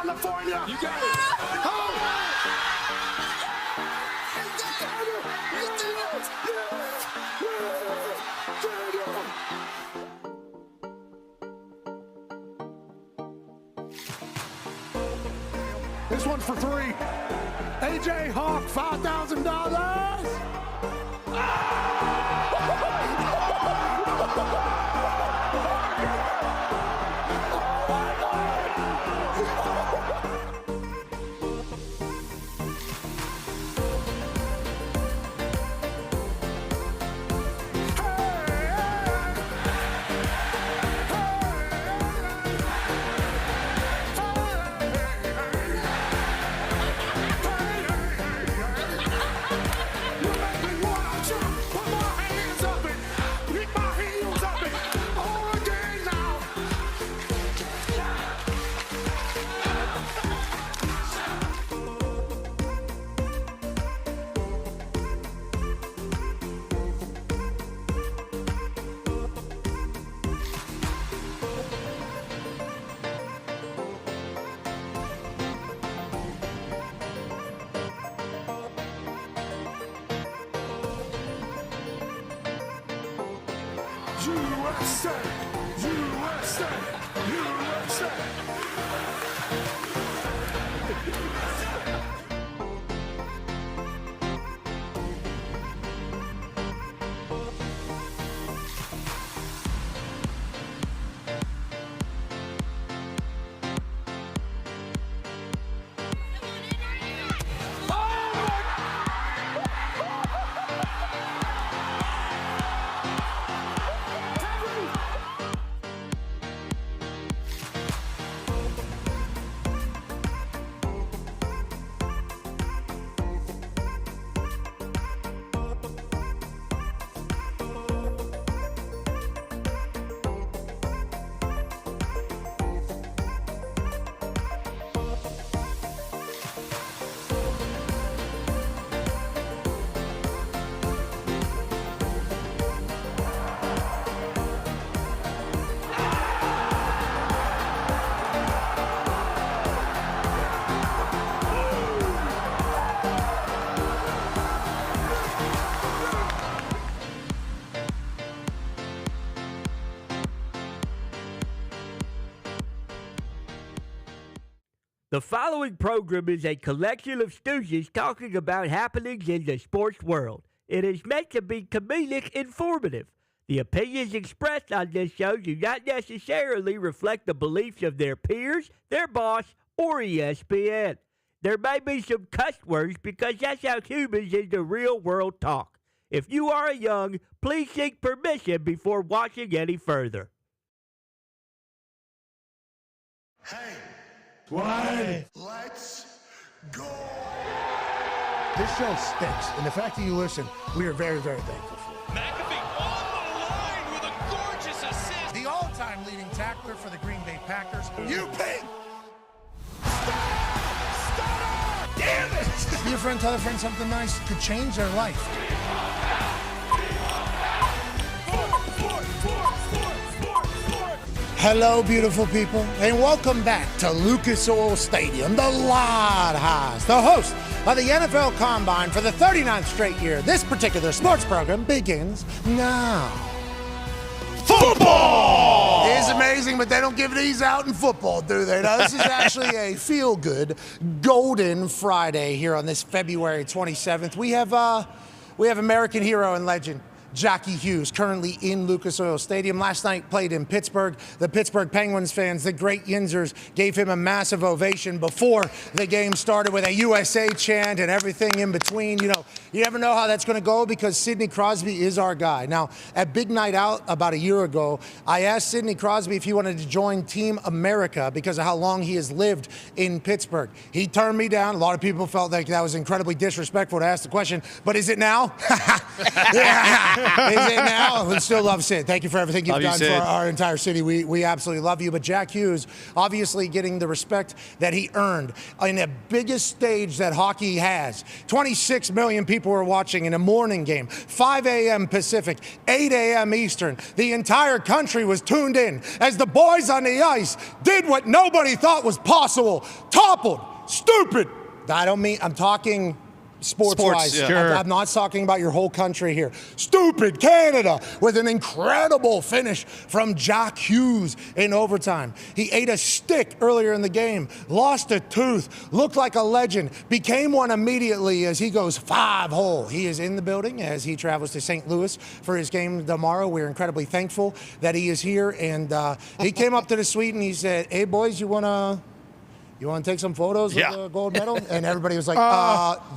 California. You got it. This one's for three. AJ Hawk, $5,000. USA! USA! USA! The following program is a collection of stooges talking about happenings in the sports world. It is meant to be comedic informative. The opinions expressed on this show do not necessarily reflect the beliefs of their peers, their boss, or ESPN. There may be some cuss words because that's how humans in the real world talk. If you are young, please seek permission before watching any further. Hey! Why? Let's go! This show stinks, and the fact that you listen, we are very, very thankful for. McAfee on the line with a gorgeous assist. The all-time leading tackler for the Green Bay Packers. You pig! Damn it! Be a friend, tell a friend something nice could change their life. Hello, beautiful people, and welcome back to Lucas Oil Stadium, the Lod House, the host of the NFL Combine for the 39th straight year. This particular sports program begins now. Football! It is amazing, but they don't give these out in football, do they? Now, this is actually a feel-good Golden Friday here on this February 27th. We have American hero and legend Jackie Hughes, currently in Lucas Oil Stadium. Last night played in Pittsburgh. The Pittsburgh Penguins fans, the great Yinzers, gave him a massive ovation before the game started with a USA chant and everything in between. You know, you never know how that's going to go because Sidney Crosby is our guy. Now, at Big Night Out about a year ago, I asked Sidney Crosby if he wanted to join Team America because of how long he has lived in Pittsburgh. He turned me down. A lot of people felt like that was incredibly disrespectful to ask the question, but is it now? Yeah. Is it now? We still love Sid. Thank you for everything you've Love you, done for Sid. our entire city. We absolutely love you. But Jack Hughes, obviously getting the respect that he earned in the biggest stage that hockey has. 26 million people were watching in a morning game, 5 a.m. Pacific, 8 a.m. Eastern. The entire country was tuned in as the boys on the ice did what nobody thought was possible. Toppled. Stupid. I'm talking sports-wise. yeah. Sure. I'm not talking about your whole country here. Stupid Canada with an incredible finish from Jack Hughes in overtime. He ate a stick earlier in the game, lost a tooth, looked like a legend, became one immediately as he goes 5-hole. He is in the building as he travels to St. Louis for his game tomorrow. We're incredibly thankful that he is here. And he came up to the suite and he said, "Hey, boys, you want to take some photos with the gold medal?" And everybody was like,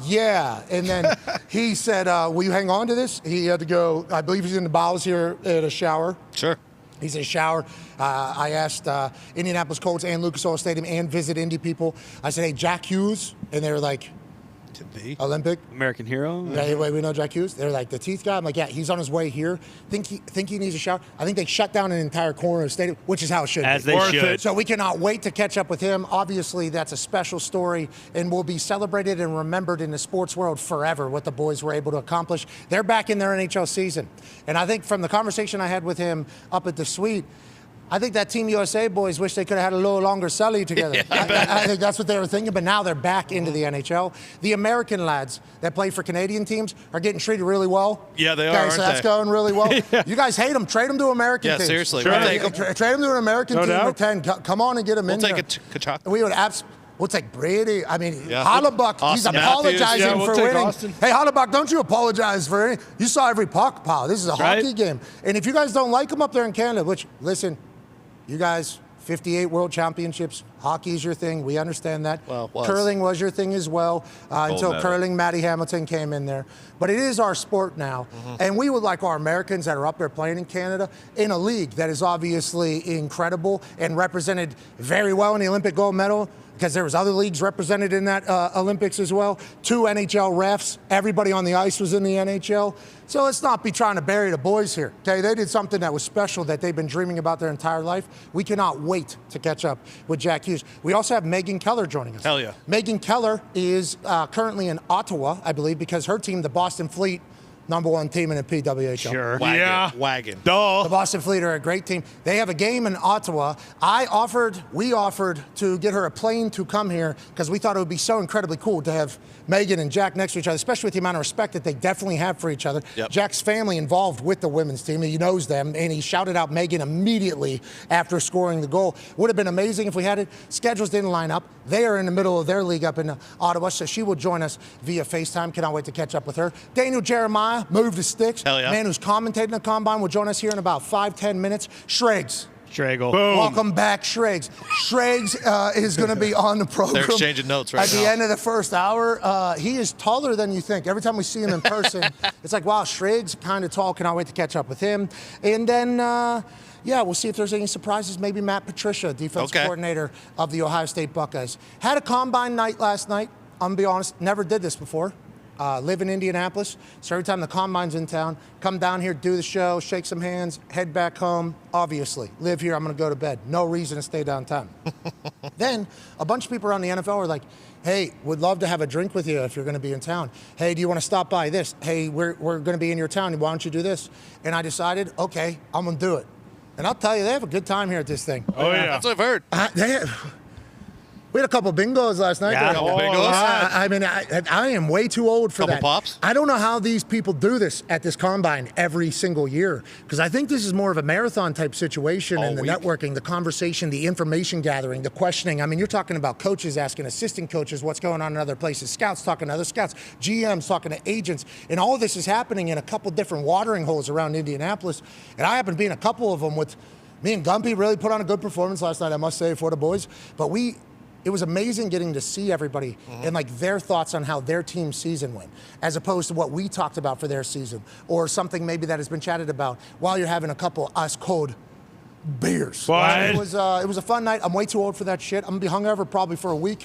yeah. And then he said, will you hang on to this? He had to go, I believe he's in the bowels here at a shower. Sure. He's in a shower. I asked Indianapolis Colts and Lucas Oil Stadium and Visit Indy people. I said, hey, Jack Hughes. And they were like, Olympic. American hero. Yeah, wait, we know Jack Hughes. They're like, the teeth guy. I'm like, yeah, he's on his way here. Think he needs a shower. I think they shut down an entire corner of the stadium, which is how it should As be. they should. So we cannot wait to catch up with him. Obviously, that's a special story and will be celebrated and remembered in the sports world forever, what the boys were able to accomplish. They're back in their NHL season. And I think from the conversation I had with him up at the suite, I think that Team USA boys wish they could have had a little longer celly together. I think that's what they were thinking, but now they're back into the NHL. The American lads that play for Canadian teams are getting treated really well. Yeah, they are, Okay, aren't so that's they? going really well. You guys hate them. Trade them to American Yeah, teams. seriously. Sure. We'll take 'em. Trade them to an American No team doubt. at 10. Come on and get them We'll in take there. a Kachuk. We would We'll take Brady. I mean, Yeah. Hollenbach, he's Austin Matthews. apologizing Yeah, we'll for take winning. Austin. Hey, Hollenbach, don't you apologize for anything. You saw every puck, pal. This is a right. hockey game. And if you guys don't like them up there in Canada, which, listen, you guys, 58 world championships, hockey's your thing. We understand that. Well, it was. Curling was your thing as well until medal. curling, Matty Hamilton came in there. But it is our sport now. And we would like our Americans that are up there playing in Canada in a league that is obviously incredible and represented very well in the Olympic gold medal, because there was other leagues represented in that Olympics as well. 2 NHL refs. Everybody on the ice was in the NHL. So let's not be trying to bury the boys here. Okay, they did something that was special that they've been dreaming about their entire life. We cannot wait to catch up with Jack Hughes. We also have Megan Keller joining us. Hell yeah. Megan Keller is currently in Ottawa, I believe, because her team, the Boston Fleet, #1 team in the PWHL. Sure. Wagon. Duh. The Boston Fleet are a great team. They have a game in Ottawa. We offered to get her a plane to come here because we thought it would be so incredibly cool to have Megan and Jack next to each other, especially with the amount of respect that they definitely have for each other. Yep. Jack's family involved with the women's team. He knows them, and he shouted out Megan immediately after scoring the goal. Would have been amazing if we had it. Schedules didn't line up. They are in the middle of their league up in Ottawa, so she will join us via FaceTime. Cannot wait to catch up with her. Daniel Jeremiah moved the sticks. Hell yeah. Man who's commentating the Combine will join us here in about 5-10 minutes. Schrags. Schragle. Welcome back, Schrags. Schrags is going to be on the program. They're exchanging notes right At the end of the first hour. He is taller than you think. Every time we see him in person, it's like, wow, Schrags kind of tall. Cannot wait to catch up with him. And then, we'll see if there's any surprises. Maybe Matt Patricia, defensive coordinator of the Ohio State Buckeyes. Had a Combine night last night. I'm going to be honest, never did this before. Live in Indianapolis, so every time the Combine's in town, come down here, do the show, shake some hands, head back home. Obviously, live here, I'm going to go to bed. No reason to stay downtown. Then a bunch of people around the NFL were like, hey, would love to have a drink with you if you're going to be in town. Hey, do you want to stop by this? Hey, we're going to be in your town. Why don't you do this? And I decided, okay, I'm going to do it. And I'll tell you, they have a good time here at this thing. Oh, yeah. That's what I've heard. We had a couple bingos last night. Yeah, couple bingos. I mean, I am way too old for Couple that. pops? I don't know how these people do this at this Combine every single year, because I think this is more of a marathon type situation, All and the week. networking, the conversation, the information gathering, the questioning. I mean, you're talking about coaches asking assistant coaches what's going on in other places, scouts talking to other scouts, GMs talking to agents, and all of this is happening in a couple different watering holes around Indianapolis. And I happen to be in a couple of them with me and Gumpy. Really put on a good performance last night, I must say, for the boys. But it was amazing getting to see everybody and like their thoughts on how their team's season went, as opposed to what we talked about for their season, or something maybe that has been chatted about while you're having a couple ice cold beers. What? It was a fun night. I'm way too old for that shit. I'm going to be hungover probably for a week,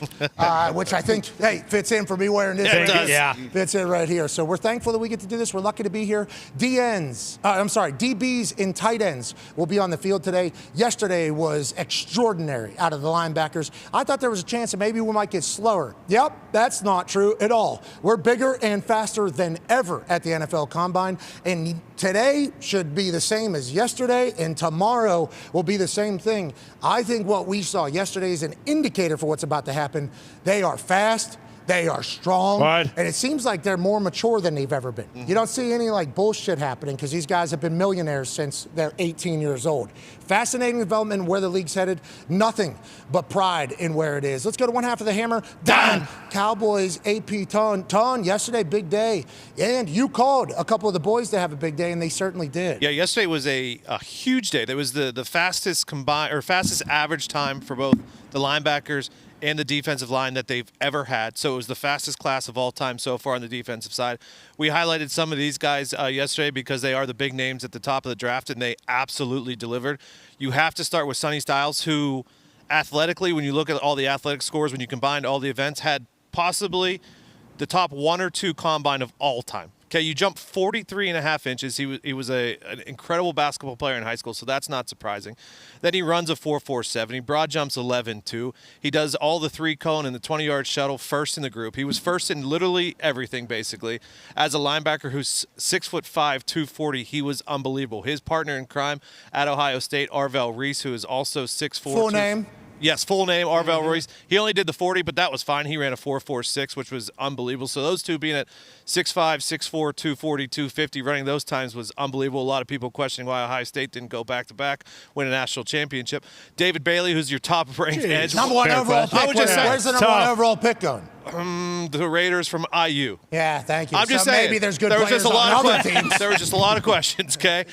which I think, fits in for me wearing this. Yeah, it does. Yeah. Fits in right here. So we're thankful that we get to do this. We're lucky to be here. DBs and tight ends will be on the field today. Yesterday was extraordinary out of the linebackers. I thought there was a chance that maybe we might get slower. Yep, that's not true at all. We're bigger and faster than ever at the NFL Combine, and today should be the same as yesterday, and tomorrow will be the same thing. I think what we saw yesterday is an indicator for what's about to happen. They are fast. They are strong, Right. and it seems like they're more mature than they've ever been. You don't see any bullshit happening because these guys have been millionaires since they're 18 years old. Fascinating development where the league's headed. Nothing but pride in where it is. Let's go to one half of the hammer. Dahn. Cowboys, AP Ton. Yesterday, big day. And you called a couple of the boys to have a big day, and they certainly did. Yeah, yesterday was a huge day. That was the fastest fastest average time for both the linebackers and the defensive line that they've ever had. So it was the fastest class of all time so far on the defensive side. We highlighted some of these guys yesterday because they are the big names at the top of the draft, and they absolutely delivered. You have to start with Sonny Styles, who athletically, when you look at all the athletic scores, when you combined all the events, had possibly the top 1 or 2 combine of all time. Okay, you jump 43.5 inches. He was an incredible basketball player in high school, so that's not surprising. Then he runs a 4.47. He broad jumps 11.2. He does all the 3-cone and the 20-yard shuttle first in the group. He was first in literally everything, basically. As a linebacker who's 6'5", 240, he was unbelievable. His partner in crime at Ohio State, Arvell Reese, who is also 6'4". Full name? Yes, full name, Arvell Reese. He only did the 40, but that was fine. He ran a 4.46, which was unbelievable. So those two being at 6'5", 6'4", 240, 250, running those times was unbelievable. A lot of people questioning why Ohio State didn't go back-to-back, win a national championship. David Bailey, who's your top-ranked edge. Number one overall pick. I would just say, Where's the number one overall pick going? The Raiders from IU. Yeah, thank you. I'm just so saying. Maybe there's good there was players just a lot on of other questions. teams. There was just a lot of questions, okay?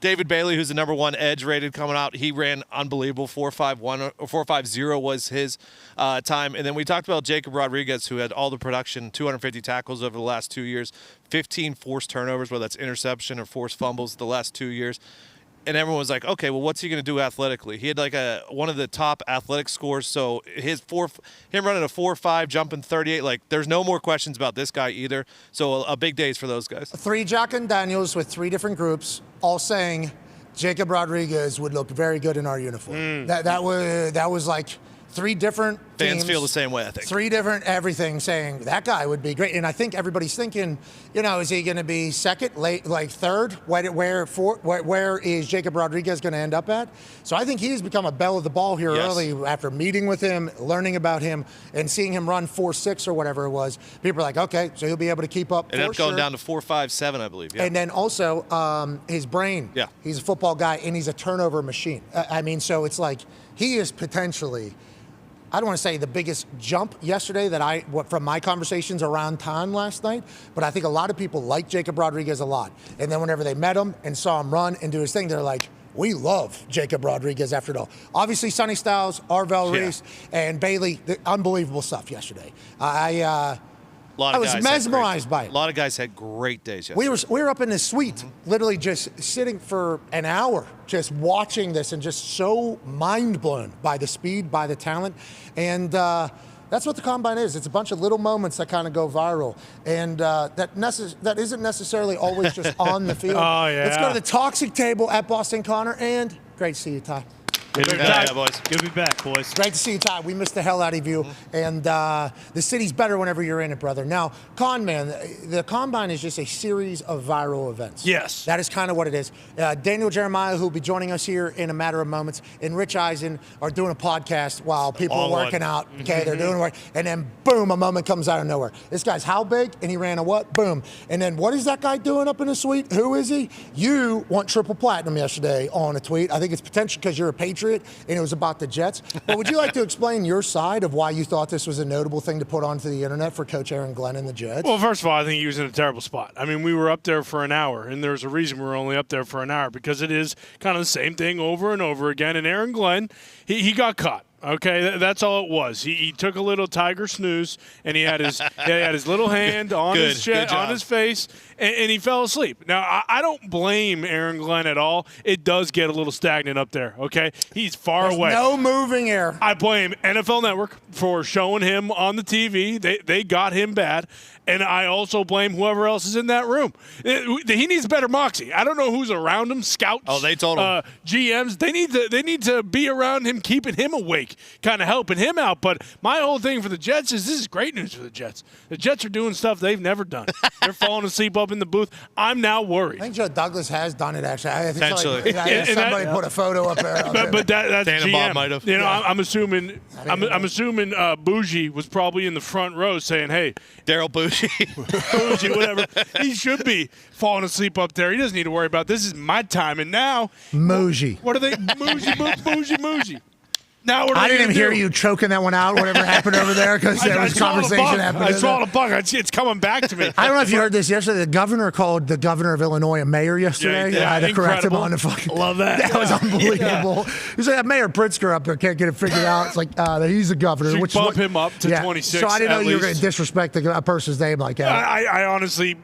David Bailey, who's the number 1 edge rated coming out, he ran unbelievable. 4.51 or 4.50 was his time. And then we talked about Jacob Rodriguez, who had all the production, 250 tackles over the last 2 years, 15 forced turnovers, whether that's interception or forced fumbles the last 2 years. And everyone was like, okay, well, what's he going to do athletically? He had one of the top athletic scores. So him running a 4.5, jumping 38, there's no more questions about this guy either. So a big days for those guys. 3 Jock and Daniels with 3 different groups, all saying Jacob Rodriguez would look very good in our uniform. That was like 3 different Fans teams, feel the same way, I think. 3 different everything saying that guy would be great. And I think everybody's thinking, is he going to be second, late, third? Where is Jacob Rodriguez going to end up at? So I think he's become a belle of the ball here early after meeting with him, learning about him, and seeing him run 4.6 or whatever it was. People are like, okay, so he'll be able to keep up. Ended up going down to 4.57, I believe. Yeah. And then also his brain. Yeah. He's a football guy, and he's a turnover machine. So it's like he is potentially, I don't want to say the biggest jump yesterday from my conversations around time last night, but I think a lot of people like Jacob Rodriguez a lot. And then whenever they met him and saw him run and do his thing, they're like, we love Jacob Rodriguez after it all. Obviously, Sonny Styles, Arvell Reese, and Bailey, unbelievable stuff yesterday. I was mesmerized by it. A lot of guys had great days yesterday. We were up in this suite, literally just sitting for an hour, just watching this and just so mind blown by the speed, by the talent. And that's what the Combine is. It's a bunch of little moments that kind of go viral. And that isn't necessarily always just on the field. Oh, yeah. Let's go to the toxic table at Boston Connor. And great to see you, Ty. Good to be Yeah, back. boys. Good to be back, boys. Great to see you, Ty. We missed the hell out of you. And the city's better whenever you're in it, brother. Now, the Combine is just a series of viral events. Yes. That is kind of what it is. Daniel Jeremiah, who will be joining us here in a matter of moments, and Rich Eisen are doing a podcast while people are working out. Okay, they're doing work. And then, boom, a moment comes out of nowhere. This guy's how big? And he ran a what? Boom. And then what is that guy doing up in the suite? Who is he? You want triple platinum yesterday on a tweet. I think it's potential because you're a Patriot. And it was about the Jets. But would you like to explain your side of why you thought this was a notable thing to put onto the internet for Coach Aaron Glenn and the Jets? Well, first of all, I think he was in a terrible spot. I mean, we were up there for an hour, and there's a reason we were only up there for an hour, because it is kind of the same thing over and over again. And Aaron Glenn, he got caught. Okay, that's all it was. He took a little tiger snooze, and he had his little hand on his chest, on his face, and he fell asleep. Now, I don't blame Aaron Glenn at all. It does get a little stagnant up there, okay? He's far away. No moving air. I blame NFL Network for showing him on the TV. They got him bad. And I also blame whoever else is in that room. He needs better moxie. I don't know who's around him, scouts. Oh, they told him. GMs. They need to be around him, keeping him awake, kind of helping him out. But my whole thing for the Jets is this is great news for the Jets. The Jets are doing stuff they've never done. They're falling asleep up in the booth. I'm now worried. I think Joe Douglas has done it, actually. I think Potentially. somebody put a photo up there. But that's Dan and GM. Bob might have. You know, I'm assuming Bougie was probably in the front row saying, "Hey, Daryl Bougie. Bougie, whatever. He should be falling asleep up there. He doesn't need to worry about this. Is my time." And now, Moji. What are they? Bougie. Now what are I they didn't gonna even hear do? you choking that one out, whatever happened over there, because there was conversation happening. I swallowed a bug. It's coming back to me. I don't know if you heard this yesterday. The governor called the governor of Illinois a mayor yesterday. Yeah, I had to correct him incredible. on the fucking. Love that. That was unbelievable. He's like, Mayor Pritzker up there can't get it figured out. It's like he's the governor. Should which bump him up to 26. So I didn't know at you were going least. to disrespect a person's name like that. I honestly,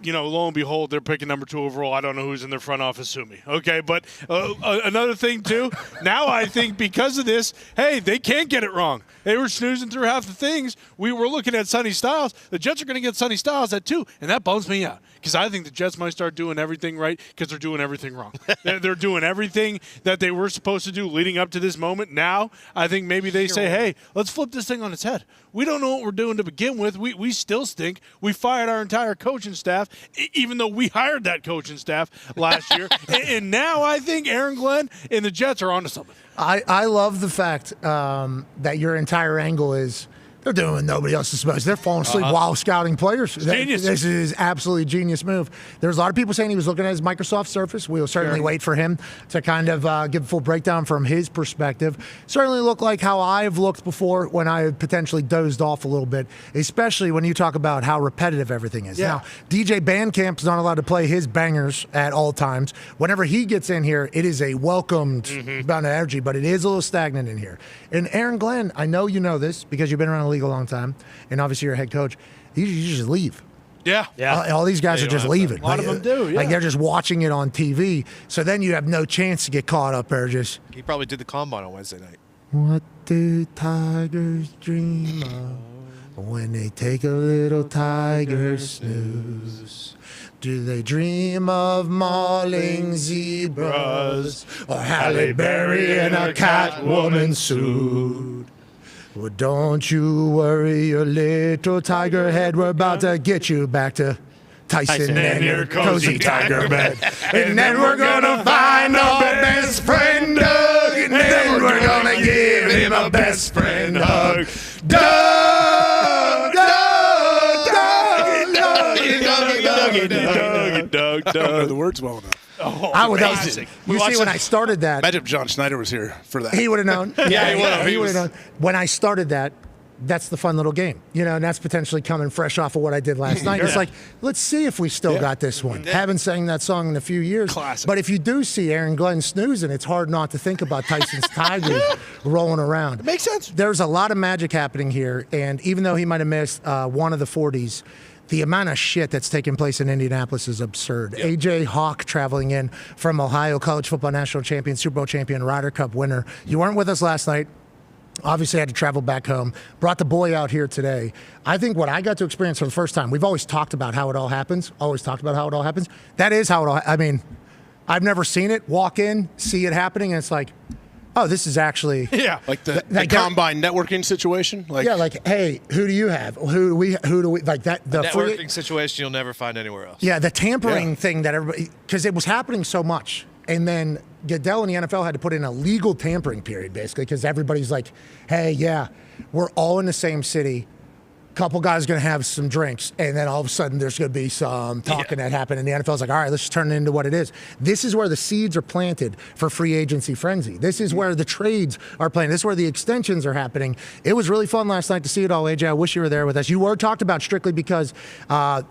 lo and behold, they're picking number 2 overall. I don't know who's in their front office. Sue me. Okay, but another thing, too, now I think because of this, hey, they can't get it wrong. They were snoozing through half the things. We were looking at Sonny Styles. The Jets are going to get Sonny Styles at 2, and that bums me out because I think the Jets might start doing everything right because they're doing everything wrong. They're doing everything that they were supposed to do leading up to this moment. Now I think maybe they say, hey, let's flip this thing on its head. We don't know what we're doing to begin with. We still stink. We fired our entire coaching staff, even though we hired that coaching staff last year. And now I think Aaron Glenn and the Jets are onto something. I love the fact that your entire angle is they're doing what nobody else is supposed to. They're falling asleep while scouting players. Genius. This is absolutely genius move. There's a lot of people saying he was looking at his Microsoft Surface. We will certainly wait for him to kind of give a full breakdown from his perspective. Certainly look like how I've looked before when I potentially dozed off a little bit, especially when you talk about how repetitive everything is. Yeah. Now, DJ Bandcamp's not allowed to play his bangers at all times. Whenever he gets in here, it is a welcomed amount of energy, but it is a little stagnant in here. And Aaron Glenn, I know you know this because you've been around the league a long time, and obviously you're a head coach. You just leave. Yeah. All these guys Yeah, are just leaving. A lot of them do, yeah. Like they're just watching it on TV. So then you have no chance to get caught up there. Just He probably did the combine on Wednesday night. what do tigers dream of when they take a little tiger snooze? Do they dream of mauling zebras or Halle Berry in a Catwoman suit? Well, don't you worry, your little tiger head. We're about to get you back to Tyson and your cozy tiger bed. And then we're gonna find our best friend Doug. And then we're gonna give him a best friend hug. Doug, Doug. I don't know the words well enough. I would know. Classic. You see, when I started that, Imagine if John Schneider was here for that. he would have known. Yeah, he would have known. When I started that, that's the fun little game, and that's potentially coming fresh off of what I did last night. It's like, let's see if we still got this one. Haven't sang that song in a few years. Classic. But if you do see Aaron Glenn snoozing, it's hard not to think about Tyson's Tigers rolling around. It makes sense. There's a lot of magic happening here, and even though he might have missed one of the 40s, the amount of shit that's taking place in Indianapolis is absurd. AJ Hawk traveling in from Ohio, college football national champion, Super Bowl champion, Ryder Cup winner. You weren't with us last night. Obviously, I had to travel back home. Brought the boy out here today. I think what I got to experience for the first time, we've always talked about how it all happens. That is how it all, I've never seen it. Walk in, see it happening, and it's like, oh, this is actually Like the combine networking situation. Like, like, hey, who do you have? Who do we like that? The Networking situation you'll never find anywhere else. the tampering thing that everybody, because it was happening so much, and then Goodell and the NFL had to put in a legal tampering period basically because everybody's like, hey, we're all in the same city. couple guys going to have some drinks, and then all of a sudden there's going to be some talking that happened, and the NFL's like, all right, let's just turn it into what it is. This is where the seeds are planted for free agency frenzy. This is where the trades are playing. This is where the extensions are happening. It was really fun last night to see it all, AJ. I wish you were there with us. You were talked about strictly because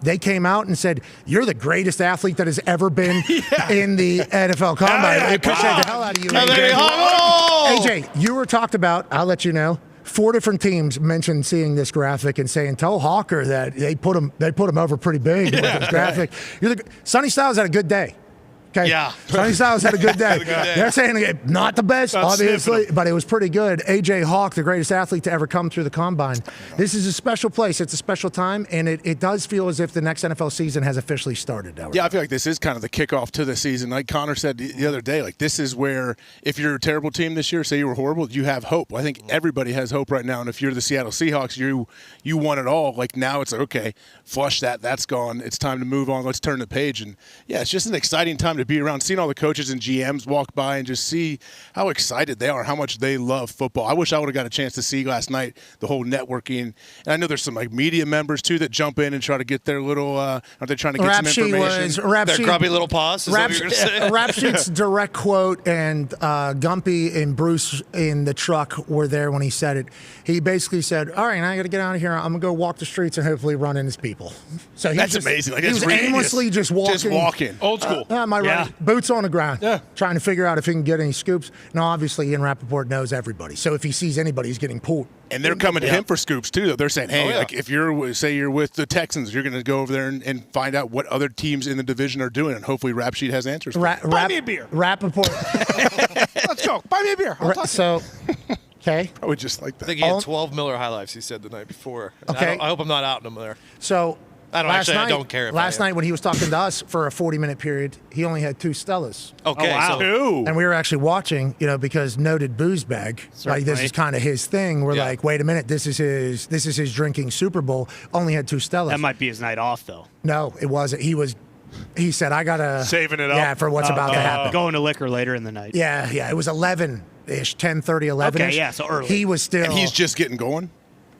they came out and said, you're the greatest athlete that has ever been in the NFL Combine. I appreciate the hell out of you, AJ. AJ, you were talked about, I'll let you know, 4 different teams mentioned seeing this graphic and saying, tell Hawker that they put him over pretty big with this graphic. Sonny Styles had a good day. Okay. Yeah. Sonny Styles had a good day. They're saying not the best, obviously, but it was pretty good. AJ Hawk, the greatest athlete to ever come through the Combine. This is a special place. It's a special time, and it does feel as if the next NFL season has officially started now. Yeah, I feel like this is kind of the kickoff to the season. Like Connor said the other day, like this is where if you're a terrible team this year, say you were horrible, you have hope. I think everybody has hope right now, and if you're the Seattle Seahawks, you won it all. Like now it's like, okay, flush that. That's gone. It's time to move on. Let's turn the page. And, yeah, it's just an exciting time to be around, seeing all the coaches and GMs walk by and just see how excited they are, how much they love football. I wish I would have got a chance to see last night the whole networking. And I know there's some like media members too that jump in and try to get their little. Are they trying to get some information? Their grubby little paws. Is what you're gonna say. Rap Sheet's direct quote, and Gumpy and Bruce in the truck were there when he said it. He basically said, "All right, now I got to get out of here. I'm gonna go walk the streets and hopefully run into people." So that's amazing. Like, he was aimlessly just walking. Old school. Am I right? Boots on the ground. Yeah. Trying to figure out if he can get any scoops. Now, obviously, Ian Rappaport knows everybody. So if he sees anybody, he's getting pulled. And they're coming to him for scoops too. Though they're saying, "Hey, like if you're with the Texans, you're going to go over there and find out what other teams in the division are doing, and hopefully Rap Sheet has answers." Buy me a beer. Rappaport. Let's go. Buy me a beer. Okay. Probably just like that. I think he had 12 Miller High Lifes, he said the night before. Okay. I hope I'm not outing him there. So I don't care. Last night when he was talking to us for a 40-minute period, he only had 2 Stellas. Okay. Oh, wow. So, And we were actually watching, because noted booze bag. Right, this is kind of his thing. We're like, wait a minute, this is his drinking Super Bowl. Only had 2 Stellas. That might be his night off, though. No, it wasn't. He said, I gotta saving it up. Yeah, for what's about to happen. Going to liquor later in the night. Yeah. It was 11-ish, 10:30, 11-ish. Okay, yeah, so early. He was still. And he's just getting going.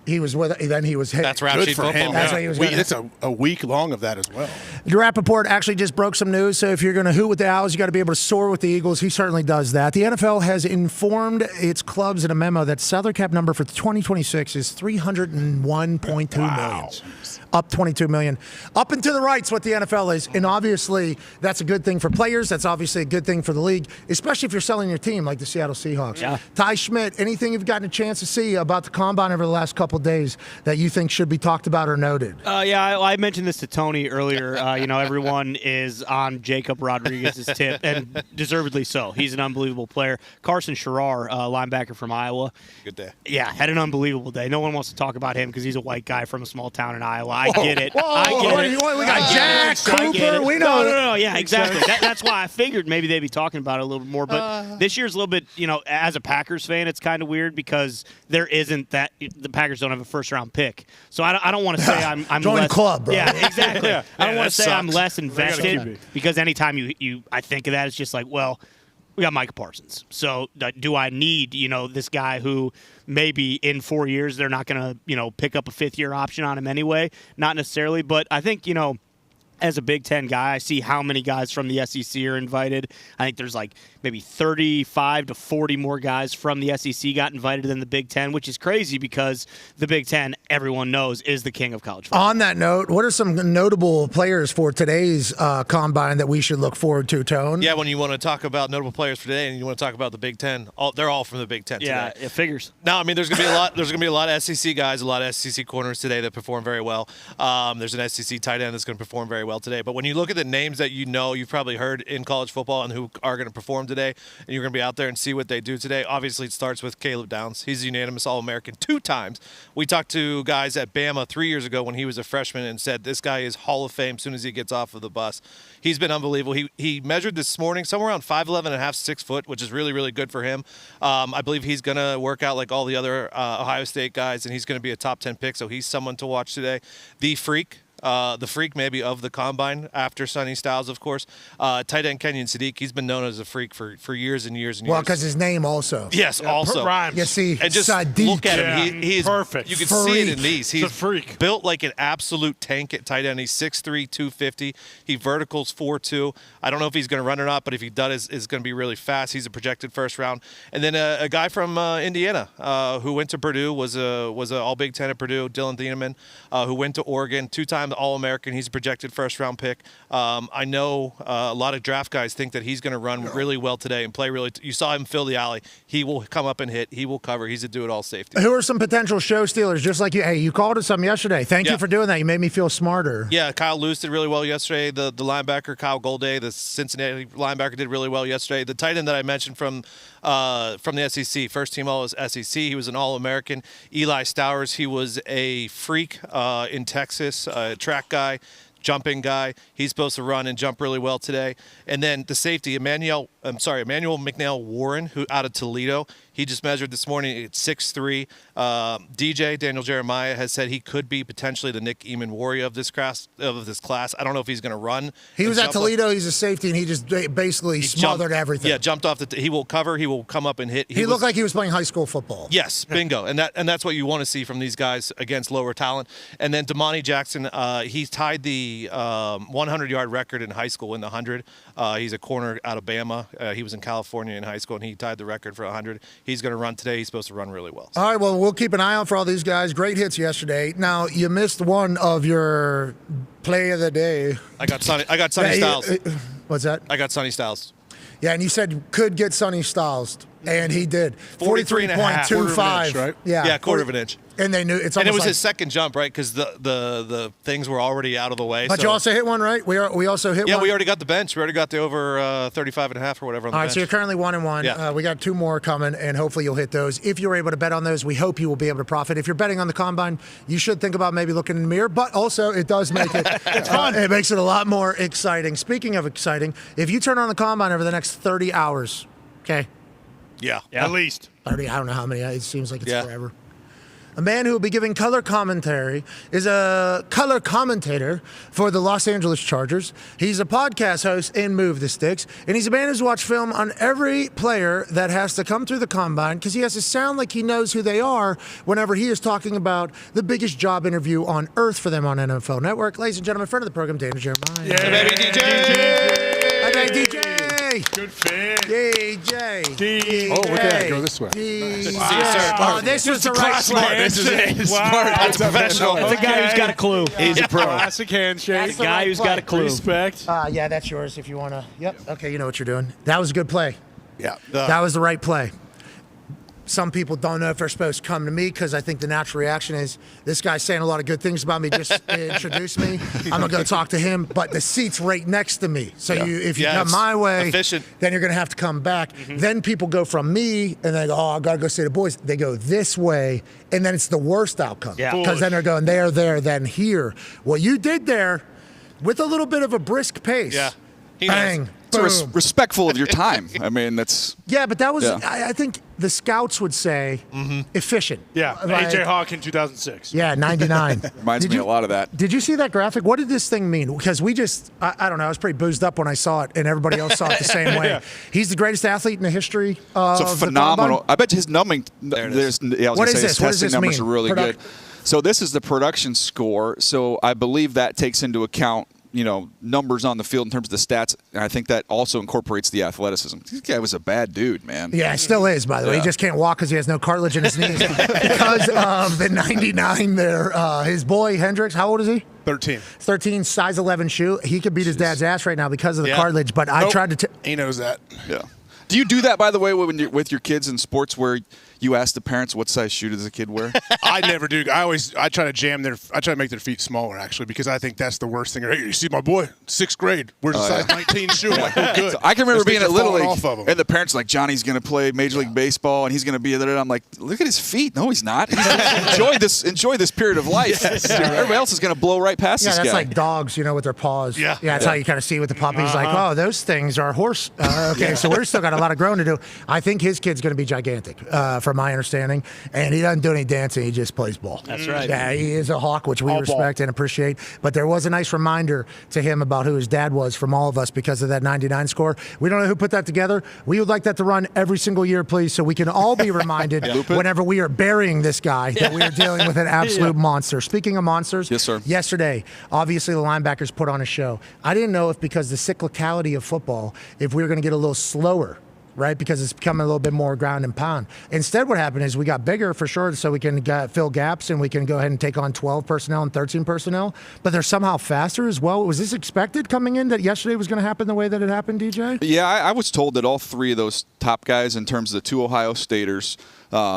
He was with. Then he was hit. that's Rap Good Sheet for football. him. That's what he was gonna- It's a week long of that as well. Rappaport actually just broke some news. So if you're going to hoot with the Owls, you got to be able to soar with the Eagles. He certainly does that. The NFL has informed its clubs in a memo that salary cap number for 2026 is $301.2 million. Up $22 million. Up and to the right's what the NFL is. And obviously, that's a good thing for players. That's obviously a good thing for the league, especially if you're selling your team like the Seattle Seahawks. Yeah. Ty Schmidt, anything you've gotten a chance to see about the Combine over the last couple of days that you think should be talked about or noted? I mentioned this to Tony earlier. Everyone is on Jacob Rodriguez's tip, and deservedly so. He's an unbelievable player. Carson Scherer, linebacker from Iowa. Good day. Yeah, had an unbelievable day. No one wants to talk about him because he's a white guy from a small town in Iowa. I get it. I get it. We got Jack Cooper. We know. No. Yeah, exactly. That's why I figured maybe they'd be talking about it a little bit more. But this year's a little bit, as a Packers fan, it's kind of weird because there isn't that. The Packers don't have a first-round pick. So I don't want to say I'm Join less, the club, bro. Yeah, exactly. I don't want that to say I'm sucks. less They got a invested QB. because anytime I think of that, it's just like, well, we got Micah Parsons. So do I need, this guy who maybe in 4 years they're not going to, pick up a fifth-year option on him anyway? Not necessarily, but I think, as a Big Ten guy, I see how many guys from the SEC are invited. I think there's like maybe 35 to 40 more guys from the SEC got invited than the Big Ten, which is crazy because the Big Ten, everyone knows, is the king of college football. On that note, what are some notable players for today's Combine that we should look forward to, Tone? Yeah, when you want to talk about notable players for today and you want to talk about the Big Ten, they're all from the Big Ten Yeah, today. it figures. No, I mean there's gonna be a lot. There's gonna be a lot of SEC guys, a lot of SEC corners today that perform very well. There's an SEC tight end that's gonna perform very well today. But when you look at the names that you've probably heard in college football and who are gonna perform today, and you're gonna be out there and see what they do today. Obviously, it starts with Caleb Downs. He's a unanimous All-American 2 times. We talked to guys at Bama 3 years ago when he was a freshman and said this guy is Hall of Fame as soon as he gets off of the bus. He's been unbelievable. He measured this morning somewhere around 5'11 and a half, 6 foot, which is really, really good for him. I believe he's going to work out like all the other Ohio State guys, and he's going to be a top 10 pick, so he's someone to watch today. The Freak, the freak maybe of the combine after Sonny Styles, of course. Tight end Kenyon Sadiq, he's been known as a freak for years and years and years. Well, because his name also. Yes, also. Rhymes. You see, And just Sadiq. look at him. He's perfect. You can see it in Freak. these. He's a freak. built like an absolute tank at tight end. He's 6'3", 250. He verticals 4'2". I don't know if he's going to run or not, but if he does, is going to be really fast. He's a projected first round. And then a guy from Indiana who went to Purdue, was a All Big Ten at Purdue, Dylan Thieneman, who went to Oregon, 2-time All-American. He's a projected first round pick. I know a lot of draft guys think that he's going to run really well today and play really. You saw him fill the alley. He will come up and hit. He will cover. He's a do-it-all safety. Who are some potential show stealers just like you? Hey, you called us some yesterday. Thank you for doing that. You made me feel smarter. Yeah, Kyle Lewis did really well yesterday. The linebacker, Kyle Goalie, the Cincinnati linebacker, did really well yesterday. The tight end that I mentioned from the SEC, first team all SEC, he was an All-American. Eli Stowers, he was a freak in Texas, track guy, jumping guy. He's supposed to run and jump really well today. And then the safety, Emmanuel McNail Warren, who out of Toledo. He just measured this morning at 6'3". DJ, Daniel Jeremiah, has said he could be potentially the Nick Eamon-Warrior of this class. I don't know if he's going to run. He was at Toledo. He's a safety, and he just basically smothered everything. Yeah, jumped off he will cover. He will come up and hit. He looked like he was playing high school football. Yes, bingo. And that's what you want to see from these guys against lower talent. And then Damani Jackson, he tied the 100-yard record in high school in the 100. He's a corner out of Bama. He was in California in high school, and he tied the record for 100. He's going to run today. He's supposed to run really well. All right, well, we'll keep an eye out for all these guys. Great hits yesterday. Now, you missed one of your play of the day. I got Sonny Styles. What's that? I got Sonny Styles. Yeah, and you said you could get Sonny Styles, and he did. 43.25. Right? Yeah, quarter of an inch. And they knew it's almost And it was like, his second jump, right? Because the things were already out of the way. But you also hit one, right? We also hit one. Yeah, we already got the bench. We already got the over 35.5 or whatever on the All right, bench. so you're currently 1-1. Yeah. We got 2 more coming, and hopefully you'll hit those. If you're able to bet on those, we hope you will be able to profit. If you're betting on the combine, you should think about maybe looking in the mirror, but also it does make it it's fun. It makes it a lot more exciting. Speaking of exciting, if you turn on the combine over the next 30 hours, okay? Yeah. At least. 30, I don't know how many. It seems like it's forever. A man who will be giving color commentary is a color commentator for the Los Angeles Chargers. He's a podcast host in Move the Sticks, and he's a man who's watched film on every player that has to come through the combine because he has to sound like he knows who they are whenever he is talking about the biggest job interview on earth for them on NFL Network. Ladies and gentlemen, friend of the program, Dana Jeremiah. Hey, baby, DJ! Hey, DJ! Good fit. DJ. Oh, look at that. Go this way. DJ. Wow. Oh, this was the right Smart. play. This is it. Wow. Smart. That's professional. That's a guy who's got a clue. He's a pro. Classic handshake. That's a guy who's got a clue. Respect. Yeah, that's yours if you want to. Yep. Okay, you know what you're doing. That was a good play. Yeah. That was the right play. Some people don't know if they're supposed to come to me because I think the natural reaction is this guy's saying a lot of good things about me. Just introduce me. I'm going to go talk to him, but the seat's right next to me. So if you come my way, efficient. then you're going to have to come back. Then people go from me and they go, oh, I got to go see the boys. They go this way, and then it's the worst outcome. Yeah. Because then they're going there, then here. What you did there with a little bit of a brisk pace. Yeah. He knows. Bang. It's Boom. respectful of your time. I mean, that's Yeah, but that was, Yeah. I think the scouts would say efficient. Yeah. Like- AJ Hawk in 2006. Yeah, 99. reminds me a lot of that. Did you see that graphic? What did this thing mean? Because we just, I don't know, I was pretty boozed up when I saw it, and everybody else saw it the same way. He's the greatest athlete in the history of It's a the phenomenal. combine. I bet his numbing. There it There's, yeah, I was What gonna is say this? his What does testing this numbers mean? are really Product- good. So this is the production score. So I believe that takes into account, numbers on the field in terms of the stats. And I think that also incorporates the athleticism. This guy was a bad dude, man. Yeah, it still is, by the way. He Yeah. just can't walk because he has no cartilage in his knees. Because of the 99 there. His boy, Hendricks, how old is he? 13. 13, size 11 shoe. He could beat his dad's ass right now because of the Yeah. cartilage, but I Nope. tried to... He knows that. Yeah. Do you do that, by the way, when you're with your kids in sports, where you ask the parents what size shoe does the kid wear? I never do. I try to make their feet smaller, actually, because I think that's the worst thing. Hey, you see my boy, 6th grade, wears a size 19 shoe. I'm like, oh, good. So I can remember Those being things at are Little falling League, off of him. and the parents are like, Johnny's going to play Major League Baseball, and he's going to be there. I'm like, look at his feet. No, he's not. Enjoy this period of life. Everybody else is going to blow right past Yeah, this that's guy. like dogs, with their paws. Yeah. That's how you kind of see with the puppies. Like, oh, those things are horse. Okay, so we're still got a lot of growing to do. I think his kid's going to be gigantic from from my understanding. And he doesn't do any dancing. He just plays ball. That's right. Yeah, he is a Hawk, which we All respect and appreciate. But there was a nice reminder to him about who his dad was from all of us because of that 99 score. We don't know who put that together. We would like that to run every single year, please, so we can all be reminded whenever we are burying this guy that we are dealing with an absolute monster. Speaking of monsters, yes, sir. Yesterday, obviously the linebackers put on a show. I didn't know if because the cyclicality of football, if we were going to get a little slower, right? Because it's becoming a little bit more ground and pound. Instead, what happened is we got bigger for sure so we can fill gaps and we can go ahead and take on 12 personnel and 13 personnel. But they're somehow faster as well. Was this expected coming in that yesterday was going to happen the way that it happened, DJ? Yeah, I was told that all three of those top guys in terms of the two Ohio Staters,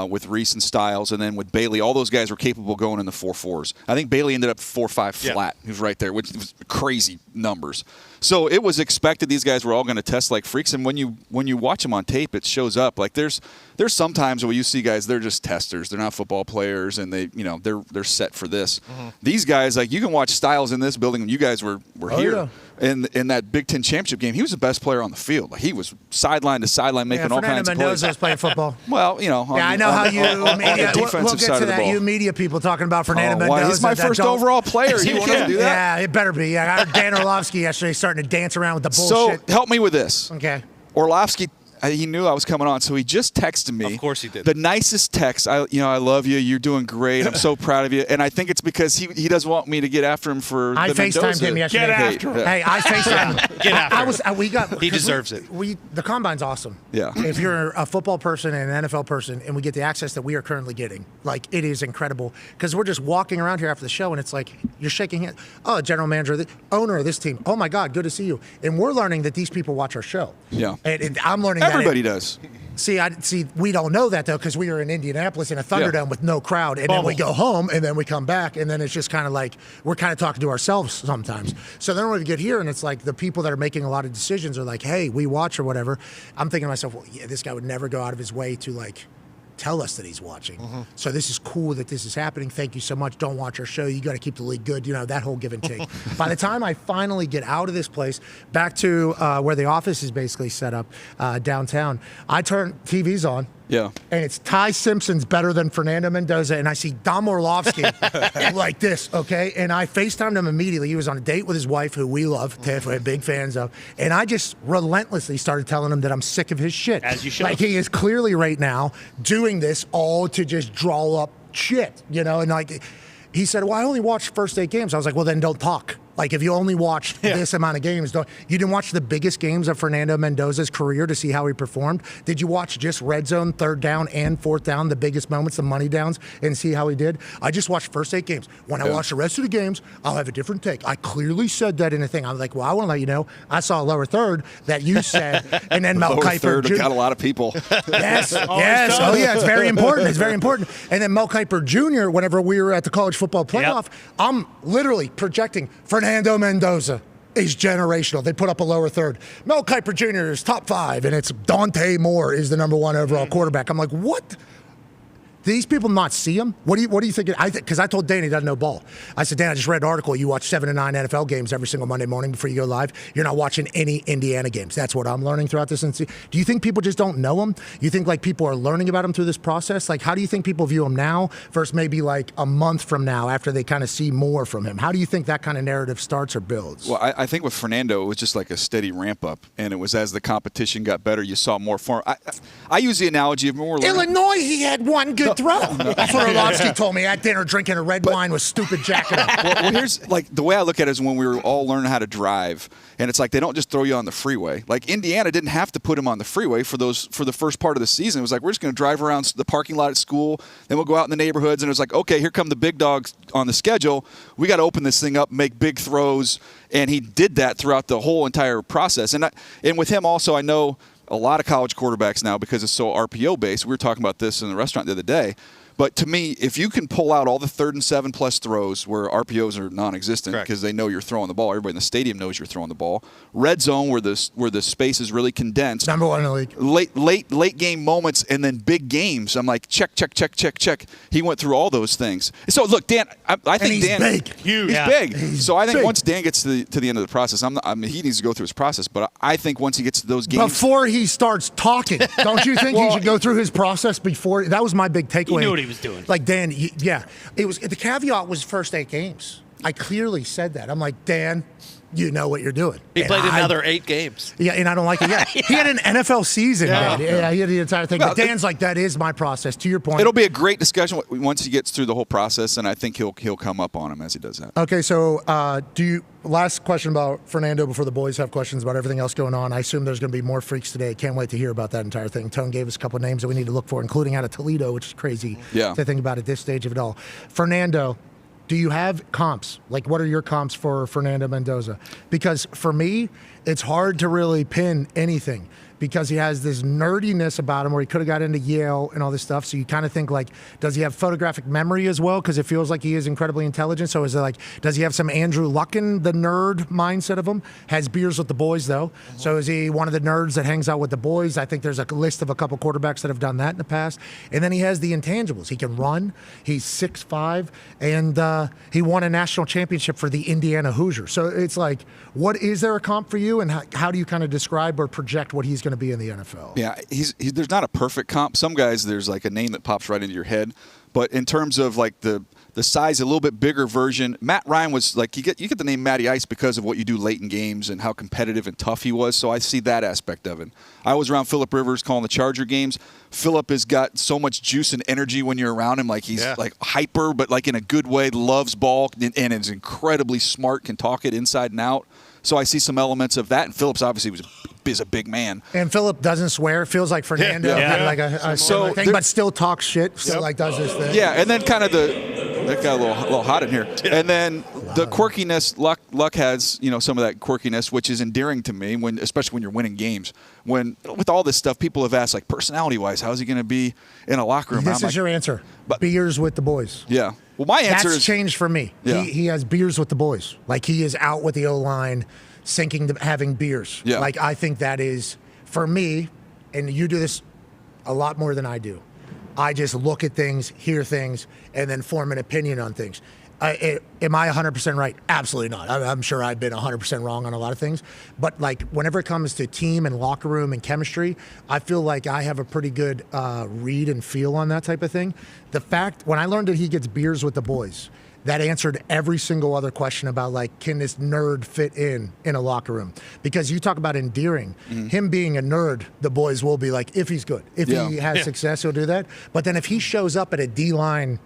with Reese and Styles, and then with Bailey, all those guys were capable of going in the 4.4s. I think Bailey ended up 4.5 flat. He was right there, which was crazy numbers. So it was expected these guys were all going to test like freaks. And when you watch them on tape, it shows up. Like there's some times where you see guys, they're just testers. They're not football players, and they're set for this. Mm-hmm. These guys, like you can watch Styles in this building, and you guys were here. Yeah. In that Big Ten championship game, he was the best player on the field. Like he was sideline to sideline making all kinds of plays. Mendoza was playing football. Well, I know how you media. We'll get to that. You media people talking about Fernando Mendoza. He's my first overall player. You want to do that? Yeah, it better be. I heard Dan Orlovsky yesterday starting to dance around with the bullshit. So help me with this. Okay. Orlovsky, he knew I was coming on, so he just texted me. Of course he did. The nicest text. I love you. You're doing great. I'm so proud of you. And I think it's because he doesn't want me to get after him for the Mendoza. I FaceTimed him yesterday. Get after him. Hey, I FaceTimed him. Get after him. He deserves it. The Combine's awesome. Yeah. If you're a football person and an NFL person and we get the access that we are currently getting, like it is incredible. Because we're just walking around here after the show and it's like you're shaking hands. Oh, general manager, the owner of this team. Oh my God, good to see you. And we're learning that these people watch our show. Yeah. And I'm learning Everybody does. See, we don't know that, though, because we are in Indianapolis in a Thunderdome with no crowd. And then we go home, and then we come back, and then it's just kind of like we're kind of talking to ourselves sometimes. So then when we get here, and it's like the people that are making a lot of decisions are like, hey, we watch or whatever. I'm thinking to myself, well, yeah, this guy would never go out of his way to, like, tell us that he's watching. Mm-hmm. So this is cool that this is happening. Thank you so much. Don't watch our show. You got to keep the league good. That whole give and take. By the time I finally get out of this place, back to where the office is basically set up downtown, I turn TVs on. Yeah. And it's Ty Simpson's better than Fernando Mendoza, and I see Dom Orlovsky like this, okay? And I FaceTimed him immediately. He was on a date with his wife, who we love, we're big fans of. And I just relentlessly started telling him that I'm sick of his shit. As you should. Like, he is clearly right now doing this all to just draw up shit, And like, he said, well, I only watched first 8 games. I was like, well, then don't talk. Like, if you only watched this amount of games, you didn't watch the biggest games of Fernando Mendoza's career to see how he performed? Did you watch just red zone, third down, and fourth down, the biggest moments, the money downs, and see how he did? I just watched first 8 games. When I watch the rest of the games, I'll have a different take. I clearly said that in a thing. I was like, well, I want to let you know, I saw a lower third that you said, and then Mel Kiper. Third got a lot of people. Yes. Oh, yeah, it's very important. It's very important. And then Mel Kiper Jr., whenever we were at the college football playoff, I'm literally projecting Fernando Mendoza is generational. They put up a lower third. Mel Kiper Jr. is top 5, and it's Dante Moore is the number 1 overall quarterback. I'm like, what? Do these people not see him? What do you think? Because I told Dan he doesn't know ball. I said, Dan, I just read an article. You watch 7 to 9 NFL games every single Monday morning before you go live. You're not watching any Indiana games. That's what I'm learning throughout this. Do you think people just don't know him? You think like people are learning about him through this process? Like, how do you think people view him now versus maybe like a month from now after they kind of see more from him? How do you think that kind of narrative starts or builds? Well, I think with Fernando, it was just like a steady ramp up, and it was as the competition got better, you saw more form. I use the analogy of more. Illinois, he had one good throw. That's what Orlovsky told me at dinner, drinking a red wine with stupid jacket on. Well, here's like the way I look at it is when we were all learning how to drive, and it's like they don't just throw you on the freeway. Like Indiana didn't have to put him on the freeway for the first part of the season. It was like we're just going to drive around the parking lot at school, then we'll go out in the neighborhoods, and it was like, okay, here come the big dogs on the schedule. We got to open this thing up, make big throws, and he did that throughout the whole entire process. And with him also, I know a lot of college quarterbacks now because it's so RPO based. We were talking about this in the restaurant the other day. But to me, if you can pull out all the 3rd and 7 plus throws where RPOs are non-existent because they know you're throwing the ball, everybody in the stadium knows you're throwing the ball. Red zone where the space is really condensed. Number 1 in the league. Late game moments and then big games. I'm like check. He went through all those things. So look, Dan, I think he's Dan big. Huge. He's big. So I think big. once Dan gets to the end of the process, he needs to go through his process. But I think once he gets to those games before he starts talking, don't you think he should go through his process before? That was my big takeaway. He knew what he was doing. Like Dan, it was the caveat was first 8 games. I clearly said that. I'm like, Dan, you know what you're doing. He played another 8 games. Yeah, and I don't like it yet. He had an NFL season. Yeah. Man. He had the entire thing. Well, but Dan's like, that is my process. To your point. It'll be a great discussion once he gets through the whole process, and I think he'll come up on him as he does that. Okay, so last question about Fernando before the boys have questions about everything else going on. I assume there's going to be more freaks today. Can't wait to hear about that entire thing. Tone gave us a couple of names that we need to look for, including out of Toledo, which is crazy to think about at this stage of it all. Fernando, do you have comps? Like, what are your comps for Fernando Mendoza? Because for me, it's hard to really pin anything because he has this nerdiness about him where he could have got into Yale and all this stuff. So you kind of think, like, does he have photographic memory as well? Because it feels like he is incredibly intelligent. So is it like, does he have some Andrew Lucken, the nerd mindset of him? Has beers with the boys, though. So is he one of the nerds that hangs out with the boys? I think there's a list of a couple quarterbacks that have done that in the past. And then he has the intangibles. He can run. He's 6'5", and he won a national championship for the Indiana Hoosiers. So it's like, what is there a comp for you, and how do you kind of describe or project what he's going to be in the NFL? Yeah, there's not a perfect comp. Some guys, there's like a name that pops right into your head. But in terms of like the size, a little bit bigger version, Matt Ryan was like, you get the name Matty Ice because of what you do late in games and how competitive and tough he was. So I see that aspect of it. I was around Phillip Rivers calling the Charger games. Phillip has got so much juice and energy when you're around him. Like he's like hyper, but like in a good way, loves ball and is incredibly smart, can talk it inside and out. So I see some elements of that. And Phillips obviously is a big man. And Phillip doesn't swear. It feels like Fernando, kind of like a similar thing, but still talks shit. Still like does this thing. Yeah, and then kind of that got a little hot in here. And then the quirkiness, Luck has some of that quirkiness, which is endearing to me especially when you're winning games. When with all this stuff, people have asked like personality-wise, how's he going to be in a locker room? This is your answer. Beers with the boys. Yeah. Well, my answer That's changed for me. Yeah. He has beers with the boys. Like he is out with the O-line, having beers. Yeah. Like I think that is, for me, and you do this a lot more than I do. I just look at things, hear things, and then form an opinion on things. Am I 100% right? Absolutely not. I'm sure I've been 100% wrong on a lot of things. But like whenever it comes to team and locker room and chemistry, I feel like I have a pretty good read and feel on that type of thing. The fact, when I learned that he gets beers with the boys, that answered every single other question about like, can this nerd fit in a locker room? Because you talk about endearing. Him being a nerd, the boys will be like, if he's good. If he has success, he'll do that. But then if he shows up at a D-line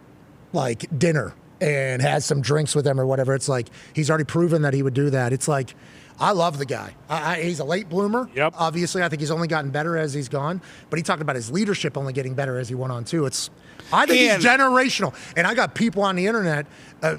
like dinner and has some drinks with them or whatever, it's like he's already proven that he would do that. It's like, I love the guy. He's a late bloomer. Yep. Obviously, I think he's only gotten better as he's gone. But he talked about his leadership only getting better as he went on, too. I think he's generational. And I got people on the internet,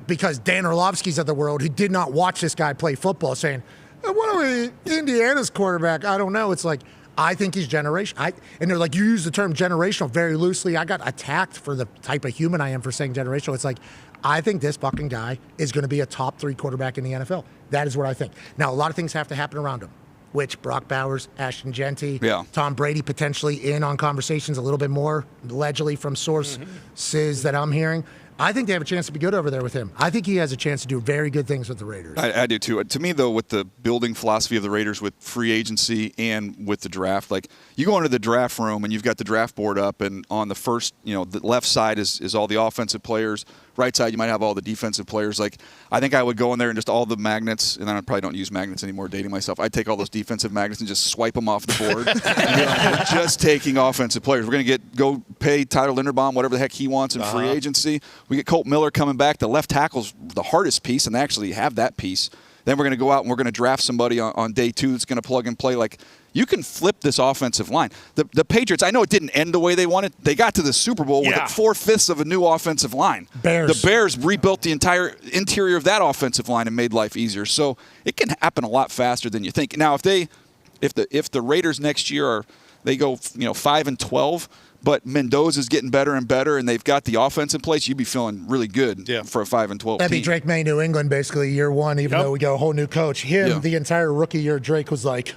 because Dan Orlovsky's of the world, who did not watch this guy play football, saying, what are we, Indiana's quarterback? I don't know. It's like, I think he's generational. And they're like, you use the term generational very loosely. I got attacked for the type of human I am for saying generational. It's like, I think this fucking guy is going to be a top 3 quarterback in the NFL. That is what I think. Now, a lot of things have to happen around him, which Brock Bowers, Ashton Genty, Tom Brady potentially in on conversations a little bit more, allegedly from sources that I'm hearing. I think they have a chance to be good over there with him. I think he has a chance to do very good things with the Raiders. I do too. To me, though, with the building philosophy of the Raiders with free agency and with the draft, like you go into the draft room and you've got the draft board up, and on the first, the left side is all the offensive players. Right side, you might have all the defensive players. Like, I think I would go in there and just all the magnets, and then I probably don't use magnets anymore, dating myself. I'd take all those defensive magnets and just swipe them off the board. We're just taking offensive players. We're going to go pay Tyler Linderbaum whatever the heck he wants in free agency. We get Colt Miller coming back. The left tackle's the hardest piece, and they actually have that piece. Then we're going to go out and we're going to draft somebody on day 2 that's going to plug and play. Like, you can flip this offensive line. The Patriots, I know it didn't end the way they wanted. They got to the Super Bowl with 4/5 of a new offensive line. The Bears rebuilt the entire interior of that offensive line and made life easier. So it can happen a lot faster than you think. Now, if the Raiders next year they go 5-12. But Mendoza's getting better and better, and they've got the offense in place. You'd be feeling really good for a 5-12 That'd be team. Drake May, New England, basically year one, even though we got a whole new coach. The entire rookie year, Drake was like,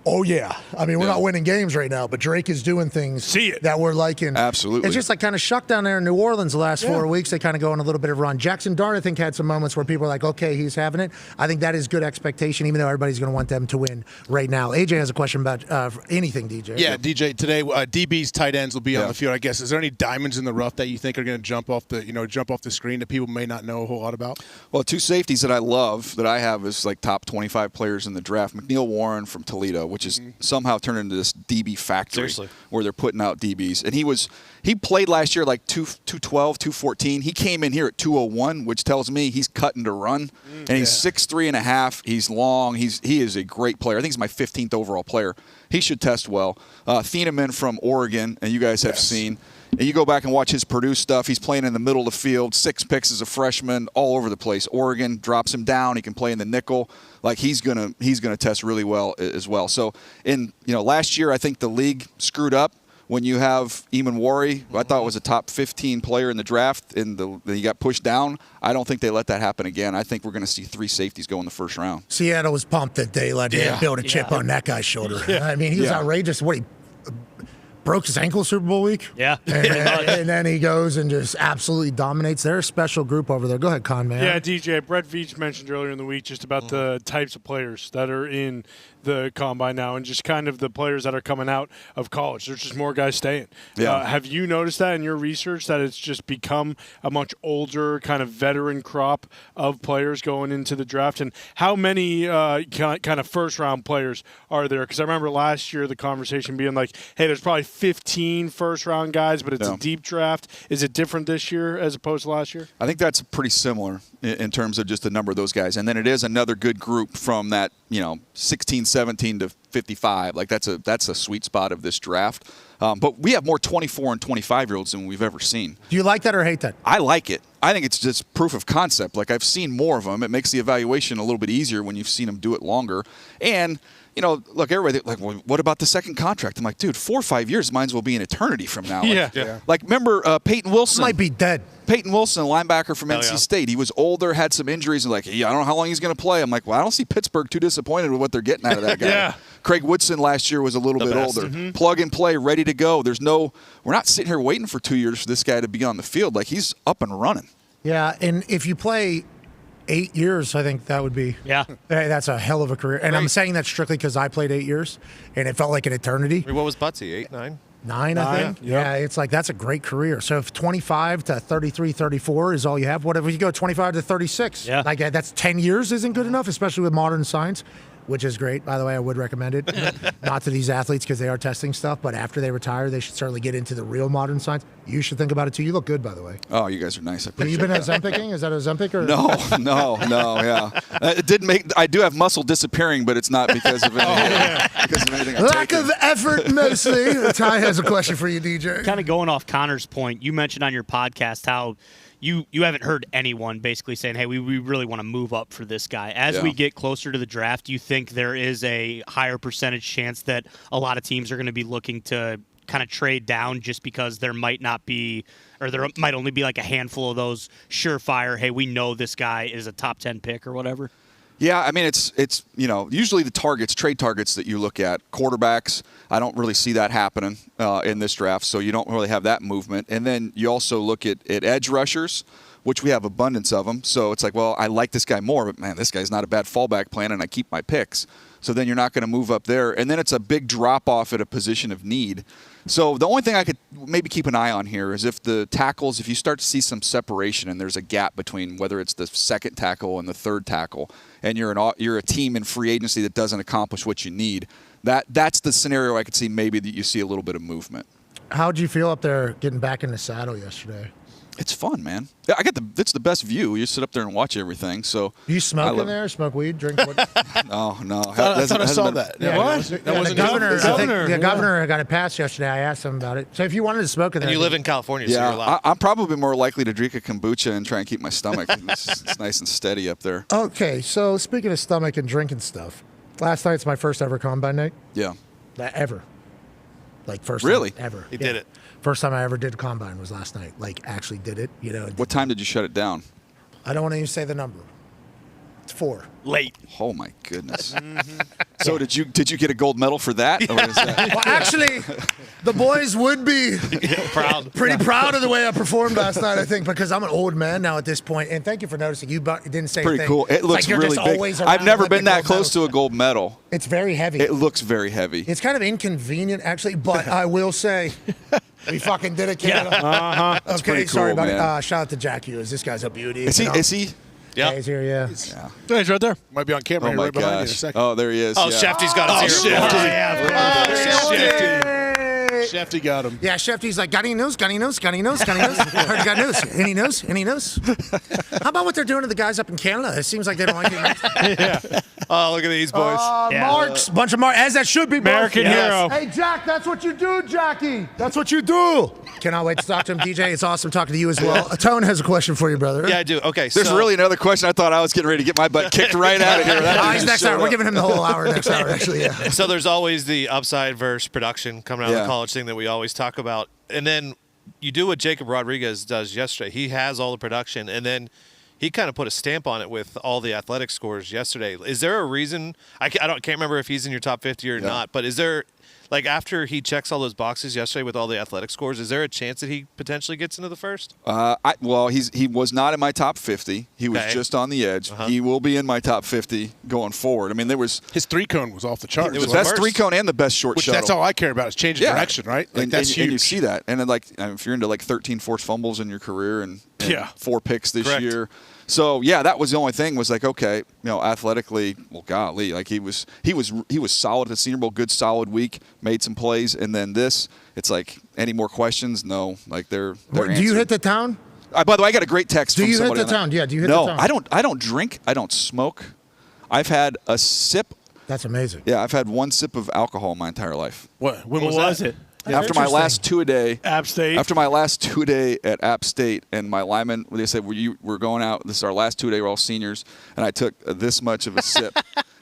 oh, yeah. I mean, we're not winning games right now, but Drake is doing things that we're liking. Absolutely. It's just like kind of shuck down there in New Orleans the last 4 weeks. They kind of go on a little bit of a run. Jackson Dahn, I think, had some moments where people are like, okay, he's having it. I think that is good expectation, even though everybody's going to want them to win right now. AJ has a question about anything, DJ. Yeah, DJ, today DB's tight ends will be on the field, I guess. Is there any diamonds in the rough that you think are going to jump off the screen that people may not know a whole lot about? Well, 2 safeties that I love that I have is like top 25 players in the draft. McNeil Warren from Toledo, which is somehow turned into this DB factory where they're putting out DBs. And he played last year like 212, 214. He came in here at 201, which tells me he's cutting to run. And he's 6'3.5". He's long. He is a great player. I think he's my 15th overall player. He should test well. Thieneman from Oregon, and you guys have seen. And you go back and watch his Purdue stuff. He's playing in the middle of the field, 6 picks as a freshman, all over the place. Oregon drops him down. He can play in the nickel. Like he's gonna test really well as well. So last year I think the league screwed up when you have Eamon Wari, who I thought was a top 15 player in the draft, and he got pushed down. I don't think they let that happen again. I think we're going to see 3 safeties go in the first round. Seattle was pumped that they let him build a chip on that guy's shoulder. I mean, he was outrageous. What, he broke his ankle Super Bowl week? Yeah. And then he goes and just absolutely dominates. They're a special group over there. Go ahead, Con Man. Yeah, DJ. Brett Veach mentioned earlier in the week just about the types of players that are in the combine now and just kind of the players that are coming out of college. There's just more guys staying. Have you noticed that in your research that it's just become a much older kind of veteran crop of players going into the draft? And how many kind of first-round players are there? Because I remember last year the conversation being like, hey, there's probably 15 first-round guys, but it's a deep draft. Is it different this year as opposed to last year? I think that's pretty similar in terms of just the number of those guys. And then it is another good group from that, 16, 17 to 55. Like that's a sweet spot of this draft. But we have more 24 and 25-year-olds than we've ever seen. Do you like that or hate that? I like it. I think it's just proof of concept. Like I've seen more of them. It makes the evaluation a little bit easier when you've seen them do it longer. And look, everybody like, well, what about the second contract? I'm like, dude, 4 or 5 years might as well be an eternity from now. Like remember Peyton Wilson? Might be dead. Peyton Wilson, a linebacker from NC State. He was older, had some injuries, and like, I don't know how long he's going to play. I'm like, well, I don't see Pittsburgh too disappointed with what they're getting out of that guy. Craig Woodson last year was a little bit older. Plug and play, ready to go. We're not sitting here waiting for 2 years for this guy to be on the field. Like he's up and running. Yeah, and if you play 8 years, I think that would be that's a hell of a career. And I'm saying that strictly because I played 8 years, and it felt like an eternity. I mean, what was Butsy, 8, 9? 9, I think. Yeah, it's like that's a great career. So if 25 to 33, 34 is all you have, whatever, you go 25 to 36. Yeah. Like that's 10 years isn't good enough, especially with modern science, which is great. By the way, I would recommend it. Not to these athletes because they are testing stuff, but after they retire, they should certainly get into the real modern science. You should think about it too. You look good, by the way. Oh, you guys are nice. Have you been Ozempicing? Is that Ozempic or No, yeah. It did I do have muscle disappearing, but it's not because of anything. Lack of effort, mostly. Ty has a question for you, DJ. Kind of going off Connor's point, you mentioned on your podcast how you haven't heard anyone basically saying, hey, we really want to move up for this guy. As we get closer to the draft, do you think there is a higher percentage chance that a lot of teams are going to be looking to kind of trade down just because there might not be, or there might only be like a handful of those surefire, hey, we know this guy is a top 10 pick or whatever? Yeah, I mean, it's usually the trade targets that you look at. Quarterbacks, I don't really see that happening in this draft, so you don't really have that movement. And then you also look at edge rushers, which we have abundance of them. So it's like, well, I like this guy more, but, man, this guy's not a bad fallback plan, and I keep my picks. So then you're not going to move up there. And then it's a big drop-off at a position of need. So the only thing I could maybe keep an eye on here is if the tackles, if you start to see some separation and there's a gap between whether it's the second tackle and the third tackle, and you're a team in free agency that doesn't accomplish what you need, that's the scenario I could see maybe that you see a little bit of movement. How'd you feel up there getting back in the saddle yesterday? It's fun, man. Yeah, it's the best view. You sit up there and watch everything. So you smoke in there? Smoke weed? Drink what? No. I thought I saw that. Yeah, what? The governor got it passed yesterday. I asked him about it. So if you wanted to smoke in there, and you live in California, so you're yeah, allowed. I'm probably more likely to drink a kombucha and try and keep my stomach. It's nice and steady up there. Okay, so speaking of stomach and drinking stuff, last night's my first ever combine night. Yeah. Ever. Like first Really? time ever. He did it. First time I ever did combine was last night. Like actually did it. What time did you shut it down? I don't want to even say the number. It's 4. Late. Oh my goodness! So did you get a gold medal for that? Or is that Well, actually, the boys would be pretty proud of the way I performed last night, I think, because I'm an old man now at this point. And thank you for noticing. You didn't say pretty anything. cool? It It's looks like you're really just big. always I've around never with been the that gold close medal. to a gold medal. It's very heavy. It looks very heavy. It's kind of inconvenient, actually, but I will say we fucking did it, Canada. Okay, pretty sorry cool, about man. it. Shout out to Jack Hughes. This guy's a beauty. Is he? Is he? Yeah. He's here, yeah. Yeah, he's right there. Might be on camera Oh here my right behind you in a gosh! second. Oh, there he is. Oh, yeah. Shefty's got his ear. Shefty got him. Yeah, Shefty's like, got any news? Got any news? Got any news? Got any news? Heard you got news. Any news? Any news? How about what they're doing to the guys up in Canada? It seems like they don't like it. Oh, look at these boys. Marks, bunch of marks, as that should be. American hero. Hey, Jack, that's what you do, Jackie. That's what you do. Cannot wait to talk to him, DJ. It's awesome talking to you as well. Tone has a question for you, brother. Yeah, I do. Okay, There's so really another question. I thought I was getting ready to get my butt kicked right out of here. That He's just next showed hour. We're up. giving him the whole hour next hour, actually. Yeah. So there's always the upside versus production coming out of Yeah. the college thing that we always talk about. And then you do what Jacob Rodriguez does yesterday. He has all the production, and then he kind of put a stamp on it with all the athletic scores yesterday. Is there a reason? Can't remember if he's in your top 50 or not, but is there, like, after he checks all those boxes yesterday with all the athletic scores, is there a chance that he potentially gets into the first? He was not in my top 50. He was Okay. just on the edge. He will be in my top 50 going forward. I mean, there was His 3-cone was off the charts. It was the best worse. 3-cone and the best short Which shuttle. that's all I care about is changing direction, right? Like, that's and huge. you see that. And then, like, if you're into like 13 forced fumbles in your career and Yeah. 4 picks this Correct. year. So yeah, that was the only thing. Was like, okay, athletically, well, golly, like he was solid at the Senior Bowl, good solid week, made some plays, and then this, it's like, any more questions? No, like they're Do you answered. hit the town? By the way, I got a great text. Do from you hit somebody the on that. town? Yeah, do you hit no, the town? I don't drink. I don't smoke. I've had a sip. That's amazing. Yeah, I've had 1 sip of alcohol my entire life. When What was was that? it? After my last 2 a day. App State. After my last 2 a day at App State, and my lineman, they said, we're going out. This is our last 2 day. We're all seniors. And I took this much of a sip.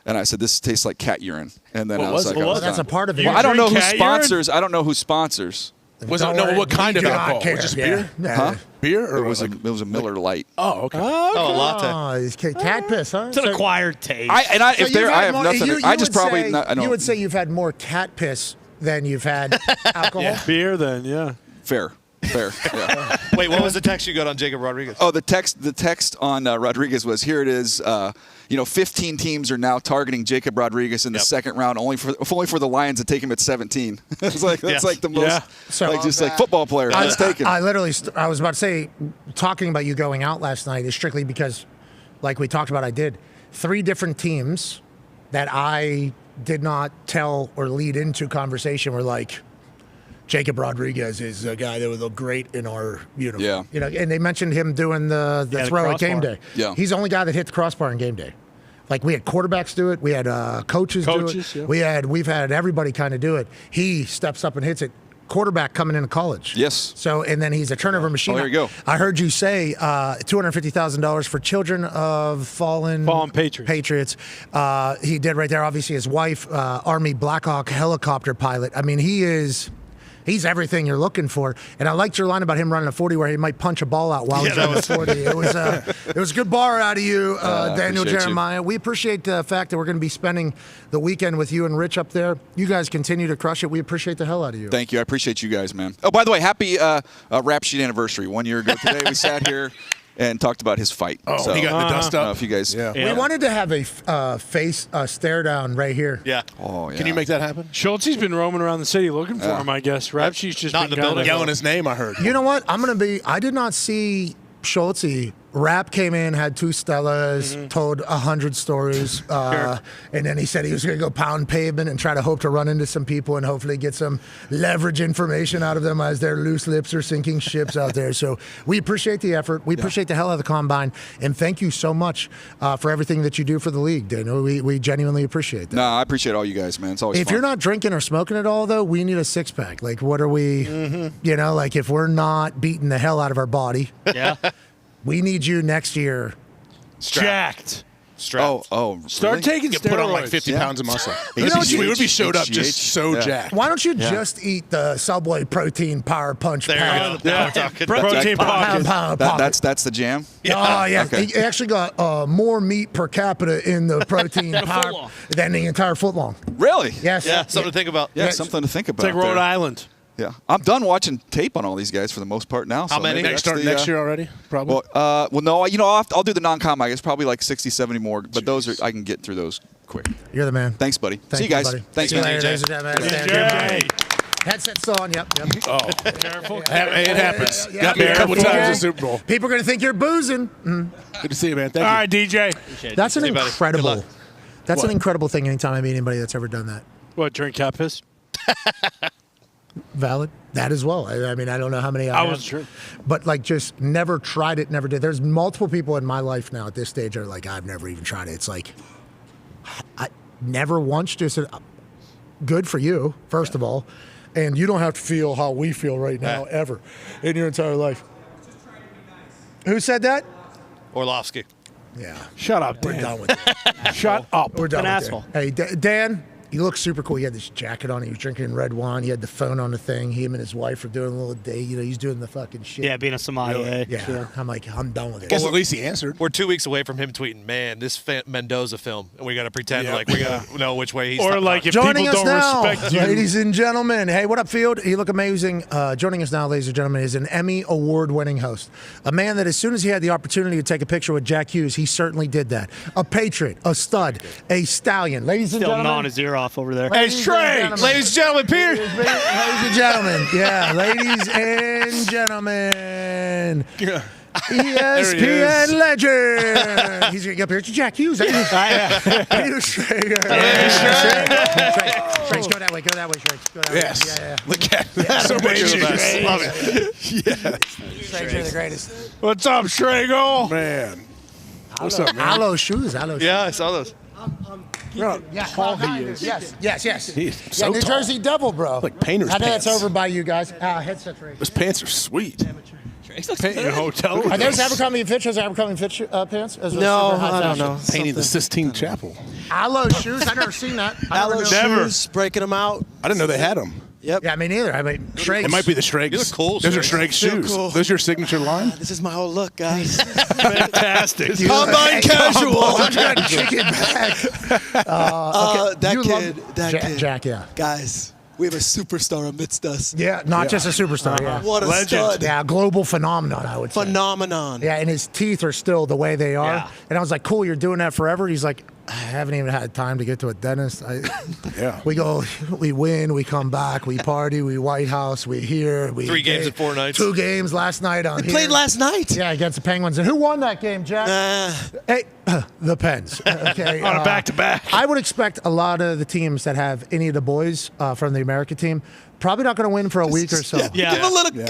And I said, this tastes like cat urine. And then I was like, Well, that's a part of it. Well, I don't know who drink cat urine? sponsors. I don't know who sponsors. Was it, no, what kind of We do not alcohol? care. Was it just Yeah. beer? Yeah. Huh? Beer? Or It was a Miller Lite. Oh, okay. Oh, a latte. Oh, he's cat piss, huh? It's an acquired taste. I So if you've there, had I have more- nothing. you I just would probably say- not. I don't. You would say you've had more cat piss than you've had alcohol. Beer, then, yeah. fair. Yeah. Wait, what was the text you got on Jacob Rodriguez? Oh, the text on Rodriguez was, here it is. 15 teams are now targeting Jacob Rodriguez in the second round, only for the Lions to take him at 17. It's like that's like the most Yeah. like just like football player. That's taken. I literally, I was about to say, talking about you going out last night is strictly because, like we talked about, I did 3 different teams that I did not tell or lead into conversation were like, Jacob Rodriguez is a guy that would look great in our uniform. Yeah. And they mentioned him doing the the throw at game crossbar. day. Yeah. He's the only guy that hit the crossbar in game day. Like, we had quarterbacks do it, we had coaches do it, yeah. we've had everybody kind of do it. He steps up and hits it. Quarterback coming into college. Yes. So, and then he's a turnover machine. Oh, there you go. I heard you say $250,000 for children of fallen Patriots. He did right there. Obviously, his wife, Army Blackhawk helicopter pilot. I mean, he's everything you're looking for. And I liked your line about him running a 40 where he might punch a ball out while he's running a 40. It was a good bar out of you, Daniel appreciate Jeremiah. We appreciate the fact that we're going to be spending the weekend with you and Rich up there. You guys continue to crush it. We appreciate the hell out of you. Thank you. I appreciate you guys, man. Oh, by the way, happy Rap Sheet anniversary. 1 year ago today, we sat here and talked about his fight. Oh, so, he got in the dust I don't know up. if you guys. Yeah. We wanted to have a face stare down right here. Yeah. Oh, yeah. Can you make that happen? Schultze's been roaming around the city looking for him, I guess. Rap Sheet's just Not been in the building. Yelling his name, I heard. You know what? I did not see Schultze. Rap came in, had 2 Stellas, told 100 stories, and then he said he was going to go pound pavement and try to hope to run into some people and hopefully get some leverage information out of them as their loose lips are sinking ships out there. So we appreciate the effort. We appreciate the hell out of the Combine, and thank you so much for everything that you do for the league, Daniel. We genuinely appreciate that. No, I appreciate all you guys, man. It's always If fun. you're not drinking or smoking at all, though, we need a 6-pack. Like, what are we, like if we're not beating the hell out of our body, Yeah. we need you next year Jacked. strapped. Oh, Start really? taking You steroids. put on like 50 Yeah. pounds of muscle. You know, We would be showed up HGH. just so Yeah. jacked. Why don't you just eat the Subway protein power punch There pound? you go. Now we're talking. Protein pocket. Pound That's the jam. Oh, yeah. Okay. He actually got more meat per capita in the protein power footlong. than the entire footlong. Really? Yes. Yeah, something to think about. Yeah, something to think about. It's like Rhode there. Island. Yeah, I'm done watching tape on all these guys for the most part now. How many? maybe that's Next year already? Probably. Well, no, I'll do the non-com. I guess probably like 60, 70 more, but those are I can get through those quick. You're the man. Thanks, buddy. Thank See you guys. buddy. Thanks, See you man. later, ladies and gentlemen. Jay. Headset still on. Yep. Oh, Careful. it happens. Yeah. Got me a couple Yeah. times in the Super Bowl. People are going to think you're boozing. Good to see you, man. All Thank you. right, DJ. That's an See you, buddy. Good incredible. luck. That's an incredible thing anytime I meet anybody that's ever done that. What, drink cat piss? Valid. That as well. I mean, I don't know how many I have, wasn't sure. but like just never tried it, never did. There's multiple people in my life now at this stage that are like, I've never even tried it. It's like, I never once just said, good for you, first of all. And you don't have to feel how we feel right now, ever, in your entire life. Who said that? Orlovsky. Yeah. Shut up, We're Dan. done with it. Shut up. We're done An with asshole. it. Hey, Dan, you look super cool. He had this jacket on. He was drinking red wine. He had the phone on the thing. Him and his wife were doing a little date. You know, he's doing the fucking shit. Yeah, being a sommelier. Yeah. Sure. I'm like, I'm done with it. Guess at least he answered. We're 2 weeks away from him tweeting, "Man, this Mendoza film," and we got to pretend Yeah. like we got to know which way he's. Or like if Joining people us don't now, respect you. ladies and gentlemen. Hey, what up, Field? You look amazing. Joining us now, ladies and gentlemen, is an Emmy award-winning host. A man that as soon as he had the opportunity to take a picture with Jack Hughes, he certainly did that. A patriot, a stud, a stallion. Ladies and Still gentlemen. gnawing his ear off over there. Hey, Trey. Ladies and gentlemen, Peter. Ladies and gentlemen, yeah, ladies and gentlemen, ESPN legend. He's gonna get up here. It's Jack Hughes. Peter Schrager. Schrager, go that way. Go that way, Schrager. Go that way. Yes. Yeah. Look at that. So much juice. Love it. Schrager, the greatest. What's up, Schragle? Man. What's up, man? Aloe shoes. Aloe shoes. Yeah, I saw those. Yeah, tall he is. Yes. He's Yeah, so New tall. Jersey Devil, bro. Like painter's I know that's pants. over by you guys. Headset Ray. Those pants are sweet. Paint your hotel room. Are those Abercrombie and Fitch? Those Abercrombie and Fitch pants? Those are No, super high I don't fashion. know. Painting the Sistine Chapel. Aloe shoes. I never seen that. I never Aloe knew. Never. shoes, breaking them out. I didn't know they had them. Yep. Yeah, me neither. I mean, Shrakes. It might be the Shrakes. You look cool, Those are Shrakes. Shrakes Feel shoes. cool. Those your signature line? This is my whole look, guys. Fantastic. Combine casual. I'm trying to kick it back. That You kid. love- That kid. Jack, yeah. Guys, we have a superstar amidst us. Yeah, not just a superstar. Yeah. What a Legend. stud. Yeah, a global phenomenon, I would say. Phenomenon. Yeah, and his teeth are still the way they are. Yeah. And I was like, cool, you're doing that forever? He's like, I haven't even had time to get to a dentist. Yeah. We go, we win, we come back, we party, we White House, we here. We 3 games in 4 nights. 2 games last night on They played last night. Yeah, against the Penguins. And who won that game, Jack? Hey, the Pens. Okay. On a back-to-back. I would expect a lot of the teams that have any of the boys from the American team probably not going to win for a week or so. Yeah. Give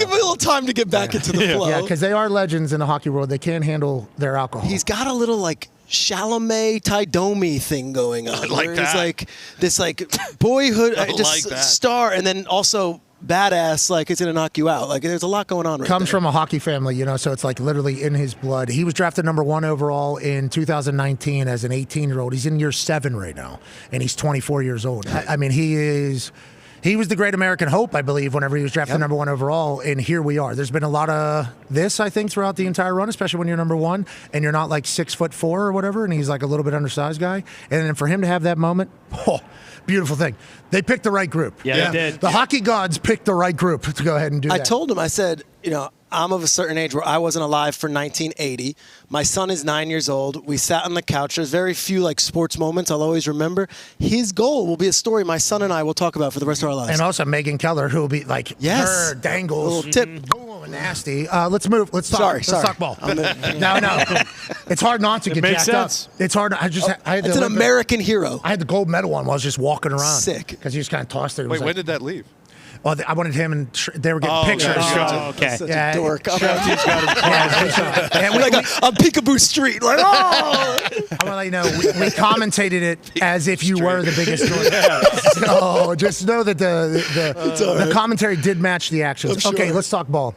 a little time to get back into the flow. Yeah, because they are legends in the hockey world. They can't handle their alcohol. He's got a little like Chalamet Ty-Domi thing going on. I like where that. He's like this boyhood I just like that. star, and then also badass. Like it's gonna knock you out. Like there's a lot going on. Right Comes there. from a hockey family, you know, so it's like literally in his blood. He was drafted number 1 overall in 2019 as an 18-year-old. He's in year 7 right now, and he's 24 years old. I mean, he was the great American hope, I believe, whenever he was drafted number 1 overall, and here we are. There's been a lot of this, I think, throughout the entire run, especially when you're number 1 and you're not like 6'4" or whatever, and he's like a little bit undersized guy. And then for him to have that moment, beautiful thing. They picked the right group. Yeah, they did. The hockey gods picked the right group to go ahead and do that. I told him, I said, you know, I'm of a certain age where I wasn't alive for 1980. My son is 9 years old. We sat on the couch. There's very few like sports moments I'll always remember. His goal will be a story my son and I will talk about for the rest of our lives. And also Megan Keller, who will be like Yes. her dangles. Little tip. Boom, nasty. Let's move. Let's talk. Sorry, let's sorry. talk ball. No. It's hard not to get makes jacked sense. up. It's hard. I had It's the an American hero. I had the gold medal on while I was just walking around. Sick. Because he just kind of tossed it. It Wait, was when like, did that leave? well, I wanted him and they were getting Oh, pictures. gotcha. Oh, okay. Such Yeah, a dork. Yeah, we, like on Peekaboo Street. Like, oh! I want to let you know, we commentated it as if you were the biggest dork. So just know that the commentary did match the actions. I'm Okay, sure. let's talk ball.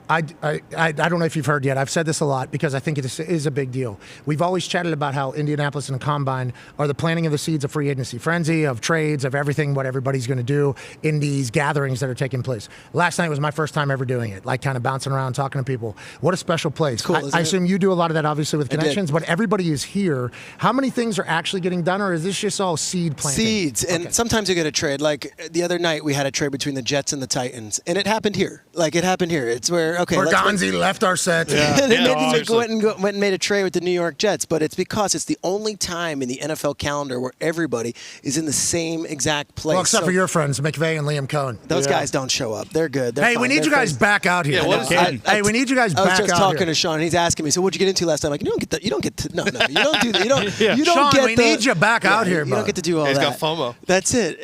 I don't know if you've heard yet. I've said this a lot because I think it is a big deal. We've always chatted about how Indianapolis and the Combine are the planting of the seeds of free agency frenzy, of trades, of everything, what everybody's going to do in these gatherings that are taking place. Last night was my first time ever doing it, like kind of bouncing around, talking to people. What a special place. Cool, I assume you do a lot of that, obviously, with connections, but everybody is here. How many things are actually getting done, or is this just all seed planting? Seeds, and sometimes you get a trade. Like the other night, we had a trade between the Jets and the Titans, and it happened here. It's where, okay, Gonzi left our set. And then went and made a trade with the New York Jets, but it's because it's the only time in the NFL calendar where everybody is in the same exact place. Well, except for your friends, McVay and Liam Cohen. Those guys don't show up. They're good. They're hey, fine. we need you guys back out here. Hey, we need you guys back out here. I was just talking to Sean, and he's asking me, so what'd you get into last time? Like, you don't get to, no, you don't do that. You don't Sean, get we need you back out here, You don't get to do all that. He's got FOMO. That's it.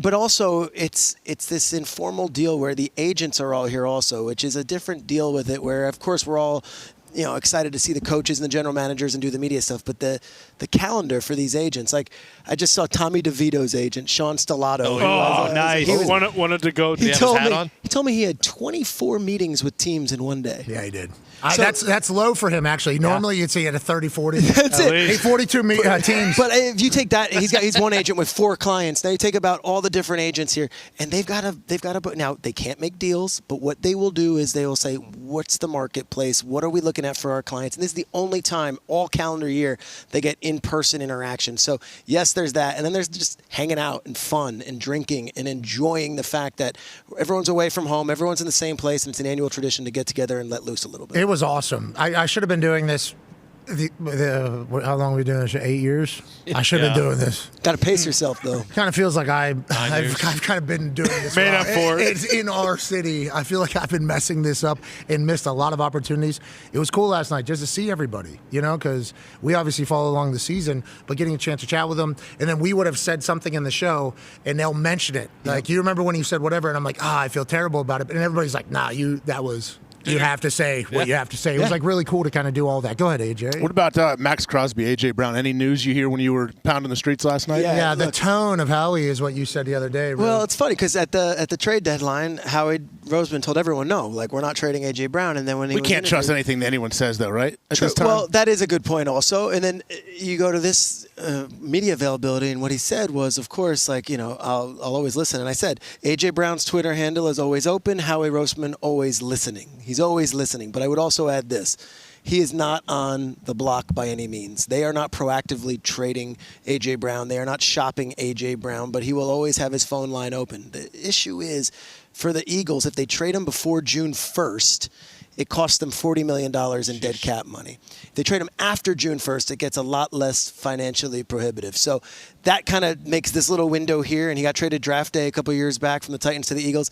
But also, it's this informal deal where the agents are all here also, which is a different deal with it, where, of course, we're all excited to see the coaches and the general managers and do the media stuff, but the calendar for these agents, like I just saw Tommy DeVito's agent, Sean Stellato. Oh, nice. Wanted to go. He told me he had 24 meetings with teams in one day. Yeah, he did. That's low for him, actually. Normally, you'd say he had a 30, 40. That's it. 42 teams. But if you take that, he's one agent with 4 clients. Now you take about all the different agents here, and they've got to. Now they can't make deals, but what they will do is they will say, "What's the marketplace? What are we looking at for our clients?" And this is the only time all calendar year they get in-person interaction. So yes, there's that, and then there's just hanging out and fun and drinking and enjoying the fact that everyone's away from home, everyone's in the same place, and it's an annual tradition to get together and let loose a little bit. It was awesome. I should have been doing this. How long are we doing this? 8 years? I should have been doing this. Got to pace yourself, though. Kind of feels like I've kind of been doing this. Made up for it. It's in our city. I feel like I've been messing this up and missed a lot of opportunities. It was cool last night just to see everybody, because we obviously follow along the season, but getting a chance to chat with them. And then we would have said something in the show, and they'll mention it. Like, you remember when you said whatever, and I'm like, I feel terrible about it. And everybody's like, nah, that was... You have to say what you have to say. It was like really cool to kind of do all that. Go ahead, AJ. What about Max Crosby, AJ Brown? Any news you hear when you were pounding the streets last night? Yeah, the tone of Howie is what you said the other day. Really. Well, it's funny because at the trade deadline, Howie Roseman told everyone no, like we're not trading AJ Brown. And then when we can't trust anything that anyone says, though, right? At this time? Well, that is a good point, also. And then you go to this media availability, and what he said was, of course, like I'll always listen. And I said AJ Brown's Twitter handle is always open. Howie Roseman always listening. He's always listening. But I would also add this. He is not on the block by any means. They are not proactively trading A.J. Brown. They are not shopping A.J. Brown, but he will always have his phone line open. The issue is, for the Eagles, if they trade him before June 1st, it costs them $40 million in dead cap money. If they trade him after June 1st, it gets a lot less financially prohibitive. So that kind of makes this little window here, and he got traded draft day a couple years back from the Titans to the Eagles.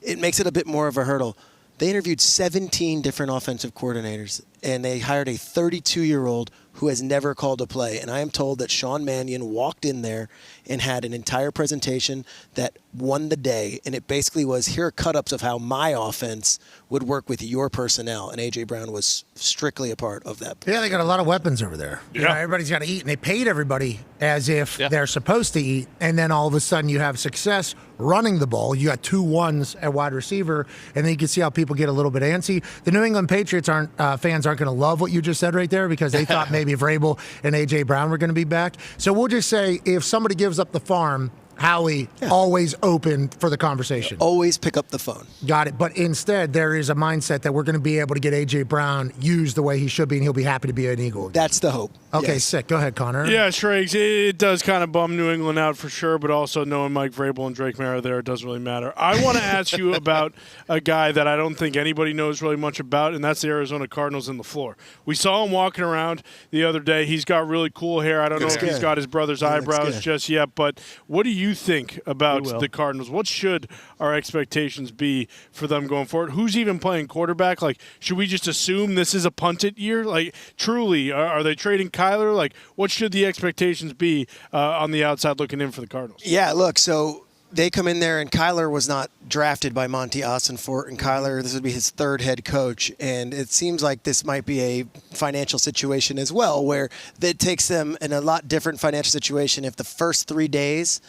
It makes it a bit more of a hurdle. They interviewed 17 different offensive coordinators, and they hired a 32-year-old who has never called a play. And I am told that Sean Mannion walked in there and had an entire presentation that won the day. And it basically was, here are cut-ups of how my offense would work with your personnel. And A.J. Brown was strictly a part of that. Yeah, they got a lot of weapons over there. Yeah. Everybody's got to eat, and they paid everybody as if they're supposed to eat. And then all of a sudden you have success running the ball. You got 2 ones at wide receiver, and then you can see how people get a little bit antsy. The New England Patriots fans aren't going to love what you just said right there because they thought maybe Vrabel and A.J. Brown were going to be back. So we'll just say if somebody gives up the farm, Howie always open for the conversation. Always pick up the phone. Got it. But instead, there is a mindset that we're going to be able to get A.J. Brown used the way he should be, and he'll be happy to be an Eagle. That's the hope. Okay, sick. Go ahead, Connor. Yeah, Shrakes, it does kind of bum New England out for sure, but also knowing Mike Vrabel and Drake Mara there, it doesn't really matter. I want to ask you about a guy that I don't think anybody knows really much about, and that's the Arizona Cardinals in the floor. We saw him walking around the other day. He's got really cool hair. I don't know if he's got his brother's eyebrows just yet, but what do you think about the Cardinals? What should our expectations be for them going forward? Who's even playing quarterback? Like, should we just assume this is a punt it year? Like, truly, are they trading Kyler? Like, what should the expectations be on the outside looking in for the Cardinals? Yeah, look, so they come in there, and Kyler was not drafted by Monty Ossenfort, and Kyler, this would be his 3rd head coach, and it seems like this might be a financial situation as well, where it takes them in a lot different financial situation if the first 3 days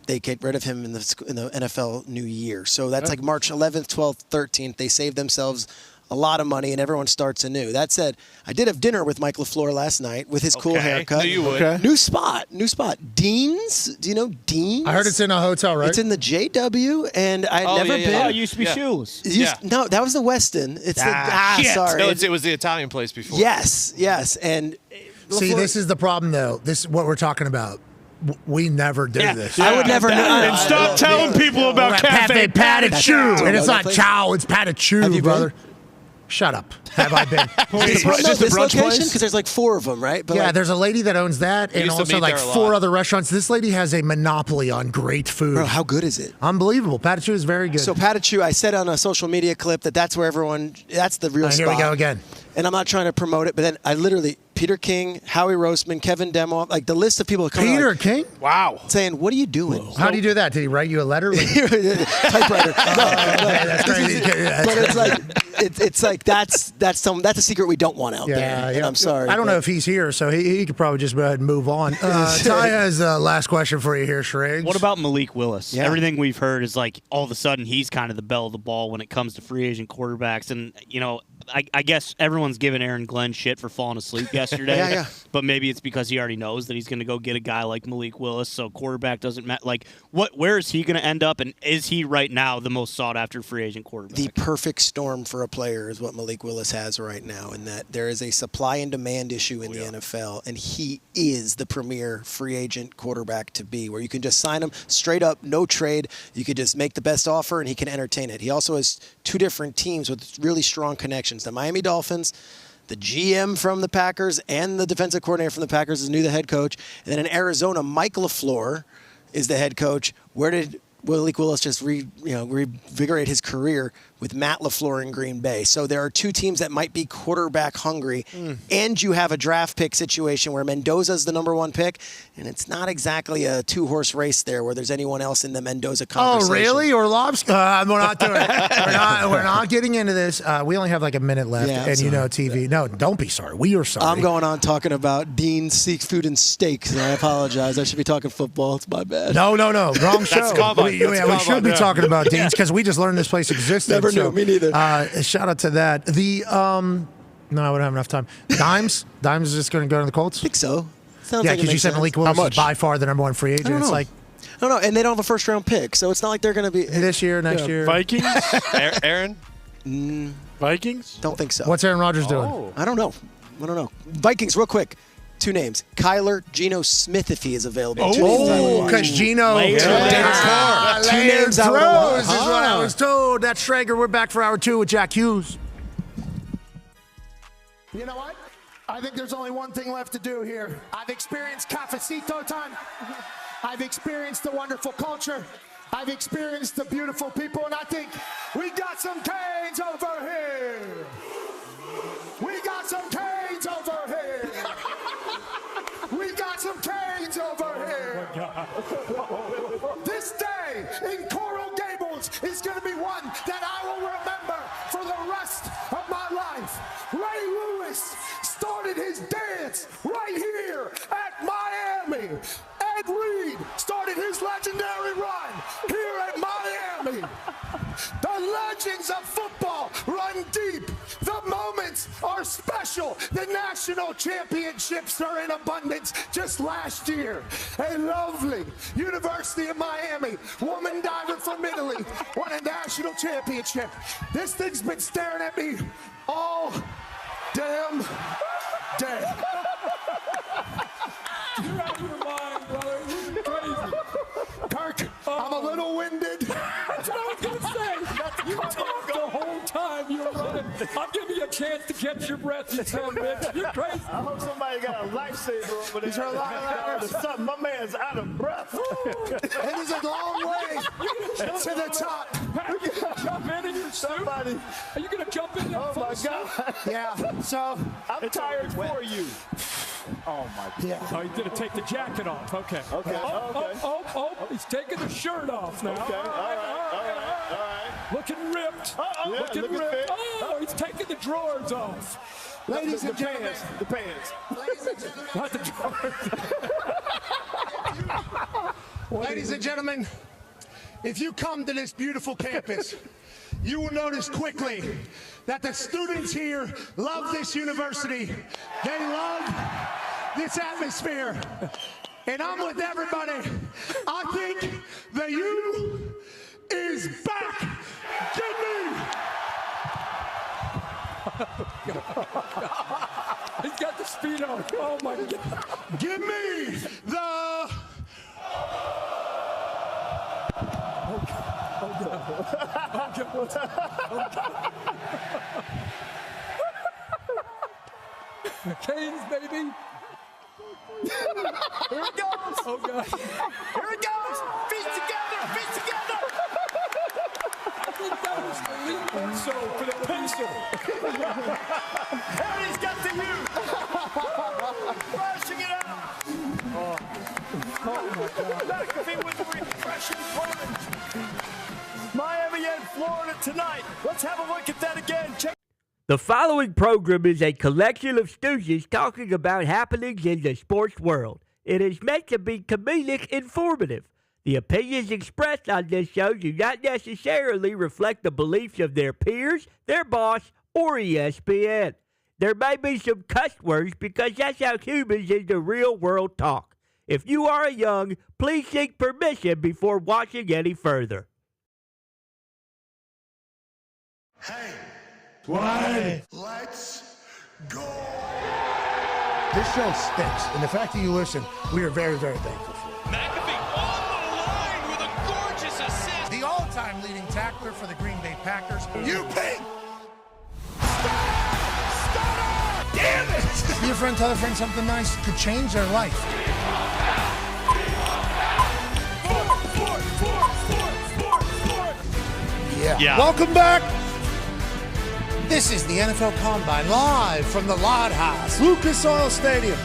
they get rid of him in the NFL New Year. So that's like March 11th, 12th, 13th. They save themselves a lot of money, and everyone starts anew. That said, I did have dinner with Mike LaFleur last night with his cool haircut. Knew you would. Okay. New spot. Dean's. Do you know Dean's? I heard it's in a hotel, right? It's in the JW, and I'd never been. Oh, it used to be Shoeless. No, that was the Westin. It's shit. sorry. No, it was the Italian place before. Yes, and See, LaFleur- this is the problem, though. This is what we're talking about. We never do this. I would never know. And stop telling people about Cafe Patricia. And it's not chow, it's Patricia, Have you brother. Shut up. Have I been? Is this the this brunch location? place? Because there's like 4 of them, right? But Yeah, like, there's a lady that owns that, and used to also meet like there a 4 lot. other restaurants. This lady has a monopoly on great food. bro, how good is it? Unbelievable. Patricia is very good. So Patricia, I said on a social media clip that's where that's the real spot. Here we go again. And I'm not trying to promote it, but then I literally, Peter King, Howie Roseman, Kevin Demoff, like the list of people coming Peter like, King? Wow. saying, what are you doing? How do you do that? Did he write you a letter? Typewriter. That's crazy. But it's like that's a secret we don't want out there. And I'm sorry. I don't but- know if he's here, so he could probably just go ahead and move on. Ty has the last question for you here, Shriggs. What about Malik Willis? Yeah. Everything we've heard is like all of a sudden he's kind of the belle of the ball when it comes to free agent quarterbacks. And, I guess everyone's giving Aaron Glenn shit for falling asleep yesterday. Yeah. But maybe it's because he already knows that he's going to go get a guy like Malik Willis, so quarterback doesn't matter. Like, where is he going to end up, and is he right now the most sought-after free agent quarterback? The perfect storm for a player is what Malik Willis has right now, in that there is a supply and demand issue in the NFL, and he is the premier free agent quarterback to be, where you can just sign him straight up, no trade. You could just make the best offer, and he can entertain it. He also has 2 different teams with really strong connections. The Miami Dolphins, the GM from the Packers, and the defensive coordinator from the Packers is new the head coach. And then in Arizona, Mike LaFleur is the head coach. Where did Malik Willis just revigorate his career? With Matt LaFleur in Green Bay. So there are 2 teams that might be quarterback hungry, and you have a draft pick situation where Mendoza's the number 1 pick, and it's not exactly a 2-horse race there where there's anyone else in the Mendoza conversation. Oh, really? Or lobster? We're not doing it. We're not getting into this. We only have like a minute left, Yeah, I'm and sorry. TV. No, don't be sorry. We are sorry. I'm going on talking about Dean's Seafood and Steaks, and I apologize. I should be talking football. It's my bad. No. Wrong show. Combine. That's We Combine, should be yeah. talking about Dean's because we just learned this place existed. Never knew. Me neither. Shout out to that. No, I wouldn't have enough time. Dimes is just going to go to the Colts. I think so. Sounds Yeah, like it because you makes said sense. Malik Willis How is much? by far the number 1 free agent. I don't It's know. like I don't know, and they don't have a first-round pick, so it's not like they're going to be. this year, next year. Vikings? Aaron? Vikings? Don't think so. What's Aaron Rodgers doing? I don't know. Vikings, real quick. 2 names. Kyler Geno Smith, if he is available. 2 names I would Oh, want. because Gino Layered Two layered names I would throws is want. what I was told. That's Schrager. We're back for hour 2 with Jack Hughes. You know what? I think there's only one thing left to do here. I've experienced cafecito time. I've experienced the wonderful culture. I've experienced the beautiful people, and I think we got some Canes over here. We got some Canes over here. We got some Canes over here. This day in Coral Gables is going to be one that I will remember for the rest of my life. Ray Lewis started his dance right here at Miami. Ed Reed started his legendary run here at Miami. The legends of football run deep. The moments are special. The national championships are in abundance. Just last year, a lovely University of Miami woman diver from Italy won a national championship. This thing's been staring at me all damn day. You're out of your mind, brother. This is crazy. Kirk, I'm a little winded. That's what I was going to say. You talked the whole time you were running. I'll give you a chance to catch your breath, you son of a bitch. You're crazy. I hope somebody got a lifesaver over there. Is there a lot of that? Or something. My man's out of breath. It is a long way to the top. Are you going to jump in your suit? Somebody. Are you going to jump in that Oh my full God. suit? Yeah, so I'm tired for you. Oh my God. Oh, he's going to take the jacket off. Okay. Okay. Oh, he's taking the shirt off now. Okay. All right. Looking ripped. Yeah, looking looking ripped. fit. Oh, he's taking the drawers off. ladies The and gentlemen, pants. The pants. Not the drawers. Ladies and gentlemen, if you come to this beautiful campus, you will notice quickly that the students here love this university. They love this atmosphere. And I'm with everybody. I think the U is back. Give me. He's got the speed on. Oh my God. Give me the. Canes, baby. Here it goes. Oh God. Here it goes. Feet together. Feet together. I think that was the lead so for the pencil. And he's got the U. Flashing it out. McAfee with the refreshing plunge. Miami and Florida tonight. Let's have a look at that again. Check. The following program is a collection of stooges talking about happenings in the sports world. It is meant to be comedic informative. The opinions expressed on this show do not necessarily reflect the beliefs of their peers, their boss, or ESPN. There may be some cuss words because that's how humans in the real world talk. If you are young, please seek permission before watching any further. Hey. Why? Let's go. This show stinks, and the fact that you listen, we are very, very thankful for. McAfee on the line with a gorgeous assist. The all-time leading tackler for the Green Bay Packers, UP. Damn it! Be a friend, tell a friend something nice could change their life. Yeah. Welcome back. This is the NFL Combine live from the Lod House, Lucas Oil Stadium.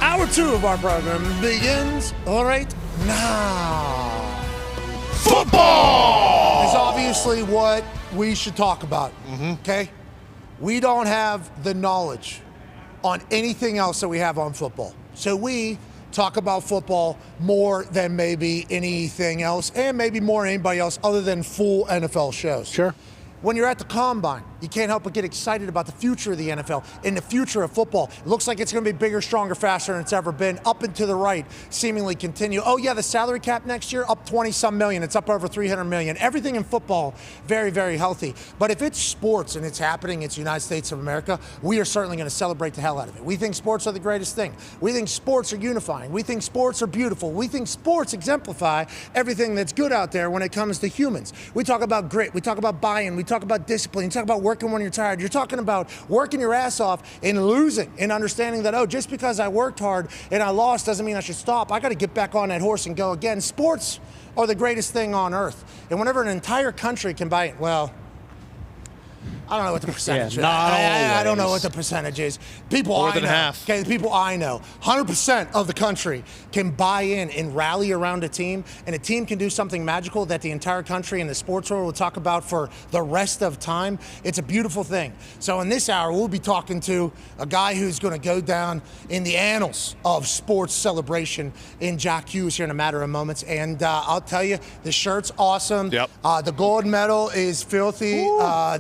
Hour 2 of our program begins right now. Football is obviously what we should talk about, okay? We don't have the knowledge on anything else that we have on football. So we talk about football more than maybe anything else, and maybe more than anybody else other than full NFL shows. Sure. When you're at the Combine, you can't help but get excited about the future of the NFL and the future of football. It looks like it's going to be bigger, stronger, faster than it's ever been. Up and to the right, seemingly continue. Oh, yeah, the salary cap next year, up 20-some million. It's up over 300 million. Everything in football, very, very healthy. But if it's sports and it's happening, it's the United States of America, we are certainly going to celebrate the hell out of it. We think sports are the greatest thing. We think sports are unifying. We think sports are beautiful. We think sports exemplify everything that's good out there when it comes to humans. We talk about grit. We talk about buy-in. We talk about discipline. You talk about working when you're tired. You're talking about working your ass off and losing and understanding that, oh, just because I worked hard and I lost doesn't mean I should stop. I got to get back on that horse and go again. Sports are the greatest thing on earth. And whenever an entire country can buy it, well, I don't know what the percentage is. I don't know what the percentage is. People More I than know, half. Okay, the people I know, 100% of the country can buy in and rally around a team, and a team can do something magical that the entire country and the sports world will talk about for the rest of time. It's a beautiful thing. So in this hour, we'll be talking to a guy who's going to go down in the annals of sports celebration in Jack Hughes here in a matter of moments. And I'll tell you, the shirt's awesome. Yep. The gold medal is filthy.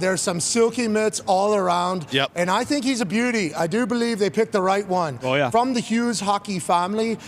There's some silky mitts all around. Yep. And I think he's a beauty. I do believe they picked the right one. Oh, yeah. From the Hughes hockey family.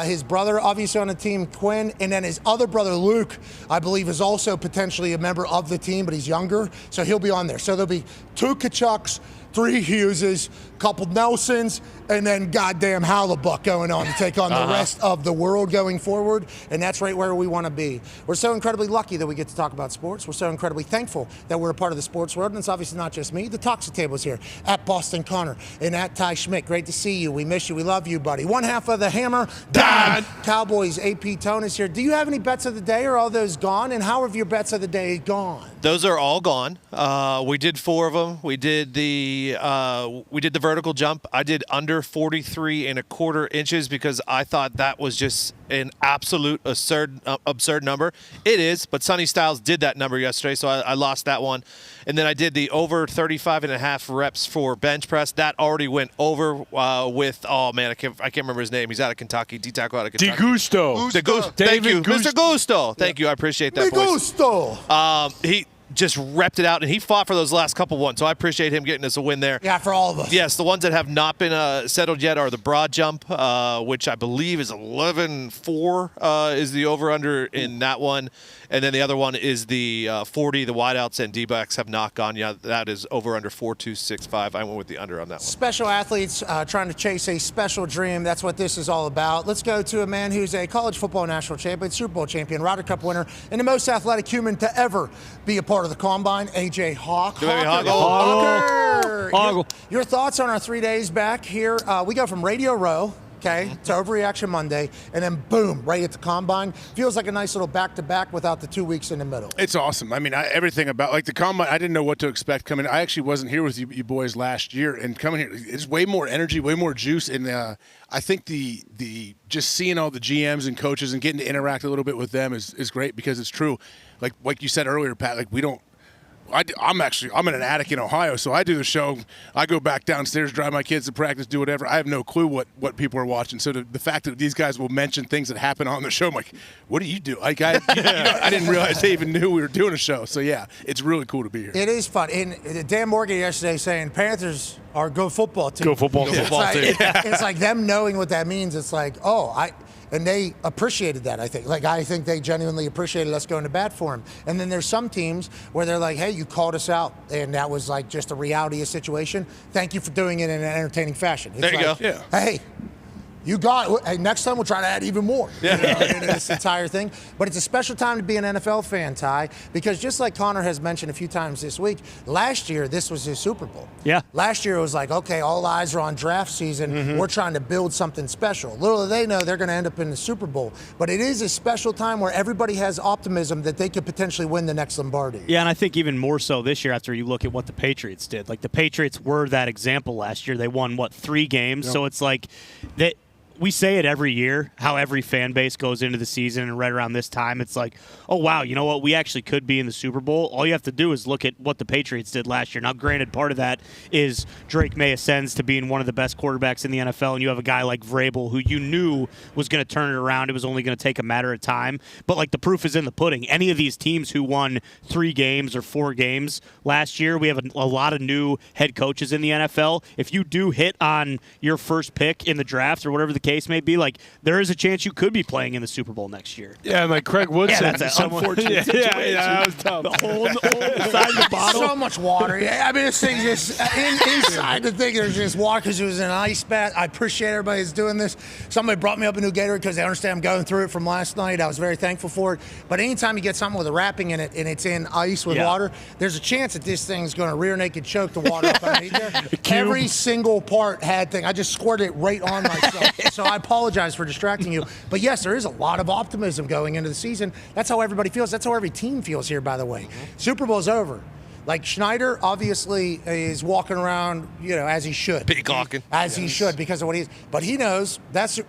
His brother, obviously on the team, Quinn. And then his other brother, Luke, I believe is also potentially a member of the team, but he's younger. So he'll be on there. So there'll be 2 Kachucks, 3 Hugheses, couple Nelsons, and then goddamn Hallebuck going on to take on the rest of the world going forward. And that's right where we want to be. We're so incredibly lucky that we get to talk about sports. We're so incredibly thankful that we're a part of the sports world. And it's obviously not just me. The Toxic Table's here at Boston Connor and at Ty Schmidt. Great to see you. We miss you. We love you, buddy. One half of the Hammer, Dahn. Cowboys, AP Tone is here. Do you have any bets of the day, or are all those gone? And how have your bets of the day gone? Those are all gone. We did 4 of them. We did the we did the vertical jump. I did under 43 1/4 inches because I thought that was just an absolute absurd number. It is, but Sonny Styles did that number yesterday, so I lost that one. And then I did the over 35.5 reps for bench press. That already went over with, oh man, I can't remember his name. He's out of Kentucky. D-tackle out of Kentucky. DeGusto. Thank you, Mr. Gusto. Thank you. I appreciate that. Gusto. He just repped it out, and he fought for those last couple ones, so I appreciate him getting us a win there. Yeah, for all of us. Yes, the ones that have not been settled yet are the broad jump, which I believe is 11.4 is the over-under in that one. And then the other one is the 40, the wideouts and D-backs have not gone yet. That is over-under 4.265. I went with the under on that one. Special athletes trying to chase a special dream. That's what this is all about. Let's go to a man who's a college football national champion, Super Bowl champion, Ryder Cup winner, and the most athletic human to ever be a part of the Combine, A.J. Hawk. Hoggle. Your thoughts on our 3 days back here? We go from Radio Row, okay, to Overreaction Monday, and then boom, right at the Combine. Feels like a nice little back-to-back without the 2 weeks in the middle. It's awesome. I mean, everything about, like, the Combine, I didn't know what to expect coming. I actually wasn't here with you boys last year, and coming here, it's way more energy, way more juice, and I think the just seeing all the GMs and coaches and getting to interact a little bit with them is great, because it's true. Like you said earlier, Pat, like, we don't, I'm in an attic in Ohio, so I do the show. I go back downstairs, drive my kids to practice, do whatever. I have no clue what people are watching. So the fact that these guys will mention things that happen on the show, I'm like, what do you do? Like, I didn't realize they even knew we were doing a show. So yeah, it's really cool to be here. It is fun. And Dan Morgan yesterday saying Panthers are a good football team. Go football team. It's like them knowing what that means. It's like, and they appreciated that, I think. Like, I think they genuinely appreciated us going to bat for him. And then there's some teams where they're like, hey, you called us out, and that was like just a reality of the situation. Thank you for doing it in an entertaining fashion. It's there you like, go. Yeah. Hey, you got it. Hey, next time we'll try to add even more. Yeah. In this entire thing. But it's a special time to be an NFL fan, Ty, because just like Connor has mentioned a few times this week, last year this was his Super Bowl. Yeah. Last year it was like, okay, all eyes are on draft season. Mm-hmm. We're trying to build something special. Little do they know they're going to end up in the Super Bowl. But it is a special time where everybody has optimism that they could potentially win the next Lombardi. Yeah, and I think even more so this year after you look at what the Patriots did. Like, the Patriots were that example last year. They won, 3 games? Yep. So it's like that. We say it every year, how every fan base goes into the season, and right around this time, it's like, oh, wow, you know what? We actually could be in the Super Bowl. All you have to do is look at what the Patriots did last year. Now, granted, part of that is Drake May ascends to being one of the best quarterbacks in the NFL, and you have a guy like Vrabel who you knew was going to turn it around. It was only going to take a matter of time. But, like, the proof is in the pudding. Any of these teams who won 3 games or 4 games last year, we have a lot of new head coaches in the NFL. If you do hit on your first pick in the draft or whatever the case may be, like, there is a chance you could be playing in the Super Bowl next year. Yeah, and like Craig Woodson. Yeah, that's an unfortunate situation. Yeah, that was tough. The whole side of the bottle. So much water. Yeah, I mean, this thing just inside the thing. There's just water because it was in an ice bath. I appreciate everybody that's doing this. Somebody brought me up a new Gatorade because they understand I'm going through it from last night. I was very thankful for it. But anytime you get something with a wrapping in it and it's in ice with water, there's a chance that this thing's going to rear naked choke the water up underneath there. Every single part had thing. I just squirted it right on myself. So I apologize for distracting you. But yes, there is a lot of optimism going into the season. That's how everybody feels. That's how every team feels here, by the way. Super Bowl's over. Like, Schneider obviously is walking around, as he should. Big gawking. As he should because of what he is. But he knows that's...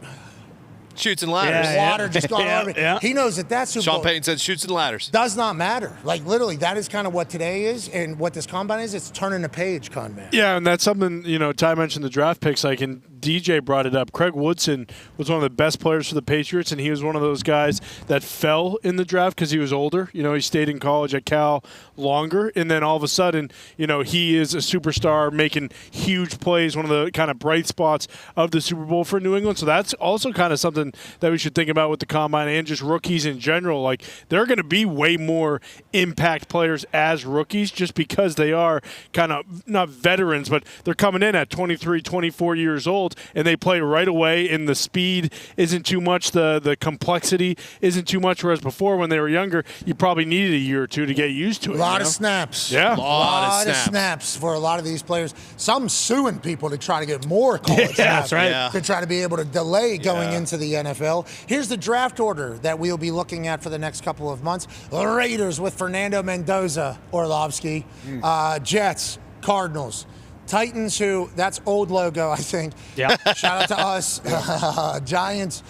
Shoots and ladders. Water just gone over it. Yeah. He knows that Super Bowl Sean Payton said shoots and ladders. does not matter. Like, literally, that is kind of what today is and what this Combine is. It's turning the page, Conman. Yeah, and that's something, Ty mentioned the draft picks. Like, and DJ brought it up. Craig Woodson was one of the best players for the Patriots, and he was one of those guys that fell in the draft because he was older. He stayed in college at Cal longer, and then all of a sudden, he is a superstar making huge plays, one of the kind of bright spots of the Super Bowl for New England. So that's also kind of something that we should think about with the Combine and just rookies in general. Like, they're going to be way more impact players as rookies just because they are kind of not veterans, but they're coming in at 23, 24 years old, and they play right away, and the speed isn't too much, the complexity isn't too much, whereas before when they were younger, you probably needed a year or two to get used to it. A lot of snaps. Yeah. A lot of snaps for a lot of these players. Some suing people to try to get more college snaps. That's right. Yeah. To try to be able to delay going into the NFL. Here's the draft order that we'll be looking at for the next couple of months. The Raiders with Fernando Mendoza, Orlovsky. Jets, Cardinals, Titans, that's old logo, I think. Yeah. Shout out to us. Giants,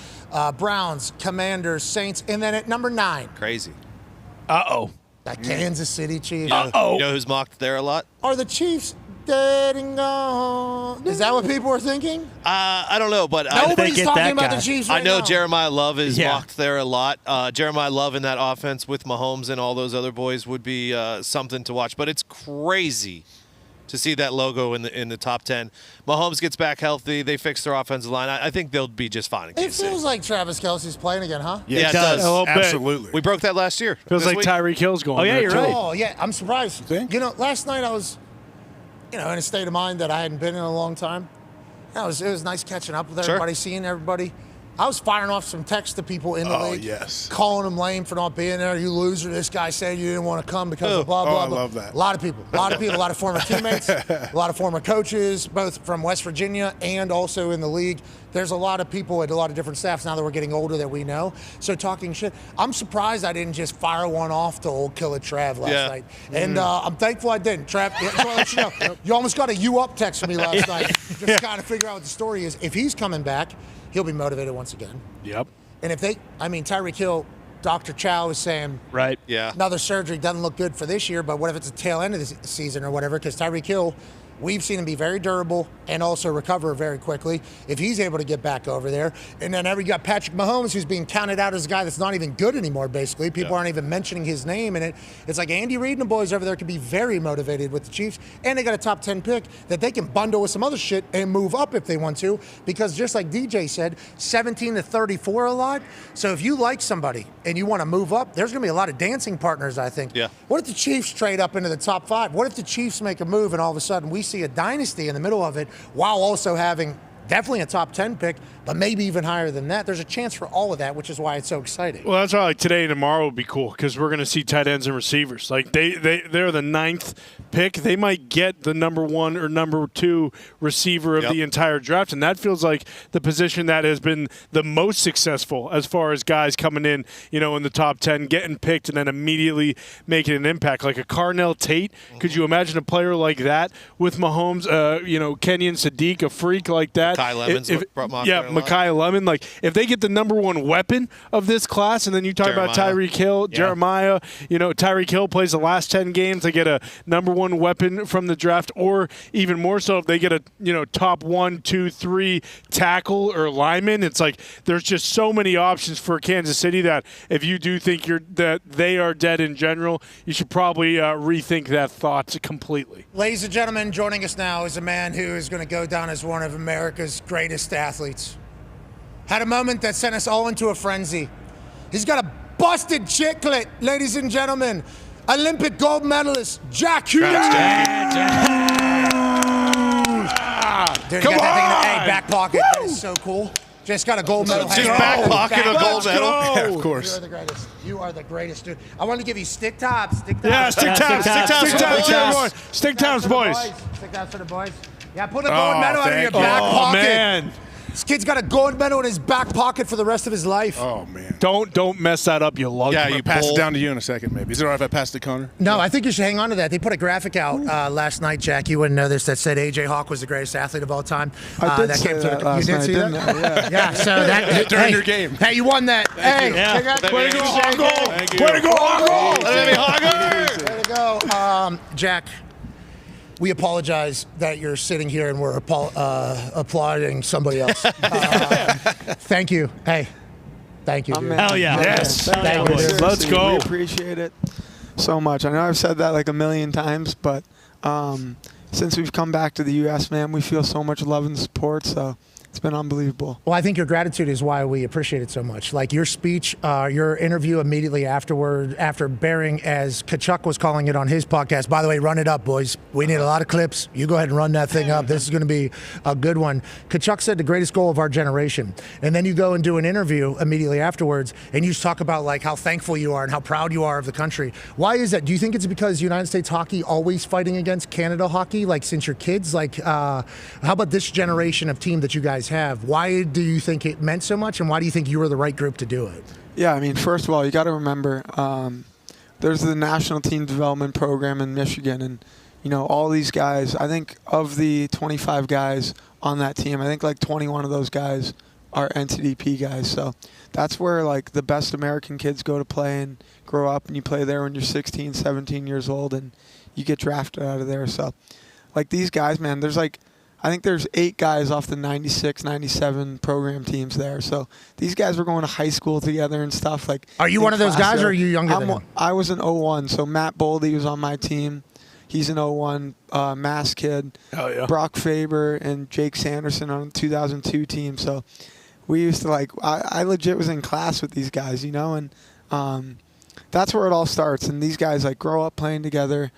Browns, Commanders, Saints, and then at number 9. Crazy. That Kansas City Chiefs. You know who's mocked there a lot? Are the Chiefs dead and gone? Is that what people are thinking? I don't know, but Nobody's talking about the Chiefs right I know now. Jeremiah Love is mocked there a lot. Jeremiah Love in that offense with Mahomes and all those other boys would be something to watch. But it's crazy to see that logo in the top 10. Mahomes gets back healthy. They fix their offensive line. I think they'll be just fine. It feels like Travis Kelce's playing again, huh? Yeah, it does. A little bit. Absolutely. We broke that last year. Feels This like week. Tyreek Hill's going. Oh, yeah, there, you're too. right. Oh, yeah, I'm surprised. think? Last night I was, in a state of mind that I hadn't been in a long time. It was nice catching up with everybody, seeing everybody. I was firing off some texts to people in the league. Yes. Calling them lame for not being there. You loser. This guy said you didn't want to come because of blah, Oh, blah, I blah. love that. A lot of people, a lot of former teammates, a lot of former coaches, both from West Virginia and also in the league. There's a lot of people at a lot of different staffs now that we're getting older that we know. So talking shit. I'm surprised I didn't just fire one off to old killer Trav last night. And I'm thankful I didn't. Trav, I just want to let you know, you almost got a you up text from me last night. Just kind of figure out what the story is. If he's coming back, he'll be motivated once again. Yep. And if Tyreek Hill, Dr. Chow is saying, Right. Yeah. another surgery doesn't look good for this year, but what if it's a tail end of the season or whatever? Because Tyreek Hill, we've seen him be very durable and also recover very quickly if he's able to get back over there. And then you got Patrick Mahomes, who's being counted out as a guy that's not even good anymore, basically. People aren't even mentioning his name. And it's like Andy Reid and the boys over there could be very motivated with the Chiefs. And they got a top 10 pick that they can bundle with some other shit and move up if they want to. Because just like DJ said, 17 to 34 a lot. So if you like somebody and you want to move up, there's going to be a lot of dancing partners, I think. Yeah. What if the Chiefs trade up into the top 5? What if the Chiefs make a move and all of a sudden we see a dynasty in the middle of it while also having definitely a top 10 pick, but maybe even higher than that? There's a chance for all of that, which is why it's so exciting. Well, that's why like today and tomorrow would be cool because we're going to see tight ends and receivers. Like they're the 9th pick. They might get the number 1 or number 2 receiver of the entire draft, and that feels like the position that has been the most successful as far as guys coming in, in the top 10, getting picked, and then immediately making an impact. Like a Carnell Tate. Could you imagine a player like that with Mahomes? Kenyon Sadiq, a freak like that. Kai Lemon's Mekhi Lemon. Like if they get the number 1 weapon of this class, and then you talk about Tyreek Hill, Jeremiah. Tyreek Hill plays the last 10 games. They get a number 1 weapon from the draft, or even more so if they get a top 1, 2, 3 tackle or lineman. It's like there's just so many options for Kansas City that if you do think that they are dead in general, you should probably rethink that thought completely. Ladies and gentlemen, joining us now is a man who is going to go down as one of America's greatest athletes. Had a moment that sent us all into a frenzy. He's got a busted chiclet, ladies and gentlemen. Olympic gold medalist, Jack Hughes. Dude, Come got that thing in on! the back pocket. That is so cool. Just got a gold medal. Just back pocket a gold medal. Yeah, of course. You are the greatest. You are the greatest, dude. I want to give you stick tops. Stick tops. Yeah, stick tops, everyone. Stick tops, boys. Stick tops for the boys. Yeah, put a gold medal out of your thank you. back pocket. Man. This kid's got a gold medal in his back pocket for the rest of his life. Oh, man. Don't mess that up, you lug. Yeah, I'm you going to pass bull. it down to you in a second, maybe. Is it all right if I pass it to Connor? No, I think you should hang on to that. They put a graphic out last night, Jack. You wouldn't know this. That said AJ Hawk was the greatest athlete of all time. I did that say came that through. last You did night, see didn't that? I? Yeah. Yeah. So that During hey, your game. Hey, you won that. Hey, Way to go, Jack. Hongo! Way to go, Hongo! Way to go, Jack. We apologize that you're sitting here and we're applauding somebody else. Thank you. Hey, thank you. Dude. Hell yeah. Yes. Thank you, dude. Let's go. We appreciate it so much. I know I've said that like a million times, but since we've come back to the U.S., man, we feel so much love and support. So it's been unbelievable. Well, I think your gratitude is why we appreciate it so much. Like your speech, your interview immediately afterward, after bearing, as Kachuk was calling it on his podcast. By the way, run it up, boys. We need a lot of clips. You go ahead and run that thing up. This is going to be a good one. Kachuk said the greatest goal of our generation. And then you go and do an interview immediately afterwards, and you just talk about like how thankful you are and how proud you are of the country. Why is that? Do you think it's because United States hockey always fighting against Canada hockey, like since you're kids? Like, how about this generation of team that you guys have? Why do you think it meant so much, and why do you think you were the right group to do it? Yeah, I mean, first of all, you got to remember there's the National Team Development Program in Michigan, and all these guys, I think of the 25 guys on that team, I think like 21 of those guys are NTDP guys. So that's where like the best American kids go to play and grow up, and you play there when you're 16, 17 years old, and you get drafted out of there. So like these guys, man, I think there's 8 guys off the 96, 97 program teams there. So these guys were going to high school together and stuff. Like, are you one of those guys, or are you younger than him? I was an 01, so Matt Boldy was on my team. He's an 01 Mass kid. Oh, yeah. Brock Faber and Jake Sanderson on the 2002 team. So we used to I legit was in class with these guys, and that's where it all starts. And these guys grow up playing together.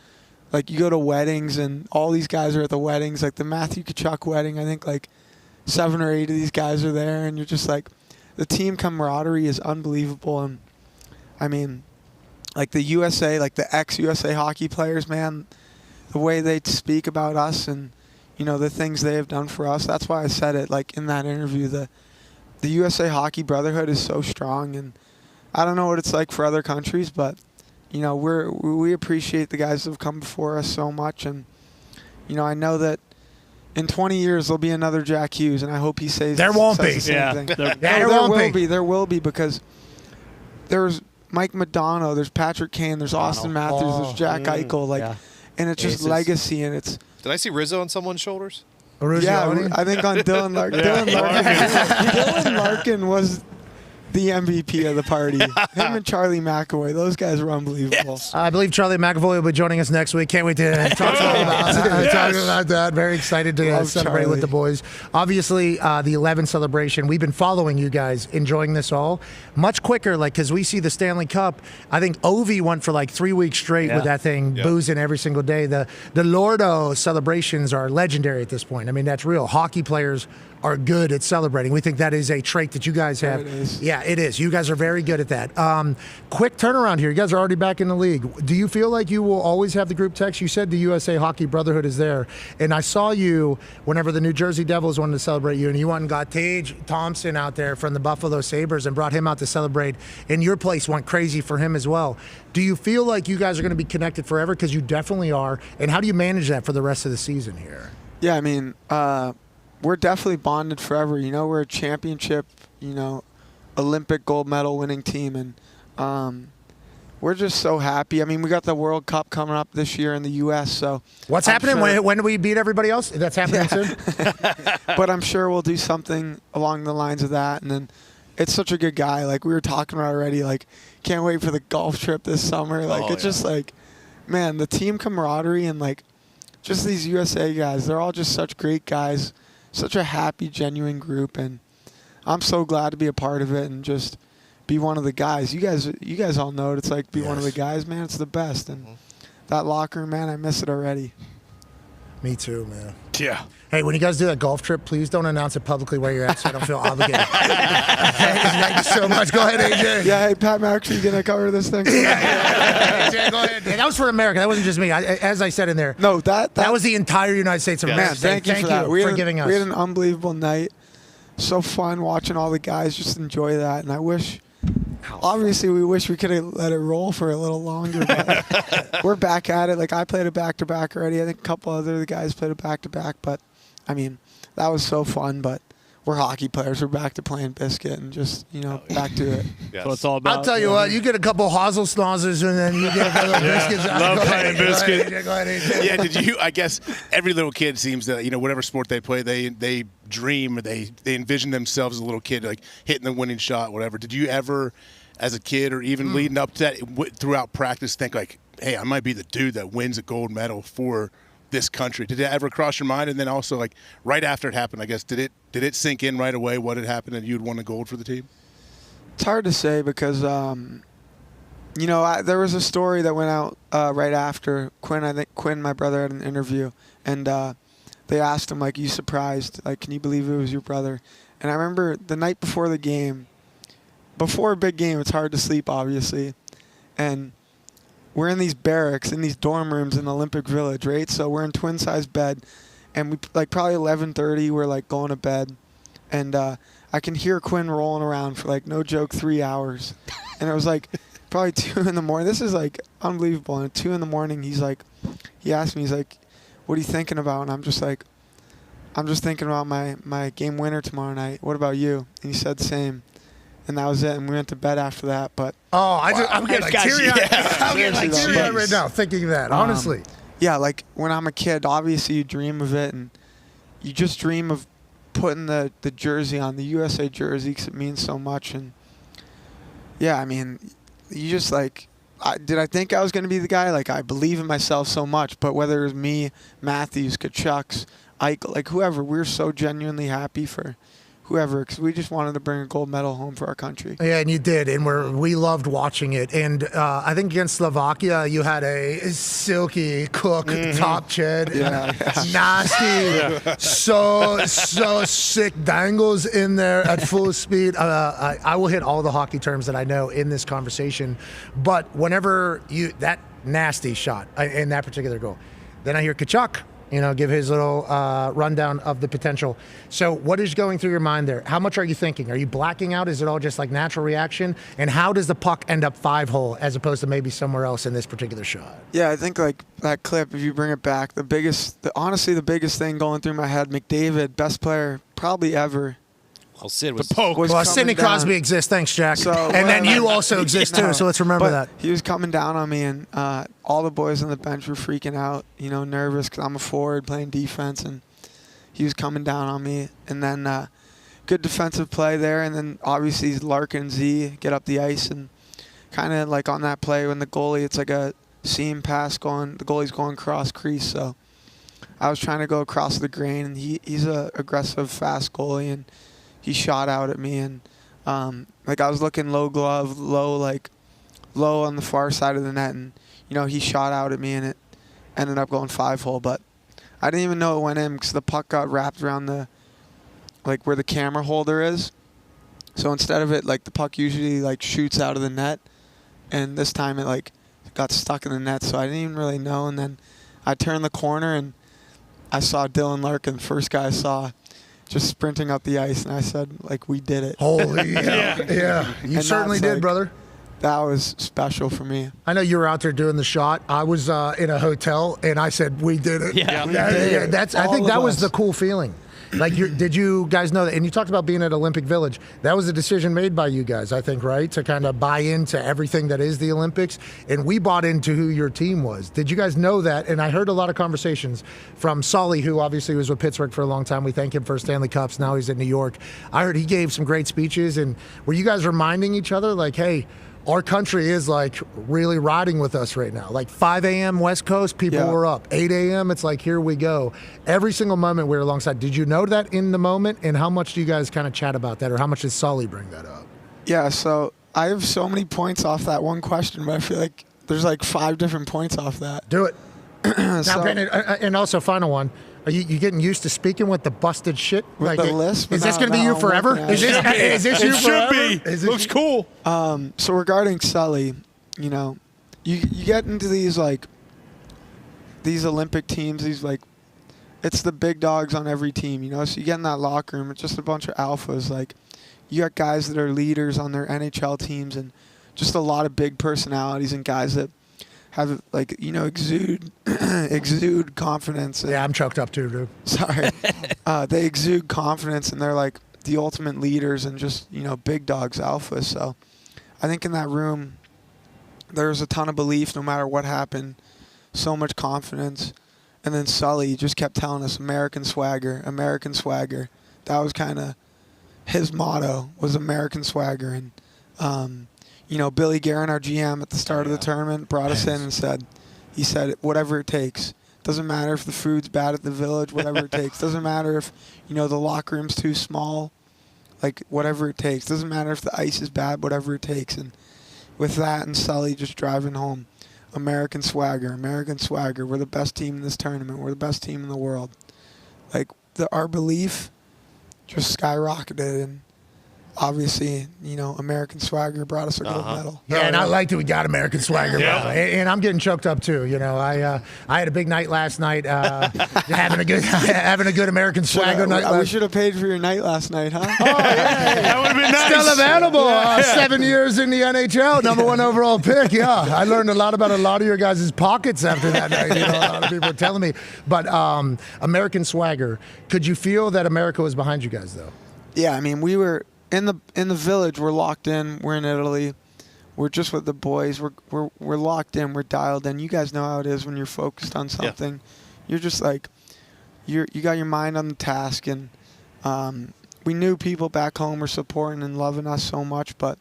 Like you go to weddings and all these guys are at the weddings. Like the Matthew Tkachuk wedding, I think 7 or 8 of these guys are there, and you're just the team camaraderie is unbelievable. And I mean, the USA, the ex-USA hockey players, man, the way they speak about us and the things they have done for us. That's why I said it in that interview. The USA Hockey Brotherhood is so strong, and I don't know what it's like for other countries, but we appreciate the guys that have come before us so much, and I know that in 20 years there'll be another Jack Hughes, and I hope he says there won't be. The same thing. There will be because there's Mike Madonna, there's Patrick Kane, there's Austin Matthews, there's Jack Eichel, and it's just legacy, and it's. Did I see Rizzo on someone's shoulders? Yeah, I think on Dylan Larkin. Dylan Larkin was the MVP of the party. Him and Charlie McAvoy, those guys were unbelievable. Yes. I believe Charlie McAvoy will be joining us next week. Can't wait to talk about that. Very excited to celebrate Charlie with the boys. Obviously, the 11 celebration, we've been following you guys, enjoying this all much quicker, because we see the Stanley Cup. I think Ovi went for 3 weeks straight with that thing, boozing every single day. The Lordo celebrations are legendary at this point. I mean, that's real. Hockey players are good at celebrating. We think that is a trait that you guys have. It is. Yeah, it is. You guys are very good at that. Quick turnaround here. You guys are already back in the league. Do you feel like you will always have the group text? You said the USA Hockey Brotherhood is there. And I saw you whenever the New Jersey Devils wanted to celebrate you, and you went and got Tage Thompson out there from the Buffalo Sabres and brought him out to celebrate. And your place went crazy for him as well. Do you feel like you guys are going to be connected forever? Because you definitely are. And how do you manage that for the rest of the season here? Yeah, I mean, we're definitely bonded forever. We're a championship, Olympic gold medal winning team, and we're just so happy. I mean, we got the World Cup coming up this year in the U.S., so what's happening? When do we beat everybody else? That's happening soon? But I'm sure we'll do something along the lines of that, and then it's such a good guy. We were talking about already, can't wait for the golf trip this summer. Just man, the team camaraderie and just these USA guys, they're all just such great guys. Such a happy, genuine group, and I'm so glad to be a part of it and just be one of the guys. You guys all know what it's like to be one of the guys, man. It's the best, and that locker room, man, I miss it already. Me too, man. Yeah. Hey, when you guys do that golf trip, please don't announce it publicly where you're at, so I don't feel obligated. Thank you so much. Go ahead, AJ. Yeah, hey, Pat McAfee, gonna cover this thing? AJ, go ahead. Hey, that was for America. That wasn't just me. As I said in there. No, that was the entire United States of America. Man, thank you for that. For giving us. We had an unbelievable night. So fun watching all the guys just enjoy that, and I wish. Obviously, we wish we could have let it roll for a little longer, but we're back at it. I played a back-to-back already. I think a couple other guys played a back-to-back, but, I mean, that was so fun, but we're hockey players. We're back to playing biscuit and just, back to it. That's what it's all about. I'll tell you what, you get a couple Hazel snozzers and then you get a couple biscuits. Love playing biscuit. Go ahead, AJ. Yeah, did you? I guess every little kid seems to, whatever sport they play, they dream or they envision themselves as a little kid, hitting the winning shot, whatever. Did you ever, as a kid or even leading up to that, throughout practice, think hey, I might be the dude that wins a gold medal for this country? Did it ever cross your mind? And then also, right after it happened, I guess, did it sink in right away what had happened and you'd won a gold for the team? It's hard to say because, there was a story that went out right after Quinn. I think Quinn, my brother, had an interview, and they asked him, you surprised? Can you believe it was your brother? And I remember the night before the game, before a big game, it's hard to sleep, obviously, and we're in these barracks, in these dorm rooms in Olympic Village, right? So we're in twin-size bed, and we probably 11:30, we're going to bed, and I can hear Quinn rolling around for no joke 3 hours, and it was probably 2 in the morning. This is like unbelievable. And at 2 in the morning, he asked me, he's like, what are you thinking about? And I'm just like, I'm just thinking about my game winner tomorrow night. What about you? And he said the same. And that was it. And we went to bed after that. But I'm getting teary-eyed. I'm getting like teary-eyed right now thinking that, honestly. Yeah, like when I'm a kid, obviously you dream of it. And you just dream of putting the jersey on, the USA jersey, because it means so much. And, yeah, I mean, you just like, did I think I was going to be the guy? Like, I believe in myself so much. But whether it was me, Matthews, Kachuk's, Ike, like whoever, we were so genuinely happy for whoever, because we just wanted to bring a gold medal home for our country. Yeah, and you did, and we loved watching it. And I think against Slovakia, you had a silky Cook top ched, nasty, so sick dangles in there at full speed. I will hit all the hockey terms that I know in this conversation, but whenever that nasty shot in that particular goal, then I hear Kachuk, give his little rundown of the potential. So what is going through your mind there? How much are you thinking? Are you blacking out? Is it all just like natural reaction? And how does the puck end up 5-hole as opposed to maybe somewhere else in this particular shot? Yeah, I think like that clip, if you bring it back, honestly the biggest thing going through my head, McDavid, best player probably ever. Well, Sid was Well, Sidney Crosby exists. Thanks, Jack. And then you also exist too, so let's remember that. He was coming down on me, and all the boys on the bench were freaking out, nervous because I'm a forward playing defense, and he was coming down on me. And then good defensive play there, and then obviously Larkin Z get up the ice, and kind of like on that play when the goalie, it's like a seam pass going, the goalie's going cross crease, so I was trying to go across the grain, and he's a aggressive, fast goalie, and he shot out at me, and like I was looking low glove, low on the far side of the net, and he shot out at me, and it ended up going 5-hole. But I didn't even know it went in because the puck got wrapped around where the camera holder is. So instead of it, the puck usually shoots out of the net, and this time it got stuck in the net. So I didn't even really know. And then I turned the corner and I saw Dylan Larkin, first guy I saw, just sprinting up the ice, and I said, we did it. Holy yeah. You certainly did, brother. That was special for me. I know you were out there doing the shot. I was in a hotel, and I said, we did it. Yeah. I think that was the cool feeling. Did you guys know that? And you talked about being at Olympic Village. That was a decision made by you guys, I think, right? To kind of buy into everything that is the Olympics. And we bought into who your team was. Did you guys know that? And I heard a lot of conversations from Sully, who obviously was with Pittsburgh for a long time. We thank him for Stanley Cups. Now he's in New York. I heard he gave some great speeches. And were you guys reminding each other, hey, our country is really riding with us right now. 5 a.m. West Coast, people were up. 8 a.m., it's here we go. Every single moment we were alongside. Did you know that in the moment? And how much do you guys kind of chat about that? Or how much did Sully bring that up? Yeah, so I have so many points off that one question, but I feel like there's 5 different points off that. Do it. Now, granted, and also final one. Are you getting used to speaking with the busted shit? With the lisp? Is this going to be you forever? Is this you forever? It should be. Looks cool. So regarding Sully, you get into these these Olympic teams, it's the big dogs on every team, So you get in that locker room, it's just a bunch of alphas. You got guys that are leaders on their NHL teams, and just a lot of big personalities and guys that have exude confidence. Yeah, I'm choked up too, dude. Sorry. They exude confidence, and they're the ultimate leaders and just big dogs, alphas. So I think in that room there was a ton of belief no matter what happened, so much confidence. And then Sully just kept telling us American swagger, American swagger. That was kind of his motto, was American swagger. And Billy Guerin, our GM at the start of the tournament, brought us in and said, whatever it takes. Doesn't matter if the food's bad at the Village, whatever it takes. Doesn't matter if, the locker room's too small, whatever it takes. Doesn't matter if the ice is bad, whatever it takes. And with that and Sully just driving home, American swagger, American swagger. We're the best team in this tournament. We're the best team in the world. Our belief just skyrocketed, and obviously, American Swagger brought us a gold medal. Yeah, and I liked it. We got American Swagger. Yeah. And I'm getting choked up too. I had a big night last night, having a good American Swagger night. We should have paid for your night last night, huh? Oh, yeah. That would have been nice. Still available. Yeah. 7 years in the NHL, #1 overall pick. Yeah, I learned a lot about a lot of your guys' pockets after that night. A lot of people were telling me. But American Swagger, could you feel that America was behind you guys, though? Yeah, I mean, we were in the village. We're locked in. We're in Italy. We're just with the boys. We're locked in. We're dialed in. You guys know how it is when you're focused on something. Yeah. You're just like you got your mind on the task, and we knew people back home were supporting and loving us so much. But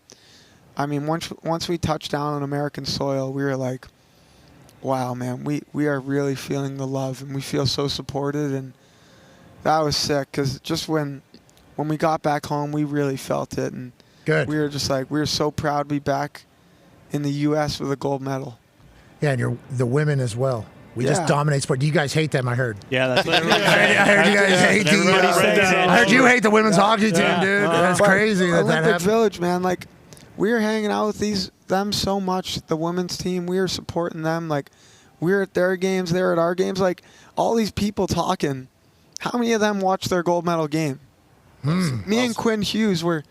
I mean, once we touched down on American soil, we were like, wow, man, we are really feeling the love, and we feel so supported, and that was sick. Because just when we got back home, we really felt it, and good. We were just like, we were so proud to be back in the U.S. with a gold medal. Yeah, and the women as well. We just dominate sport. You guys hate them, I heard. Yeah, that's what I heard you guys hate I heard you hate the women's hockey team, dude. That's crazy that Olympic happened. Village, man, like, we were hanging out with them so much, the women's team. We were supporting them. Like, we were at their games, they were at our games. Like, all these people talking. How many of them watched their gold medal game? Me and Quinn Hughes were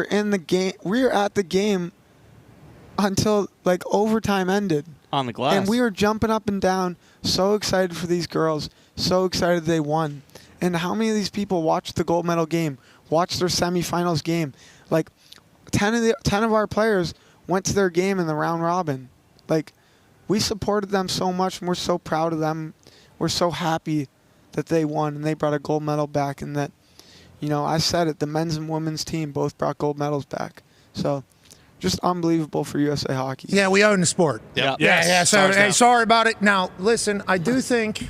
in the game. We were at the game until like overtime ended. On the glass. And we were jumping up and down, so excited for these girls, so excited they won. And how many of these people watched the gold medal game, watched their semifinals game? Like 10 of our players went to their game in the round robin. Like, we supported them so much, and we're so proud of them. We're so happy that they won and they brought a gold medal back, and that, I said it, the men's and women's team both brought gold medals back. So just unbelievable for USA Hockey. Yeah, we own the sport. Yep. Yeah. So, hey, sorry about it. Now, listen, I do think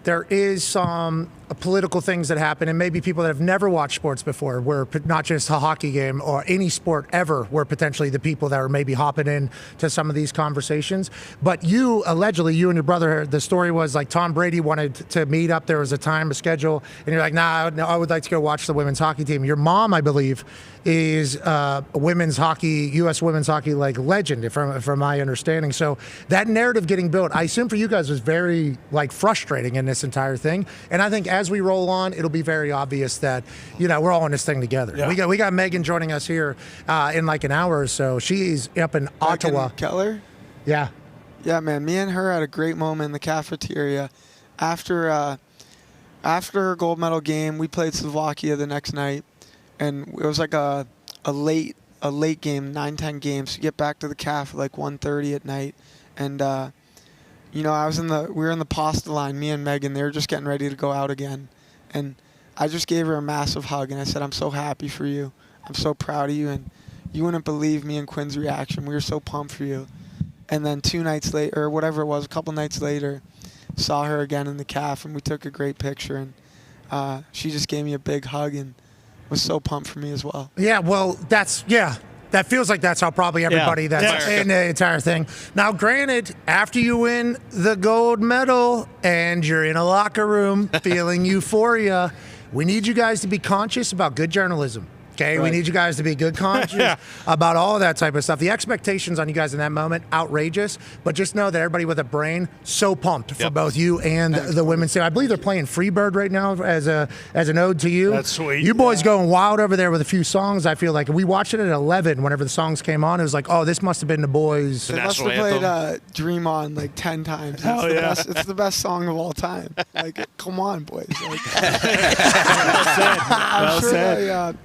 there is some political things that happen, and maybe people that have never watched sports before, where not just a hockey game or any sport ever, were potentially the people that are maybe hopping in to some of these conversations. But allegedly, you and your brother, the story was like Tom Brady wanted to meet up. There was a time, a schedule, and you're like, nah, I would like to go watch the women's hockey team. Your mom, I believe, is a women's hockey, U.S. women's hockey like legend, from my understanding. So that narrative getting built, I assume for you guys was very like frustrating in this entire thing. And I think as we roll on, it'll be very obvious that, we're all in this thing together. Yeah. We got Megan joining us here in like an hour or so. She's up in Ottawa. Keller? Yeah. Yeah, man. Me and her had a great moment in the cafeteria. After her gold medal game, we played Slovakia the next night, and it was like a late game, 9-10 game. So you get back to the caf at like 1:30 at night, and we were in the pasta line, me and Megan. They were just getting ready to go out again. And I just gave her a massive hug, and I said, I'm so happy for you. I'm so proud of you. And you wouldn't believe me and Quinn's reaction. We were so pumped for you. And then 2 nights later, or whatever it was, a couple nights later, saw her again in the caf, and we took a great picture. And she just gave me a big hug and was so pumped for me as well. Yeah, well, that feels like that's how probably everybody that's in the entire thing. Now, granted, after you win the gold medal and you're in a locker room feeling euphoria, we need you guys to be conscious about good journalism. Okay, we need you guys to be good conscious about all of that type of stuff. The expectations on you guys in that moment, outrageous, but just know that everybody with a brain, so pumped for both you and the women's team. I believe they're playing Freebird right now as an ode to you. That's sweet. You boys going wild over there with a few songs. I feel like we watched it at 11 whenever the songs came on. It was like, oh, this must have been the boys. They must have played Dream On like 10 times. It's the best song of all time. Like, come on, boys. Like,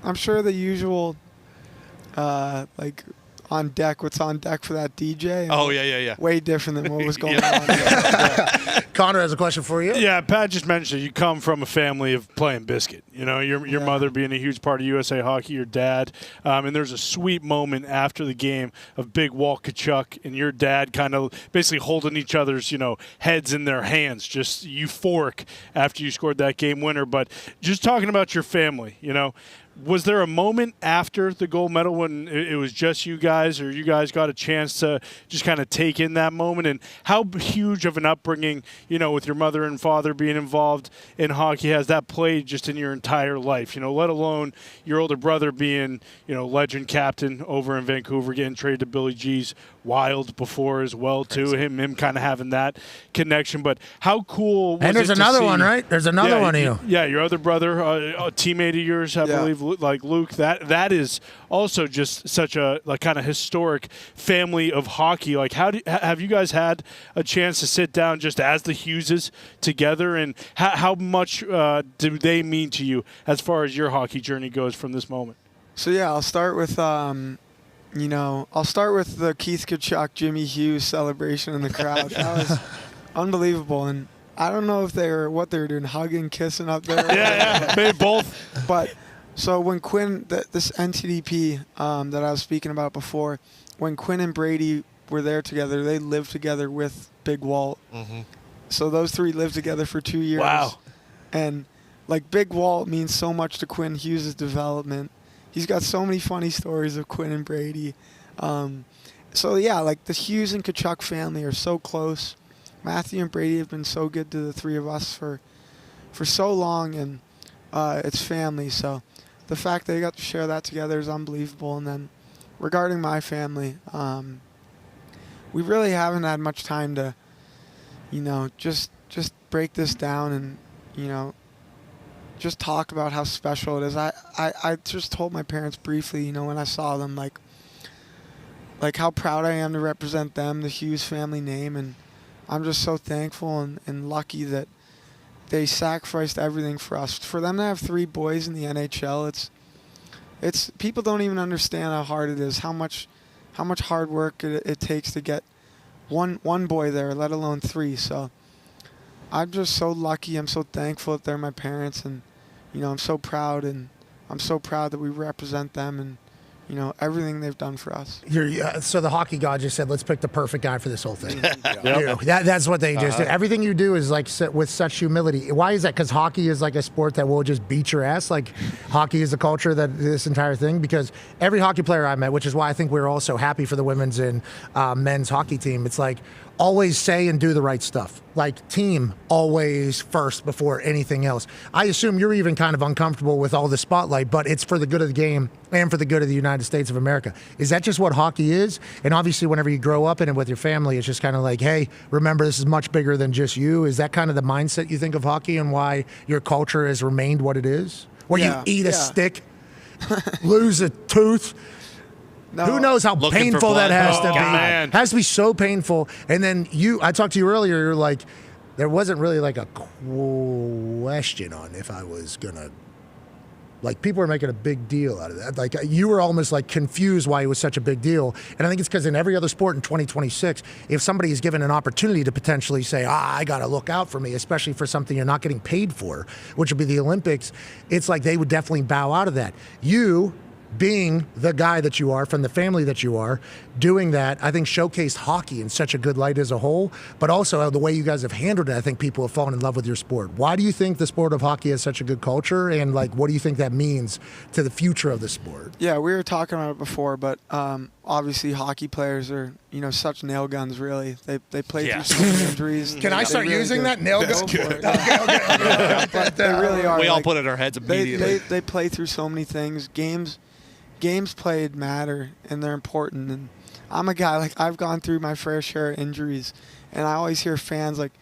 I'm sure the usual, like, on deck, what's on deck for that DJ. Oh, yeah. Way different than what was going on. Connor has a question for you. Yeah, Pat just mentioned you come from a family of playing biscuit. Your mother being a huge part of USA Hockey, your dad. And there's a sweet moment after the game of Big Walt Kachuk and your dad kind of basically holding each other's, heads in their hands, just euphoric after you scored that game winner. But just talking about your family, was there a moment after the gold medal when it was just you guys, or you guys got a chance to just kind of take in that moment? And how huge of an upbringing, with your mother and father being involved in hockey, has that played just in your entire entire life, let alone your older brother being, legend captain over in Vancouver, getting traded to Billy G's Wild before as well, too. Him kind of having that connection. But how cool was And there's it to another see- one, right? There's another one of you. Yeah, your other brother, a teammate of yours, I believe, like Luke. That is also just such a kind of historic family of hockey. Like, have you guys had a chance to sit down just as the Hugheses together, and how much do they mean to you as far as your hockey journey goes from this moment? So yeah, I'll start with the Keith Tkachuk, Jimmy Hughes celebration in the crowd. That was unbelievable, and I don't know what they were doing, hugging, kissing up there. Yeah, maybe both. But so when Quinn, this NTDP that I was speaking about before, when Quinn and Brady were there together, they lived together with Big Walt. Mm-hmm. So those three lived together for 2 years. Wow. And like Big Walt means so much to Quinn Hughes' development. He's got so many funny stories of Quinn and Brady. So yeah, like the Hughes and Tkachuk family are so close. Matthew and Brady have been so good to the three of us for so long, and it's family. So the fact that they got to share that together is unbelievable. And then regarding my family, we really haven't had much time to, just break this down and, just talk about how special it is. I just told my parents briefly, when I saw them, like how proud I am to represent them, the Hughes family name, and I'm just so thankful and lucky that they sacrificed everything for us. For them to have 3 boys in the NHL, it's people don't even understand how hard it is, how much hard work it takes to get one boy there, let alone 3. So I'm just so lucky. I'm so thankful that they're my parents, and I'm so proud, and I'm so proud that we represent them, and everything they've done for us. So the hockey god just said, let's pick the perfect guy for this whole thing. That's what they just did. Everything you do is like with such humility. Why is that? Because hockey is like a sport that will just beat your ass. Like hockey is the culture that this entire thing. Because every hockey player I met, which is why I think we're all so happy for the women's and men's hockey team, it's like always say and do the right stuff. Like team always first before anything else. I assume you're even kind of uncomfortable with all the spotlight, but it's for the good of the game and for the good of the United States of America. Is that just what hockey is? And obviously whenever you grow up in it with your family, it's just kind of like, hey, remember this is much bigger than just you. Is that kind of the mindset you think of hockey and why your culture has remained what it is? Where you eat a stick, lose a tooth. No. Who knows how painful that has to be? Man. It has to be so painful. And then I talked to you earlier, you're like, there wasn't really like a question on if I was going to, like people were making a big deal out of that. Like you were almost like confused why it was such a big deal. And I think it's because in every other sport in 2026, if somebody is given an opportunity to potentially say, I got to look out for me, especially for something you're not getting paid for, which would be the Olympics, it's like they would definitely bow out of that. You, being the guy that you are, from the family that you are, doing that, I think showcased hockey in such a good light as a whole, but also the way you guys have handled it, I think people have fallen in love with your sport. Why do you think the sport of hockey has such a good culture, and like, what do you think that means to the future of the sport? Yeah, we were talking about it before, but obviously hockey players are, such nail guns, really. They play through so many injuries. Can I start using that? Nail gun? But they really are. We all put it in our heads immediately. They play through so many things. Games played matter, and they're important. And I'm a guy, like, I've gone through my fair share of injuries, and I always hear fans, like,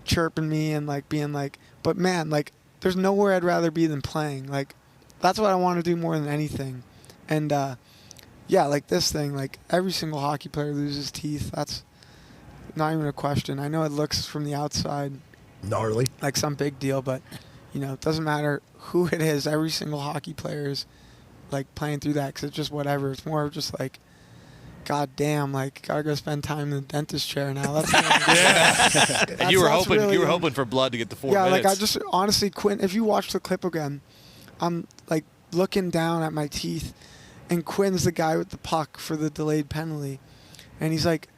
chirping me and, like, being like, but, man, like, there's nowhere I'd rather be than playing. Like, that's what I want to do more than anything. And, yeah, like, this thing, like, every single hockey player loses teeth. That's not even a question. I know it looks from the outside gnarly, like some big deal, but, it doesn't matter who it is. Every single hockey player is like playing through that, because it's just whatever. It's more of just like, god damn, like gotta go spend time in the dentist chair now. That's And you were hoping for blood to get the 4 minutes. Yeah, like I just honestly, Quinn, if you watch the clip again, I'm like looking down at my teeth, and Quinn's the guy with the puck for the delayed penalty, and he's like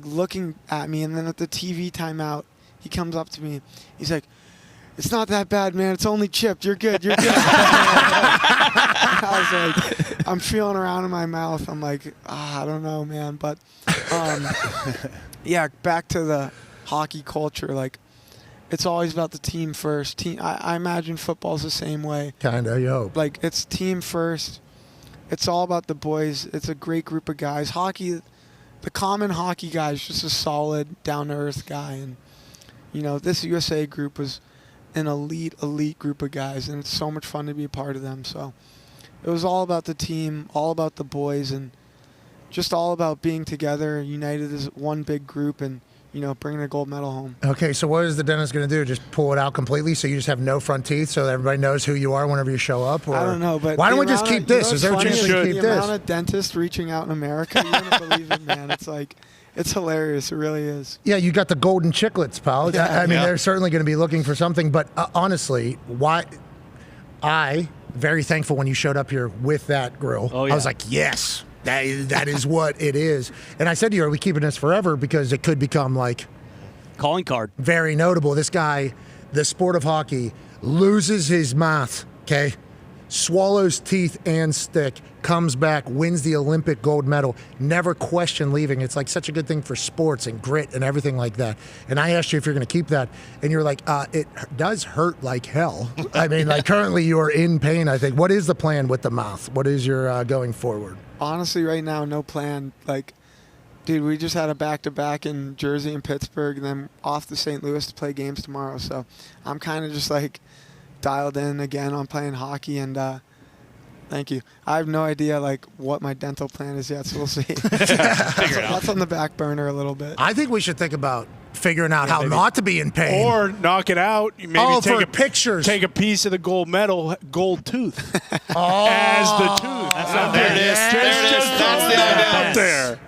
looking at me, and then at the TV timeout, he comes up to me, he's like, it's not that bad, man. It's only chipped. You're good. I was like, I'm feeling around in my mouth. I'm like, I don't know, man. But, yeah, back to the hockey culture. Like, it's always about the team first. I imagine football's the same way. Kinda, you hope. Like, it's team first. It's all about the boys. It's a great group of guys. Hockey, the common hockey guy is just a solid, down-to-earth guy. And, you know, this USA group was an elite group of guys, and it's so much fun to be a part of them. So it was all about the team, all about the boys, and just all about being together, united as one big group, and, you know, bringing a gold medal home. Okay, so what is the dentist going to do? Just pull it out completely so you just have no front teeth so that everybody knows who you are whenever you show up? Or? I don't know, but why don't we just keep this? Is there a chance we keep the this? amount of dentists reaching out in America, you wouldn't believe it, man. It's like, it's hilarious. It really is. Yeah, you got the golden chiclets, pal. I mean, they're certainly going to be looking for something. But honestly, very thankful when you showed up here with that grill. Oh, yeah. I was like, yes, that is what it is. And I said to you, are we keeping this forever? Because it could become like calling card. Very notable. This guy, the sport of hockey, loses his mouth, okay? Swallows teeth and stick, comes back, wins the Olympic gold medal, never question leaving. It's like such a good thing for sports and grit and everything like that. And I asked you if you're going to keep that, and you're like, it does hurt like hell. I mean, like currently you are in pain, I think. What is the plan with the mouth? What is your going forward? Honestly, right now, no plan. Like, dude, we just had a back-to-back in Jersey and Pittsburgh, and then off to St. Louis to play games tomorrow. So I'm kind of just like dialed in again on playing hockey, and thank you. I have no idea like what my dental plan is yet, so we'll see. That's on the back burner a little bit. I think we should think about figuring out how not to be in pain. Or knock it out. Maybe take pictures. Take a piece of the gold medal, gold tooth. As the tooth. There it is. That's the idea. Up there.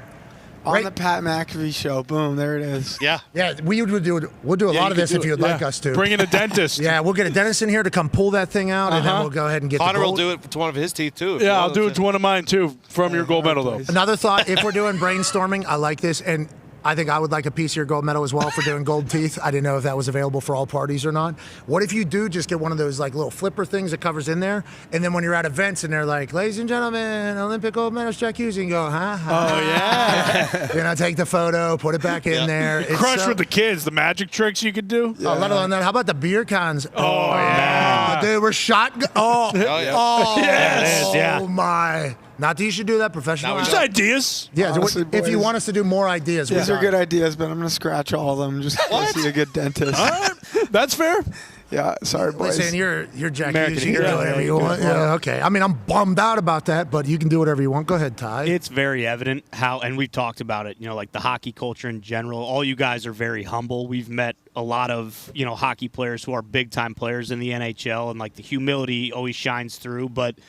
On the Pat McAfee Show. Boom, there it is. Yeah. Yeah, we'll do a lot of this if you'd like us to. Bring in a dentist. Yeah, we'll get a dentist in here to come pull that thing out, and then we'll go ahead and get Connor the will gold. do it to one of his teeth, too. Yeah, I'll do it to one of mine, too, from your gold medal, though. Another thought, if we're doing brainstorming, I like this, and I think I would like a piece of your gold medal as well for doing gold teeth. I didn't know if that was available for all parties or not. What if you do just get one of those like little flipper things that covers in there, and then when you're at events and they're like, ladies and gentlemen, Olympic gold medalist Jack Hughes, you can go, huh? Oh, yeah. You know, take the photo, put it back in there. It's Crush with the kids, the magic tricks you could do. Oh, let alone that. How about the beer cons? Oh, yeah. Dude, we're shotgun. Oh, Yes. Yeah. Oh, my. Not that you should do that professional. Just ideas. Yeah, so Honestly, if you boys, want us to do more ideas, these are good ideas, but I'm going to scratch all of them just to see a good dentist. All right. That's fair. Yeah, sorry, boys. Listen, you're Jack American Hughes. You can hero. do whatever you want. Yeah, okay. I mean, I'm bummed out about that, but you can do whatever you want. Go ahead, Ty. It's very evident how, and we've talked about it, you know, like the hockey culture in general. All you guys are very humble. We've met a lot of, you know, hockey players who are big-time players in the NHL, and, like, the humility always shines through. But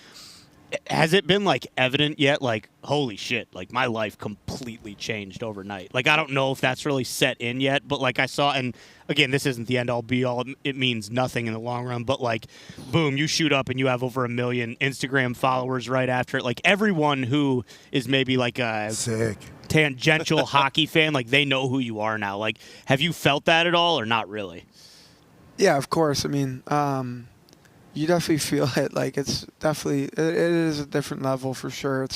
has it been, like, evident yet? Like, holy shit, like, my life completely changed overnight. Like, I don't know if that's really set in yet, but, like, I saw, and, again, this isn't the end-all, be-all. It means nothing in the long run, but, like, boom, you shoot up and you have over 1 million Instagram followers right after it. Like, everyone who is maybe, like, a Sick. tangential hockey fan, like, they know who you are now. Like, have you felt that at all or not really? Yeah, of course. I mean, you definitely feel it. Like, it's definitely, it is a different level for sure.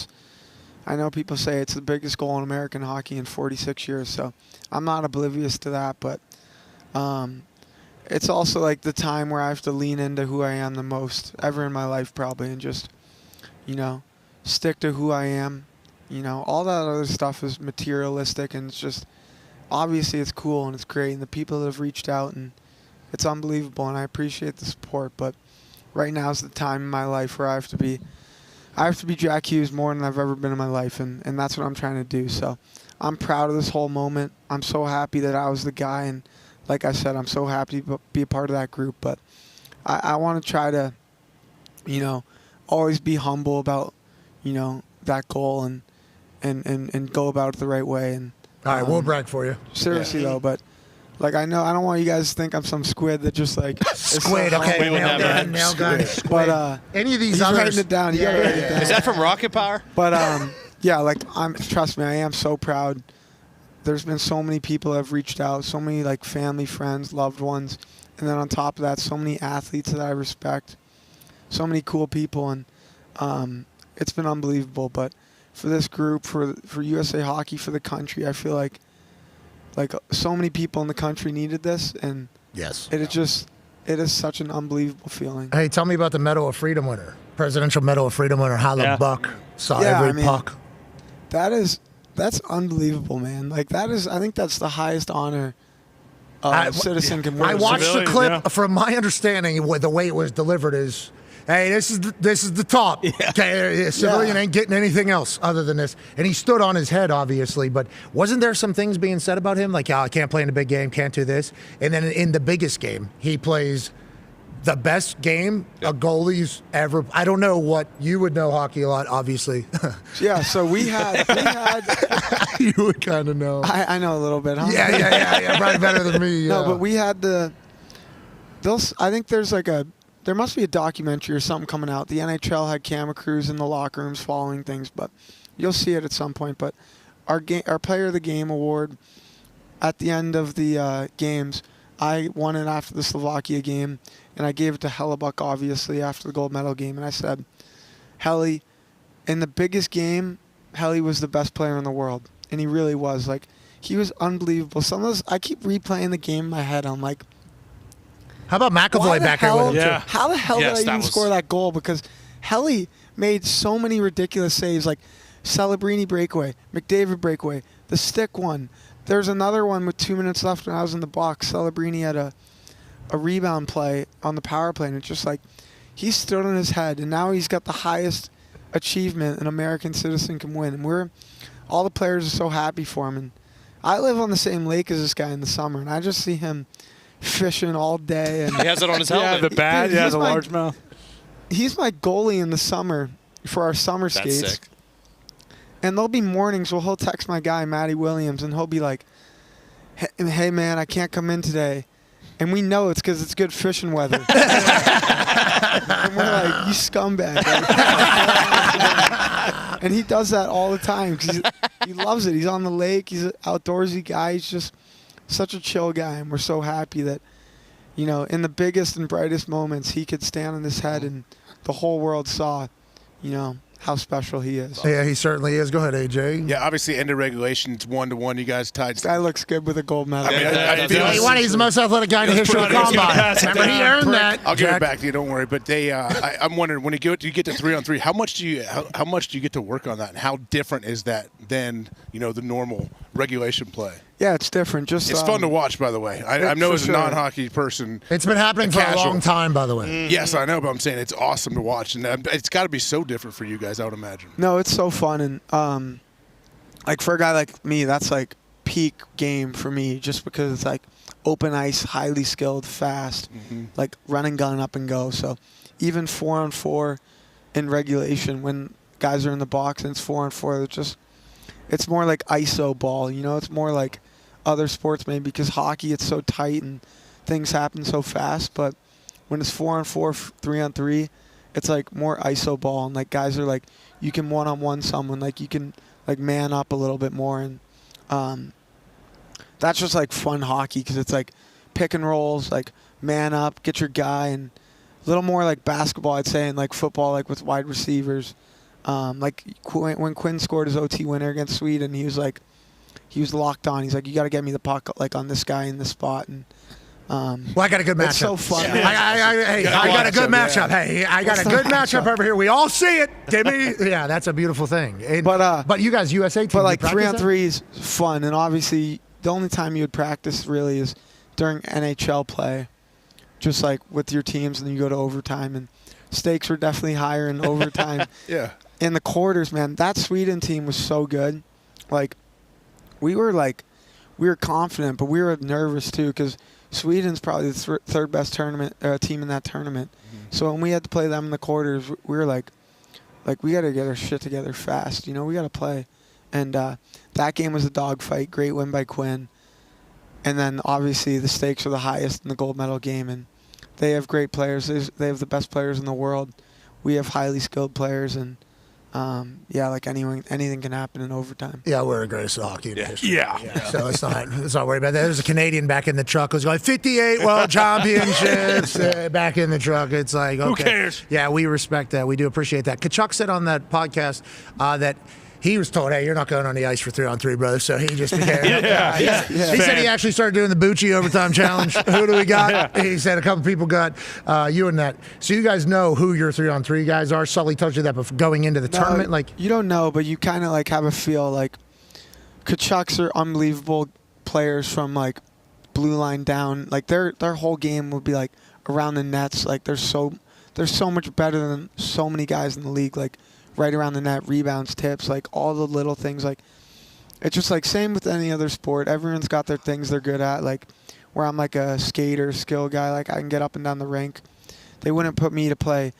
I know people say it's the biggest goal in American hockey in 46 years, so I'm not oblivious to that, but it's also like the time where I have to lean into who I am the most ever in my life probably, and just, you know, stick to who I am. You know, all that other stuff is materialistic, and it's just, obviously it's cool and it's great, and the people that have reached out, and it's unbelievable, and I appreciate the support, but right now is the time in my life where I have to be Jack Hughes more than I've ever been in my life, and that's what I'm trying to do. So I'm proud of this whole moment. I'm so happy that I was the guy, and like I said, I'm so happy to be a part of that group. But I want to try to, you know, always be humble about, you know, that goal and go about it the right way. And All right, we'll brag for you. Seriously though, but. Like, I know, I don't want you guys to think I'm some squid that just, like... Squid, okay, nail gun. But, any of these he's others... writing it down. You gotta write it down. Is that from Rocket Power? But, yeah, like, trust me, I am so proud. There's been so many people that have reached out, so many, like, family, friends, loved ones. And then on top of that, so many athletes that I respect. So many cool people, and it's been unbelievable. But for this group, for USA Hockey, for the country, I feel like so many people in the country needed this, and Yes. It is such an unbelievable feeling. Hey, tell me about the Medal of Freedom winner, Presidential Medal of Freedom winner, Hala Buck. Saw every puck. That's unbelievable, man. Like I think that's the highest honor a citizen can win. I watched the clip. From my understanding, the way it was delivered is, hey, this is the top. Okay, a civilian ain't getting anything else other than this. And he stood on his head, obviously. But wasn't there some things being said about him, like, I can't play in the big game, can't do this. And then in the biggest game, he plays the best game a goalie's ever. I don't know what you would know hockey a lot, obviously. Yeah, so we had you would kind of know. I know a little bit, huh? Yeah, probably better than me. No, but we had I think there must be a documentary or something coming out. The NHL had camera crews in the locker rooms following things, but you'll see it at some point. But our Player of the Game award at the end of the games, I won it after the Slovakia game, and I gave it to Hellebuck, obviously, after the gold medal game. And I said, Helly, in the biggest game, Helly was the best player in the world. And he really was. Like, he was unbelievable. Some of those, I keep replaying the game in my head. I'm like, how about McAvoy back here with him, too? How the hell did I even score that goal? Because Helly made so many ridiculous saves, like Celebrini breakaway, McDavid breakaway, the stick one. There's another one with 2 minutes left when I was in the box. Celebrini had a rebound play on the power play, and it's just like he stood on his head, and now he's got the highest achievement an American citizen can win. And all the players are so happy for him. And I live on the same lake as this guy in the summer, and I just see him fishing all day. And he has it on his helmet. Yeah, the bat. Dude, the largemouth. He's my goalie in the summer for our summer skates. That's sick. And there'll be mornings where he'll text my guy, Matty Williams, and he'll be like, hey man, I can't come in today. And we know it's because it's good fishing weather. And we're like, you scumbag. And he does that all the time because he loves it. He's on the lake. He's an outdoorsy guy. He's just such a chill guy. And we're so happy that, in the biggest and brightest moments, he could stand on his head and the whole world saw, how special he is. Yeah, he certainly is. Go ahead, AJ. Yeah, obviously, end of regulation, it's 1-1. You guys tied. This guy looks good with a gold medal. I feel he's the most athletic guy in the history of the combine. Remember, he earned that. I'll give it back to you. Don't worry. But I'm wondering, when you get to 3-on-3, how much do you get to work on that, and how different is that than the normal regulation play? Yeah, it's different. It's fun to watch, by the way. I know as a non-hockey person. It's been happening for a long time, by the way. Mm-hmm. Yes, I know, but I'm saying it's awesome to watch, and it's got to be so different for you guys, I would imagine. No, it's so fun, and like for a guy like me, that's like peak game for me, just because it's like open ice, highly skilled, fast, like run and gun, up and go. So even 4-on-4 in regulation, when guys are in the box and it's 4-on-4, it's more like ISO ball. It's more like other sports maybe, because hockey, it's so tight and things happen so fast. But when it's 4-on-4, 3-on-3, it's like more ISO ball, and like guys are like, you can one-on-one someone, like you can like man up a little bit more, and that's just like fun hockey, because it's like pick and rolls, like man up, get your guy, and a little more like basketball, I'd say, and like football, like with wide receivers. Like when Quinn scored his OT winner against Sweden, he was locked on. He's like, you got to get me the puck like on this guy in this spot. And I got a good matchup. It's so fun. I got a good matchup. Hey, I got a good matchup over here. We all see it. Give me. Yeah, that's a beautiful thing. But you guys, USA team, but like 3-on-3 is fun, and obviously the only time you would practice really is during NHL play, just like with your teams, and then you go to overtime, and stakes were definitely higher in overtime. Yeah. In the quarters, man, that Sweden team was so good. Like, we were confident, but we were nervous too, because Sweden's probably the third best team in that tournament. So when we had to play them in the quarters, we were like we got to get our shit together fast. We got to play. And that game was a dogfight. Great win by Quinn. And then obviously the stakes are the highest in the gold medal game, and they have great players. They have the best players in the world. We have highly skilled players, and like anything can happen in overtime. Yeah, we're the greatest hockey in history. Yeah. So let's not worry about that. There's a Canadian back in the truck who's going 58 World Championships back in the truck. It's like, okay. Who cares? Yeah, we respect that. We do appreciate that. Kachuk said on that podcast that he was told, hey, you're not going on the ice for 3-on-3, brother. So he just became. He said he actually started doing the Bucci overtime challenge. Who do we got? He said a couple people got you and that. So you guys know who your 3-on-3 guys are. Sully told you that before going into the tournament. Like you don't know, but you kind of like have a feel. Like Kachucks are unbelievable players from like blue line down. Like their whole game would be like around the nets. Like they're so much better than so many guys in the league. Like right around the net, rebounds, tips, like all the little things. Like it's just like same with any other sport. Everyone's got their things they're good at. Like where I'm like a skater, skill guy. Like I can get up and down the rink. They wouldn't put me to play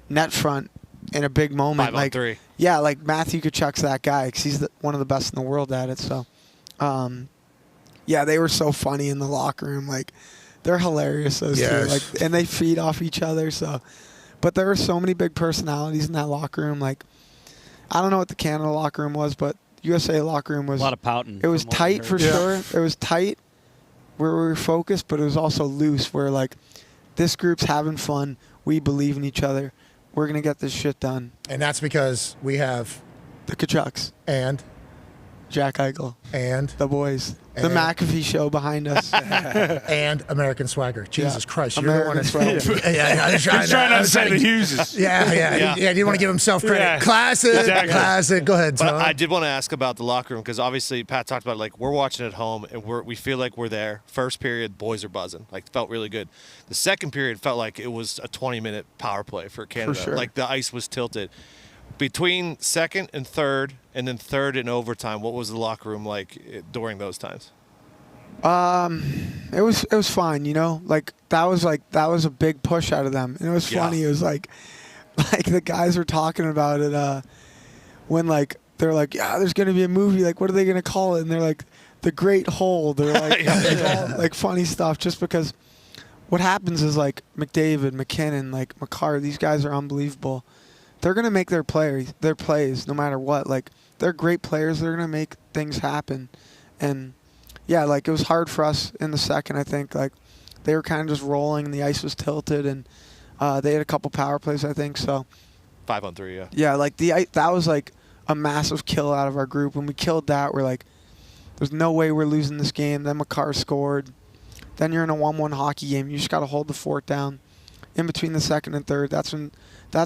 net front in a big moment. 5-on-3. Yeah, like Matthew Tkachuk's that guy because he's one of the best in the world at it. So, yeah, they were so funny in the locker room. Like they're hilarious those two. Like, and they feed off each other. So. But there were so many big personalities in that locker room. Like, I don't know what the Canada locker room was, but USA locker room was a lot of pouting. It was tight for sure. It was tight where we were focused, but it was also loose where, like, this group's having fun. We believe in each other. We're going to get this shit done. And that's because we have the Kachucks. And Jack Eichel. And the boys. The McAfee Show behind us. And American Swagger. Jesus Christ. You're American the one Swagger. He's trying not to say the Hughes. Yeah. You didn't want to give himself credit. Yeah. Classic. Exactly. Classic. Go ahead, Tom. But I did want to ask about the locker room because obviously Pat talked about like we're watching at home and we feel like we're there. First period, boys are buzzing. Like felt really good. The second period felt like it was a 20-minute power play for Canada. For sure. Like the ice was tilted. Between second and third, and then third in overtime, what was the locker room like during those times? It was fine, you know. Like that was a big push out of them. And it was funny. It was like the guys were talking about it when like they're like, yeah, there's gonna be a movie. Like, what are they gonna call it? And they're like, The Great Hole. They're like, like funny stuff. Just because what happens is like McDavid, McKinnon, like McCarr. These guys are unbelievable. They're gonna make their plays no matter what. Like they're great players. They're gonna make things happen, and yeah, like it was hard for us in the second. I think like they were kind of just rolling, and the ice was tilted, and they had a couple power plays. I think so. 5-on-3, yeah. Yeah, like that was like a massive kill out of our group. When we killed that, we're like, there's no way we're losing this game. Then McCarr scored. Then you're in a 1-1 hockey game. You just got to hold the fort down. In between the second and third, that's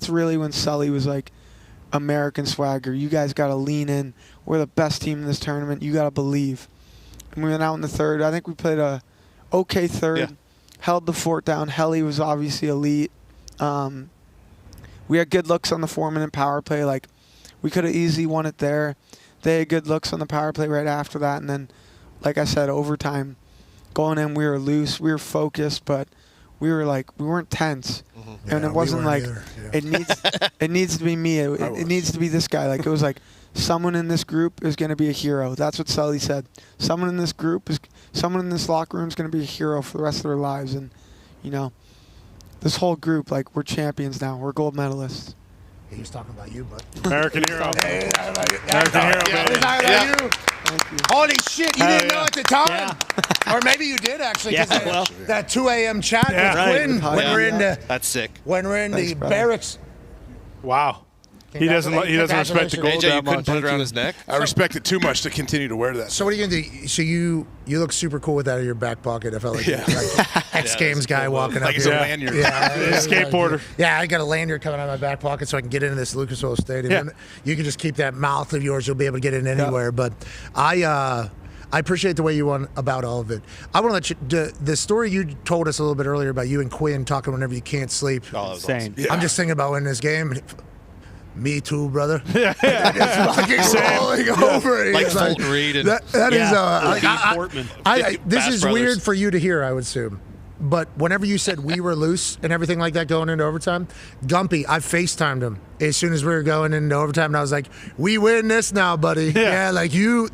really when Sully was like, American Swagger. You guys got to lean in. We're the best team in this tournament. You got to believe. And we went out in the third. I think we played a okay third. Held the fort down. Helly was obviously elite. We had good looks on the 4-minute power play. Like we could have easily won it there. They had good looks on the power play right after that. And then, like I said, overtime. Going in, we were loose. We were focused, but we weren't tense. And it wasn't like it needs to be me. It needs to be this guy. Like it was like someone in this group is going to be a hero. That's what Sully said. Someone in this locker room is going to be a hero for the rest of their lives. And you know, this whole group, like we're champions now. We're gold medalists. He was talking about you, bud. American hero. American hero, baby. Holy shit, you didn't know at the time? Or maybe you did, actually, because that 2 a.m. chat with Quinn when we're in the... That's sick. When we're in the barracks. Wow. He doesn't respect the gold AJ, that you couldn't much. put it around his neck? I respect it too much to continue to wear that. So what are you going to do? So you look super cool with that in your back pocket. I felt like like X Games guy walking up like it's here. a lanyard. Skateboarder. Yeah, I got a lanyard coming out of my back pocket so I can get into this Lucas Oil Stadium. Yeah. You can just keep that mouth of yours. You'll be able to get in anywhere. But I appreciate the way you went about all of it. I want to let you, the story you told us a little bit earlier about you and Quinn talking whenever you can't sleep. Oh, that was Same. awesome. I'm just thinking about winning this game. Me too, brother. It's fucking rolling over. Like He's Fulton Reed and that is Portman. this Bass is Brothers. weird for you to hear, I would assume. But whenever you said we were loose and everything like that going into overtime, Gumpy, I FaceTimed him as soon as we were going into overtime, and I was like, "We win this now, buddy. Yeah, like you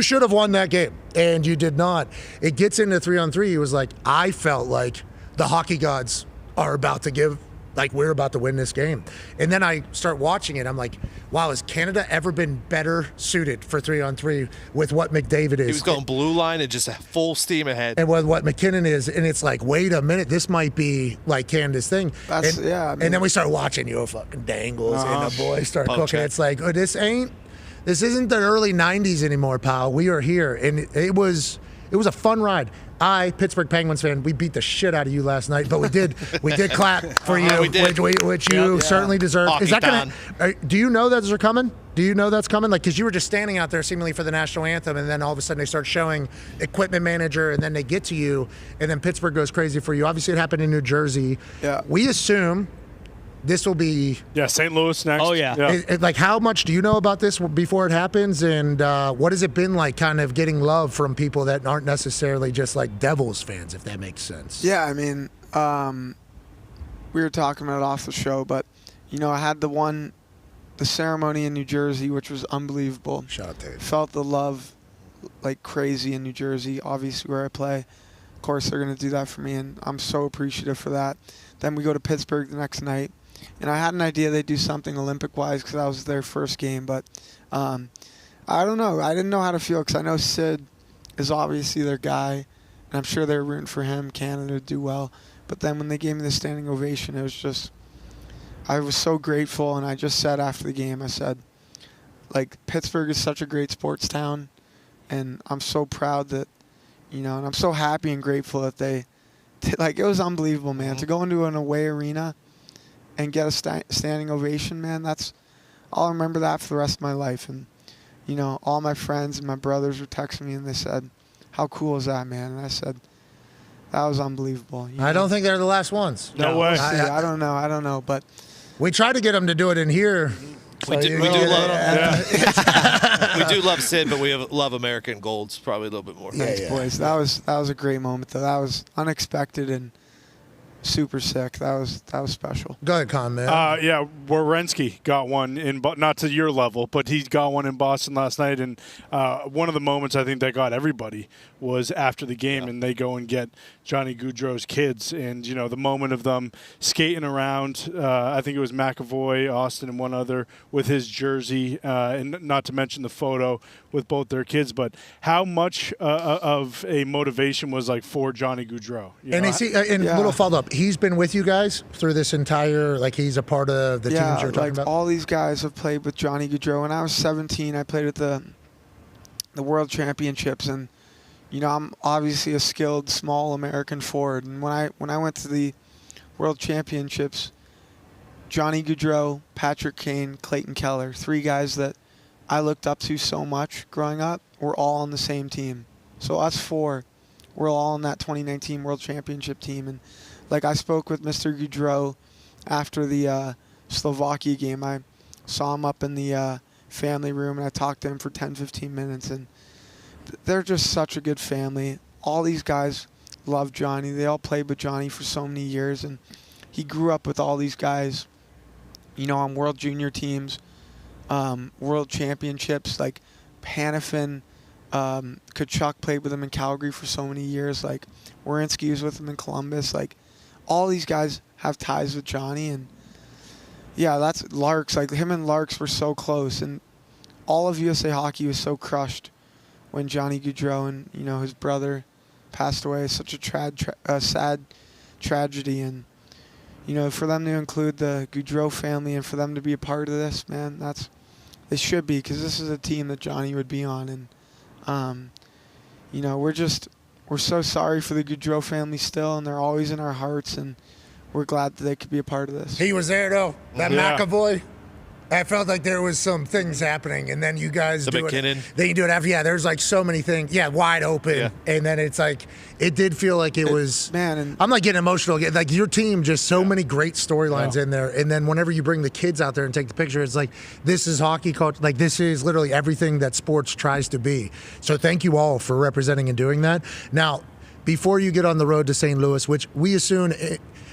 should have won that game, and you did not." It gets into 3-on-3. He was like, "I felt like the hockey gods are about to give." Like, we're about to win this game. And then I start watching it. I'm like, wow, has Canada ever been better suited for 3-on-3 with what McDavid is? He was going blue line and just full steam ahead. And with what McKinnon is. And it's like, wait a minute, this might be like Canada's thing. That's, and then we start watching fucking dangles and the boys start Poke cooking. check. It's like, oh, this ain't This isn't the early 90s anymore, pal. We are here. And it was a fun ride. Pittsburgh Penguins fan, we beat the shit out of you last night, but we did clap for you, which you certainly deserve. Hockey Is that gonna? Do you know those are coming? Do you know that's coming? Like, because you were just standing out there seemingly for the national anthem, and then all of a sudden they start showing equipment manager, and then they get to you, and then Pittsburgh goes crazy for you. Obviously, it happened in New Jersey. Yeah. We assume this will be. Yeah, St. Louis next. Oh, yeah. Like, how much do you know about this before it happens, and what has it been like kind of getting love from people that aren't necessarily just like Devils fans, if that makes sense? Yeah, I mean, we were talking about it off the show, but, I had the ceremony in New Jersey, which was unbelievable. Shout out, Dave. Felt the love like crazy in New Jersey, obviously where I play. Of course, they're going to do that for me, and I'm so appreciative for that. Then we go to Pittsburgh the next night. And I had an idea they'd do something Olympic-wise because that was their first game. But I don't know. I didn't know how to feel because I know Sid is obviously their guy. And I'm sure they're rooting for him, Canada, to do well. But then when they gave me the standing ovation, it was just – I was so grateful. And I just said after the game, I said, like, Pittsburgh is such a great sports town. And I'm so proud that, and I'm so happy and grateful that they – like, it was unbelievable, man. To go into an away arena – and get a standing ovation, man, I'll remember that for the rest of my life. And, all my friends and my brothers were texting me and they said, how cool is that, man? And I said, that was unbelievable. I don't think they're the last ones. No way. I don't know. But we tried to get them to do it in here. We do love Sid, but we love American Golds probably a little bit more. Thanks, boys. That was a great moment, though. That was unexpected and super sick. That was special. Go ahead, Con, man. Yeah, Werenski got one not to your level, but he got one in Boston last night. And one of the moments I think that got everybody was after the game, and they go and get Johnny Gaudreau's kids, and the moment of them skating around. I think it was McAvoy, Austin, and one other with his jersey, and not to mention the photo with both their kids. But how much of a motivation was like for Johnny Gaudreau? Little follow up. He's been with you guys through this entire, like he's a part of the teams you're talking about? All these guys have played with Johnny Gaudreau. When I was 17, I played at the World Championships, and I'm obviously a skilled small American forward. And when I went to the World Championships, Johnny Gaudreau, Patrick Kane, Clayton Keller, three guys that I looked up to so much growing up, were all on the same team. So us four, we're all on that 2019 World Championship team. And like I spoke with Mr. Gaudreau after the Slovakia game. I saw him up in the family room, and I talked to him for 10, 15 minutes. And they're just such a good family. All these guys love Johnny. They all played with Johnny for so many years. And he grew up with all these guys, on World Junior teams, World Championships. Like Hanifin, Kachuk played with him in Calgary for so many years. Like Werenski was with him in Columbus. Like, all these guys have ties with Johnny, and yeah, that's Larks. Like him and Larks were so close, and all of USA Hockey was so crushed when Johnny Gaudreau and his brother passed away. Such a sad tragedy, and for them to include the Gaudreau family and for them to be a part of this, man, it should be, because this is a team that Johnny would be on, and we're so sorry for the Gaudreau family still, and they're always in our hearts, and we're glad that they could be a part of this. He was there, though. That McAvoy, I felt like there was some things happening, and then you guys do McKinnon. it. Then you do it after. Yeah, there's like so many things. Yeah, wide open. Yeah. And then it's like, it did feel like it was. Man, and I'm like getting emotional. Like your team, just so many great storylines in there. And then whenever you bring the kids out there and take the picture, it's like, this is hockey culture. Like, this is literally everything that sports tries to be. So thank you all for representing and doing that. Now, before you get on the road to St. Louis, which we assume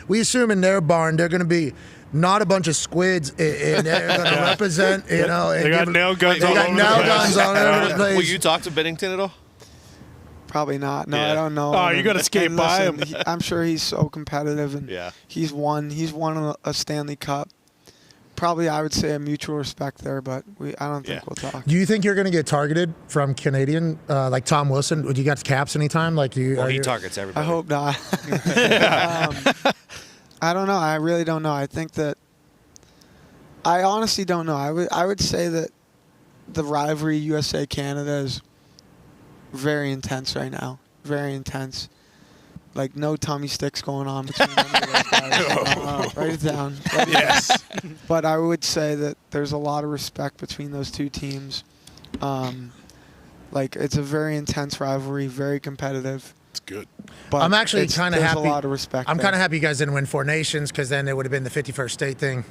in their barn, they're going to be not a bunch of squids, and they're going to represent, They got nail guns all over the place. Will you talk to Bennington at all? Probably not. No, I don't know. Oh, you got to skate by him. I'm sure he's so competitive, and he's won a Stanley Cup. Probably, I would say, a mutual respect there, but I don't think we'll talk. Do you think you're going to get targeted from Canadian, like Tom Wilson? Would you got caps anytime? Like he targets everybody. I hope not. I don't know. I really don't know. I think that I honestly don't know. I would say that the rivalry USA-Canada is very intense right now. Very intense. Like, no tummy sticks going on between any of those guys. Write it down. Yes. But I would say that there's a lot of respect between those two teams. Like, it's a very intense rivalry, very competitive. It's good. But I'm actually kind of happy. There's a lot of respect. I'm there. kind of happy you guys didn't win 4 Nations, because then it would have been the 51st state thing.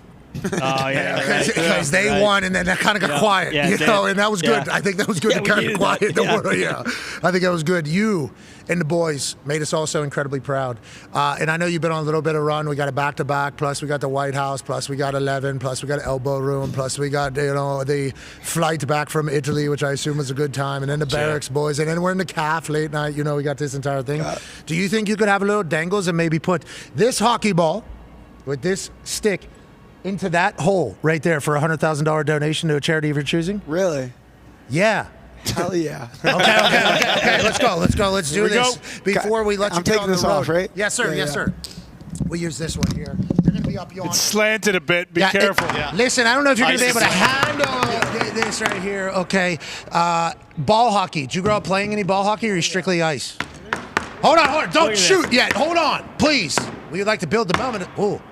Oh, yeah. Because they won, and then that kind of got quiet, you know, and that was good. Yeah. I think that was good to kind of quiet the world. Yeah, I think that was good. You and the boys made us all so incredibly proud. And I know you've been on a little bit of run. We got a back-to-back, plus we got the White House, plus we got 11, plus we got elbow room, plus we got, you know, the flight back from Italy, which I assume was a good time, and then the Barracks boys, and then we're in the CAF late night. You know, we got this entire thing. Do you think you could have a little dangles and maybe put this hockey ball with this stick into that hole right there for a $100,000 donation to a charity of your choosing? Really? Yeah. Hell yeah. Okay. Let's go. Let's do this before we let you get on the road. Off, right? Yes, sir. Yeah, yes, sir. We use this one here. You're going to be up yonder. It's slanted a bit. Be careful. Listen, I don't know if you're going to be able to handle this right here. Okay. Ball hockey. Did you grow up playing any ball hockey, or are you strictly ice? Hold on. Don't shoot yet. Hold on, please. We'd like to build the moment. Oh.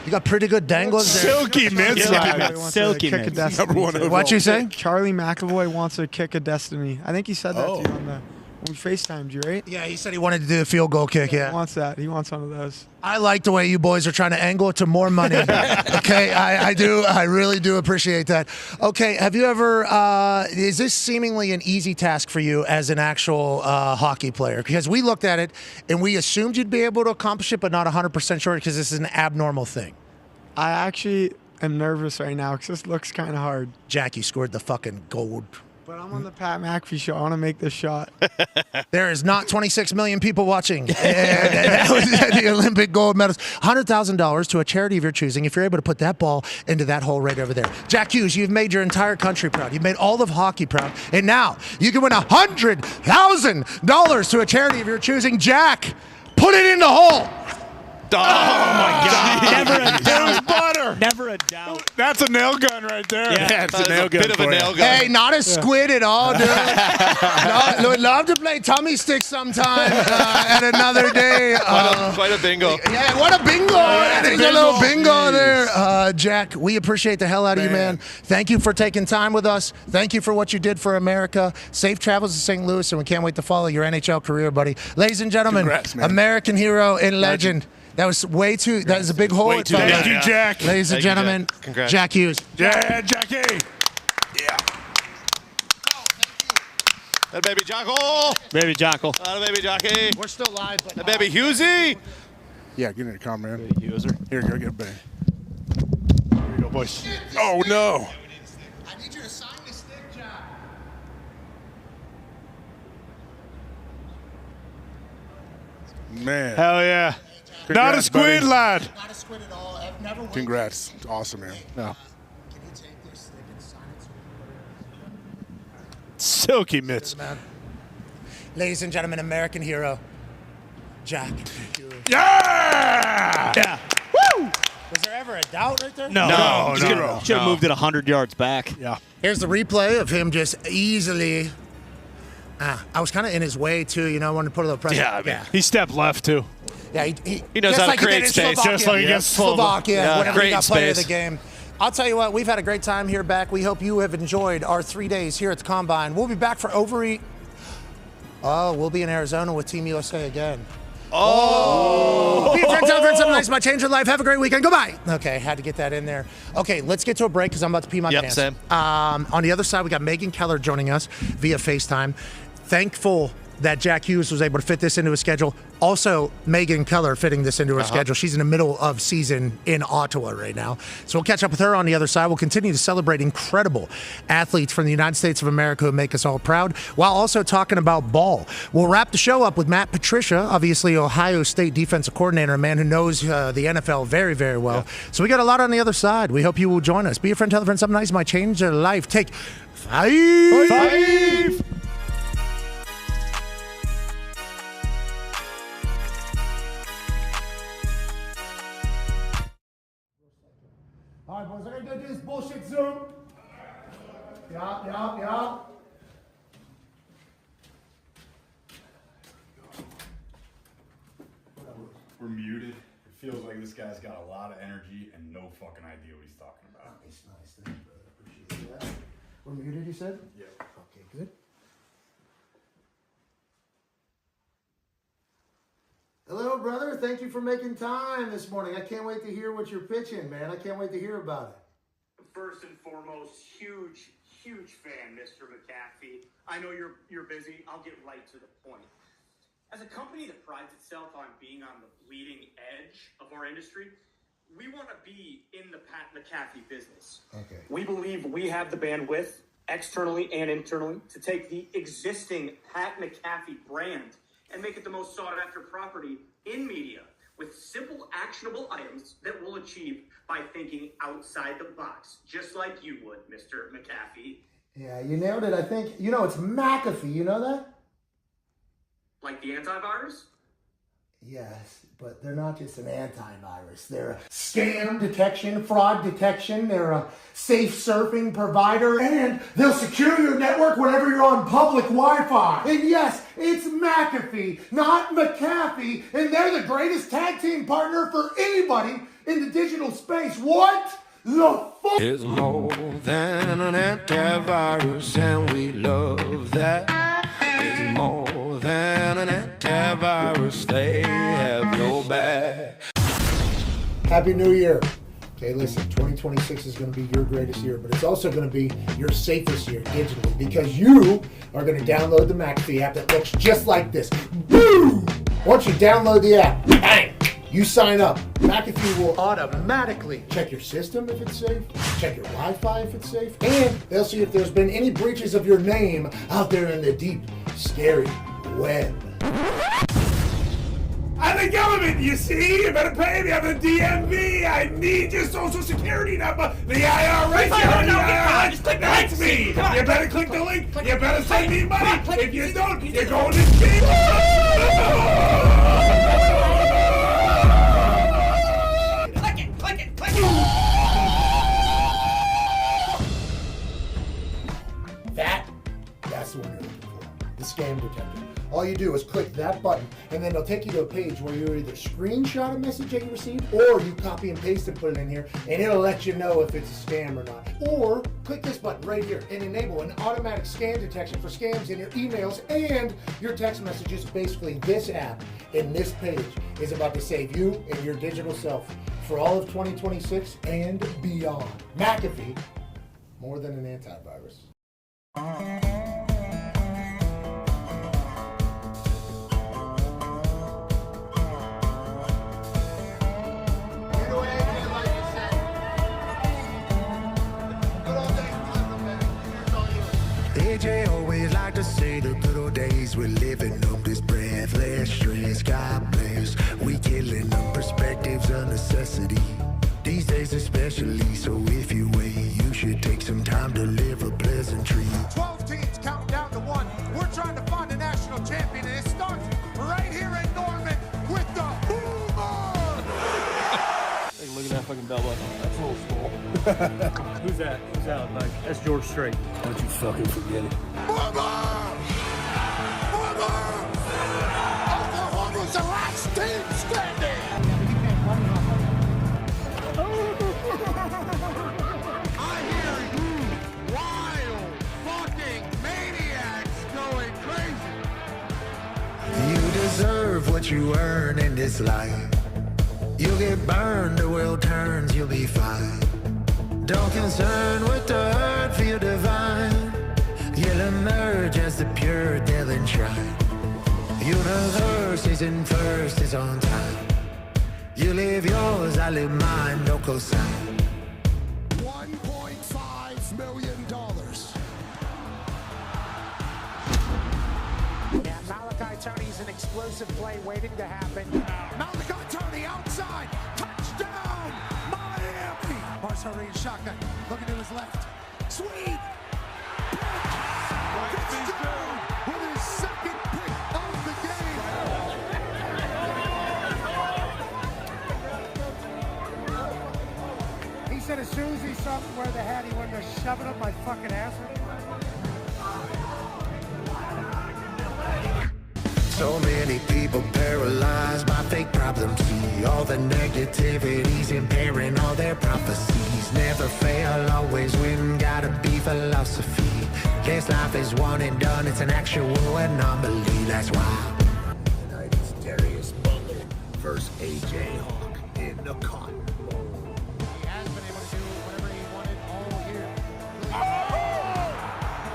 You got pretty good dangles there. Silky mitts. Silky mitts. Number 1 overall. What'd you say? Charlie McAvoy wants a kick of destiny. I think he said that to you when we FaceTimed you, right? Yeah, he said he wanted to do a field goal kick, yeah. He wants that. He wants one of those. I like the way you boys are trying to angle it to more money. Okay, I do. I really do appreciate that. Okay, have you ever, is this seemingly an easy task for you as an actual hockey player? Because we looked at it and we assumed you'd be able to accomplish it, but not 100% sure, because this is an abnormal thing. I actually am nervous right now because this looks kind of hard. Jack, you scored the fucking gold. But I'm on the Pat McAfee Show. I want to make this shot. There is not 26 million people watching. And that was the Olympic gold medals. $100,000 to a charity of your choosing if you're able to put that ball into that hole right over there. Jack Hughes, you've made your entire country proud. You've made all of hockey proud. And now you can win $100,000 to a charity of your choosing. Jack, put it in the hole. Oh, my God. Never a doubt. Butter. Never a doubt. That's a nail gun right there. Yeah, it's a nail gun. Bit of a nail gun. Hey, not a squid at all, dude. No, would love to play tummy stick sometime at another day. Quite a bingo. Yeah, what a bingo. There's a little bingo there. Jack, we appreciate the hell out of you, man. Thank you for taking time with us. Thank you for what you did for America. Safe travels to St. Louis, and we can't wait to follow your NHL career, buddy. Ladies and gentlemen, Congrats, man. American hero and legend. That was way too. That is a big hole. Way too. Thank you, Jack. Ladies and gentlemen, Congrats. Jack Hughes. Yeah, Jackie. Yeah. That baby Jocko. Baby Jockle. That baby Jockey. We're still live, but That baby Hughesy. Yeah, get in the car, man. User. Here, go get a bang. Here you go, boys. Oh, no. I need you to sign this stick, Jack. Man. Hell yeah. Not a Congrats, squid, buddy. lad. Not a squid at all. I've never won. Congrats. Awesome, man. Yeah. Can you take this stick and sign it? Silky mitts. Man. Ladies and gentlemen, American hero, Jack Hughes. Yeah! Yeah. Woo! Was there ever a doubt right there? No. Should have moved it 100 yards back. Yeah. Here's the replay of him just easily. I was kind of in his way too, you know. I wanted to put a little pressure. Yeah, I mean, he stepped left, too. Yeah, He just knows how to like he did create in space. Slovakia. Just like against Slovakia, Yeah, whenever he great got player of the space. game. I'll tell you what, we've had a great time here back. We hope you have enjoyed our 3 days here at the Combine. We'll be back for we'll be in Arizona with Team USA again. Oh! Be a friend, tell a friend something nice might change your life. Have a great weekend. Goodbye. Okay, had to get that in there. Okay, let's get to a break because I'm about to pee my pants. Same. On the other side, we got Megan Keller joining us via FaceTime. Thankful that Jack Hughes was able to fit this into his schedule. Also, Megan Keller fitting this into her schedule. She's in the middle of season in Ottawa right now. So we'll catch up with her on the other side. We'll continue to celebrate incredible athletes from the United States of America who make us all proud, while also talking about ball. We'll wrap the show up with Matt Patricia, obviously Ohio State defensive coordinator, a man who knows the NFL very, very well. Yeah. So we got a lot on the other side. We hope you will join us. Be a friend, tell a friend something nice might change their life. Take 5. All right, boys, I gotta go do this bullshit Zoom. Yeah. We're muted. It feels like this guy's got a lot of energy and no fucking idea what he's talking about. Nice. Thank you, brother. Appreciate that. We're muted, you said? Yeah. Okay, good. Hello, brother. Thank you for making time this morning. I can't wait to hear what you're pitching, man. I can't wait to hear about it. First and foremost, huge fan, Mr. McAfee. I know you're busy. I'll get right to the point. As a company that prides itself on being on the bleeding edge of our industry, we want to be in the Pat McAfee business. Okay. We believe we have the bandwidth, externally and internally, to take the existing Pat McAfee brand and make it the most sought-after property in media with simple, actionable items that we'll achieve by thinking outside the box, just like you would, Mr. McAfee. Yeah, you nailed it, I think. You know, it's McAfee. You know that? Like the antivirus? Yes, but they're not just an antivirus. They're a scam detection, fraud detection. They're a safe surfing provider, and they'll secure your network whenever you're on public Wi-Fi. And yes, it's McAfee, not McAfee, and they're the greatest tag team partner for anybody in the digital space. What the fuck? It's more than an antivirus, and we love that. It's more than an antivirus, they have your back. Happy New Year. Okay, listen, 2026 is going to be your greatest year, but it's also going to be your safest year digitally because you are going to download the McAfee app that looks just like this. Boom! Once you download the app, bang! You sign up. McAfee will automatically check your system if it's safe, check your Wi-Fi if it's safe, and they'll see if there's been any breaches of your name out there in the deep, scary web. I'm the government, you see? You better pay me. I'm the DMV. I need your social security number. The IRS. Just click the link. That's me. You better click the link. You better send me money. If you don't, you're going to jail. That's the one you're looking for, the scam detector. All you do is click that button, and then it'll take you to a page where you either screenshot a message that you received, or you copy and paste and put it in here, and it'll let you know if it's a scam or not. Or click this button right here and enable an automatic scam detection for scams in your emails and your text messages. Basically, this app and this page is about to save you and your digital self for all of 2026 and beyond. McAfee, more than an antivirus. AJ always like to say the good old days we're living up this breathless stress. God bless. We killing them. Perspective's a necessity. These days especially. So if you wait, you should take some time to live a pleasantry. 12 teams counting down to one. We're trying to find a national champion, and it starts right here in Norman with the Boomer! Hey, look at that fucking belt buckle. That's a little small. Who's that? Who's that? Like, that's George Strait. Don't you fucking forget it. Oklahoma's the last team standing! I hear you wild fucking maniacs going crazy. You deserve what you earn in this life. You'll get burned, the world turns, you'll be fine. Don't concern with the hurt, feel divine. You'll emerge as the pure devil shrine. Universe isn't first, it's on time. You live yours, I live mine, no cosign. $1.5 million. Yeah, Malachi Tony's an explosive play waiting to happen. Malachi Tony outside, touchdown, Miami! Marshawn shotgun, looking to his left. Sweet! Touchdown with his second pick of the game. He said as soon as he saw me wear the hat, he wanted to shove it up my fucking ass. So many people paralyzed by fake problems. See all the negativities impairing all their prophecies. Never fail, always win, gotta be philosophy. This life is one and done, it's an actual anomaly, that's why. Tonight it's Darius Butler versus AJ Hawk in the Cotton Bowl. He has been able to do whatever he wanted all year.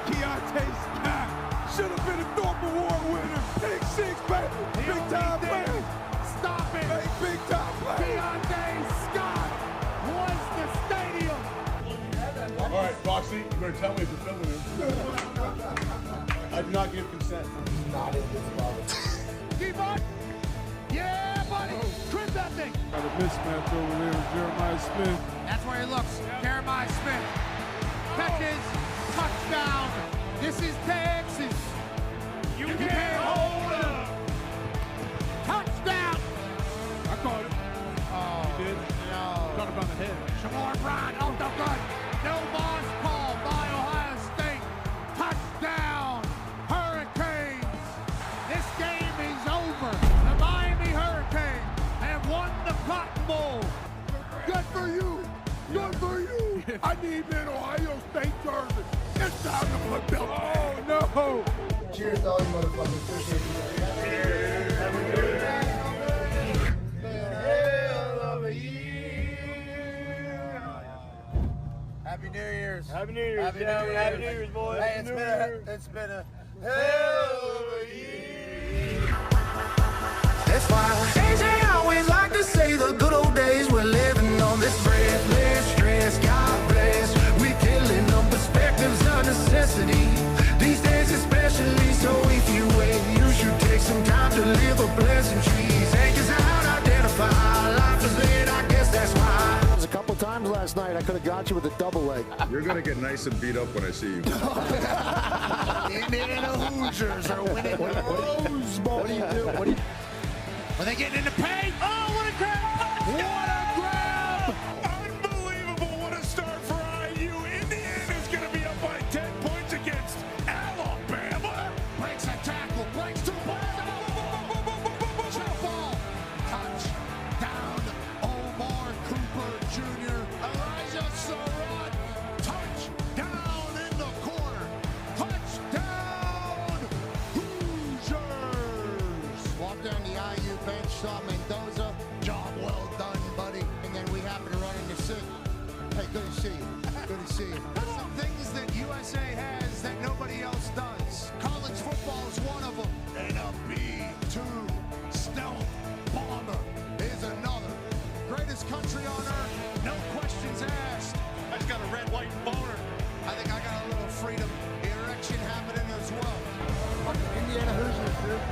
Keontae Scott should have been a Thorpe Award winner. Big six, baby. Big time play. Stop it. Hey, big time play. Keontae Scott was the stadium. All right, Foxy, you better tell me if you're filming him. I do not give consent. Not in this ball. Keep on. Yeah, buddy. Trim that thing. Got a mismatch over there with Jeremiah Smith. That's where he looks. Jeremiah Smith catches, touchdown. This is Texas. You can't hold him. Touchdown. I caught it. Oh, You did? no. Caught him on the head. Shamar Brown off the gun. No loss call by Ohio State. Touchdown. Hurricanes. This game is over. The Miami Hurricanes have won the Cotton Bowl. Good for you. Good for you. I need that Ohio State jersey. It's time to put them. Oh, no. Cheers to all you motherfuckers. Appreciate you. Cheers. Have a good night. Happy New Year's. Happy New Year's. Happy New Year's. Happy New Year's, boys. Hey, it's been a hell of a year. That's why AJ always like to say the good old days we're living on this breathless stress. God bless. We're killing them. Perspectives are necessity. These days especially. So if you wait, you should take some time to live a pleasantry. Take us out, identify. Life is lit, I guess that's why. A couple times last night, I could have got you with a double leg. You're going to get nice and beat up when I see you. Indiana Hoosiers are winning the Rose Bowl. What do you do? Are they getting into paint? Oh, what a grab! What a grab! Unbelievable. What a start for IU. Indiana's going to be up by 10 points against Alabama. Breaks a tackle. Breaks two balls. Jump ball. Touchdown. Omar Cooper Jr. Elijah Surratt. Touchdown in the corner. Touchdown. Hoosiers. Walk down the IU bench. Saw Mendoza. Job well done, buddy. And then we happen to run into Sid. Hey, good to see you. Good to see you. There's some things that USA has that nobody else does. College football is one of them. And a B-2 stealth bomber is another. Greatest country on earth, no questions asked. I just got a red, white boner. I think I got a little freedom erection happening as well. Fucking Indiana Hoosiers, dude.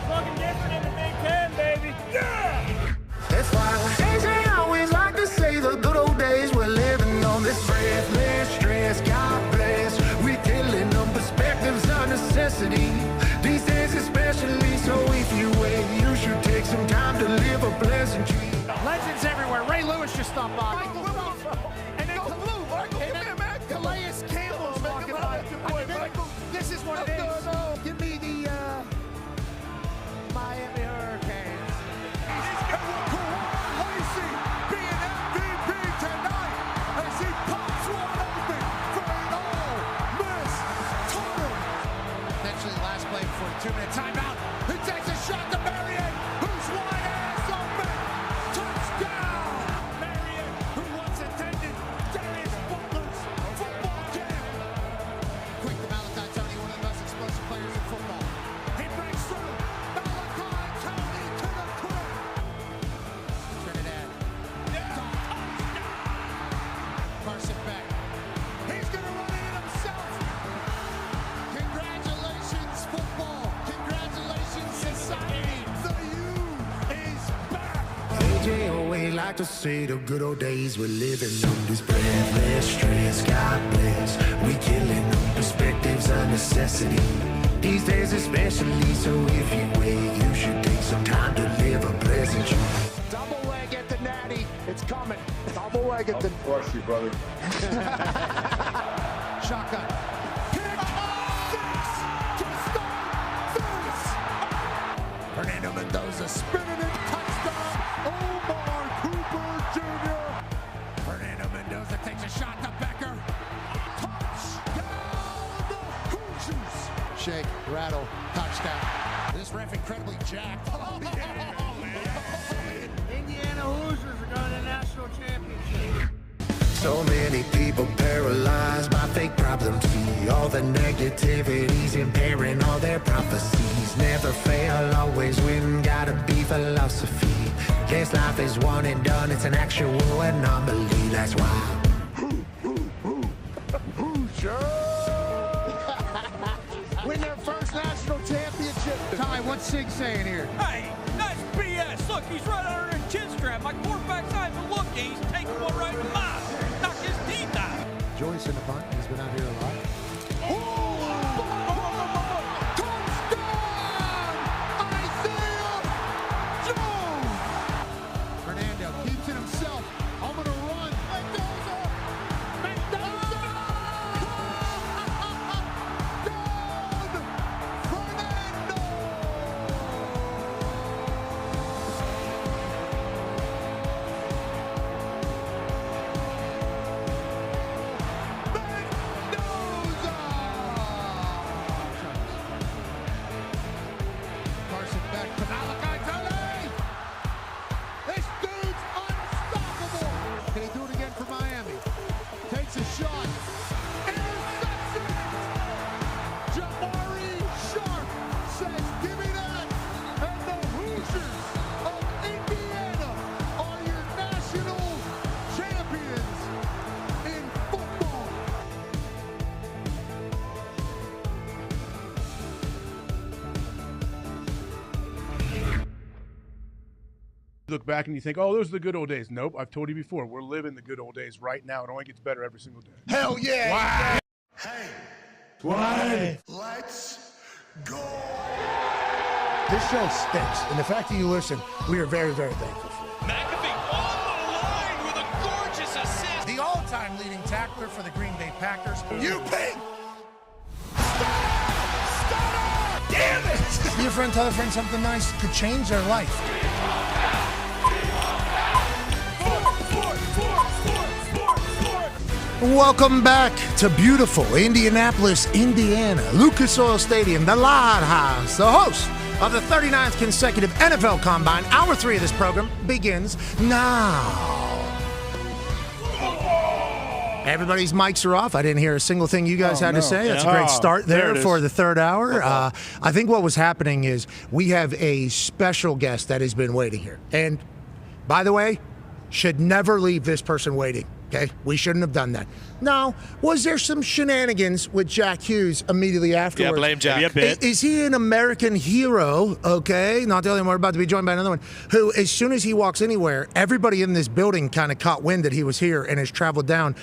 Fucking different in the Big Ten, baby. Yeah! That's why AJ always like to say the good old days we're living on this breathless stress. God bless. We're killing them. Perspectives are necessity. These days especially. So if you wait, you should take some time to live a pleasantry. Legends everywhere. Ray Lewis just stopped by. And then Calais Campbell's walking by. This is what it is. Give me the Miami Hurricanes. Lacey being MVP tonight as he pops one open for an all-miss tunnel. Eventually, last play before the 2-minute timeout. He takes a shot to Marion, who's wide ass open. Touchdown! Marion, who once attended Darius Butler's football camp. Quick to Malachi Tony, one of the most explosive players in football. He breaks through. Malachi Tony to the clip. Trinidad. Carson Beck. He's going to run it himself. Congratulations, football. Congratulations, society. The U is back. AJ always like to say the good old days we're living on this breathless stress. God bless. We killing them. Perspectives are necessity. These days especially. So if you wait, you should take some time to live a pleasant life. Double leg at the natty. It's coming. Double leg at the. Crush you, brother. Shotgun. Kick six to start Mendoza spinning it, touchdown, Omar Cooper Jr. Fernando Mendoza takes a shot to Becker. Touchdown, Hoosiers. Shake, rattle, touchdown. This ref incredibly jacked. Oh, yeah. Indiana Hoosiers are going to national championship. So many people paralyzed by fake problems. See all the negativities impairing all their prophecies. Never fail, always win, gotta be philosophy. Guess life is one and done, it's an actual anomaly, that's why. Win their first national championship. Ty, what's Sig saying here? Hey, that's BS. Look, he's right under the chin strap. My quarterback's not even looking. He's taking one right in the mouth. Knock his teeth out. Joyce in the punt. He's been out here a lot. Fernando keeps it himself. I'm going to run. Mendoza! Carson back to Malachi Tony! This dude's unstoppable! Can he do it again for Miami? Takes a shot. Intercepts it! Jamari Sharp says, give me that! And the Hoosiers of Indiana are your national champions in football! You look back and you think, oh, those are the good old days. Nope, I've told you before. We're living the good old days right now. It only gets better every single day. Hell yeah! Wow. Hey, What? let's go! This show stinks, and the fact that you listen, we are very, very thankful for it. McAfee on the line with a gorgeous assist. The all-time leading tackler for the Green Bay Packers. You pink! Damn it! Be a friend, tell a friend something nice could change their life. Welcome back to beautiful Indianapolis, Indiana. Lucas Oil Stadium, the Lighthouse, the host of the 39th consecutive NFL Combine. Hour 3 of this program begins now. Everybody's mics are off. I didn't hear a single thing you guys had to say. That's a great start there for the third hour. I think what was happening is we have a special guest that has been waiting here. And by the way, should never leave this person waiting. Okay, we shouldn't have done that. Now, was there some shenanigans with Jack Hughes immediately afterwards? Yeah, blame Jack. Is he an American hero? Okay, not the only one. We're about to be joined by another one who, as soon as he walks anywhere, everybody in this building kind of caught wind that he was here and has traveled down.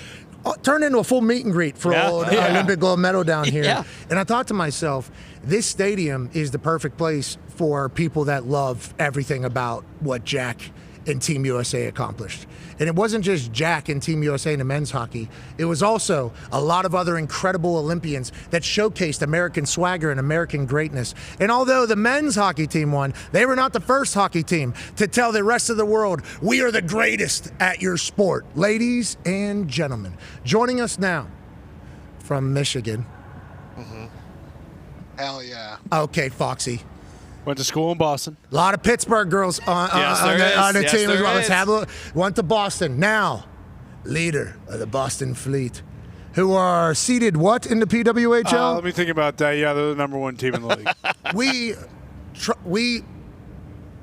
Turned into a full meet and greet for old Olympic gold medal down here. Yeah. And I thought to myself, this stadium is the perfect place for people that love everything about what Jack and Team USA accomplished. And it wasn't just Jack and Team USA in the men's hockey. It was also a lot of other incredible Olympians that showcased American swagger and American greatness. And although the men's hockey team won, they were not the first hockey team to tell the rest of the world, we are the greatest at your sport. Ladies and gentlemen, joining us now from Michigan. Hell yeah. Okay, Foxy. Went to school in Boston. A lot of Pittsburgh girls on the team as well. Let's have a went to Boston. Now, leader of the Boston Fleet, who are seated what in the PWHL? Let me think about that. Yeah, they're the number one team in the league. We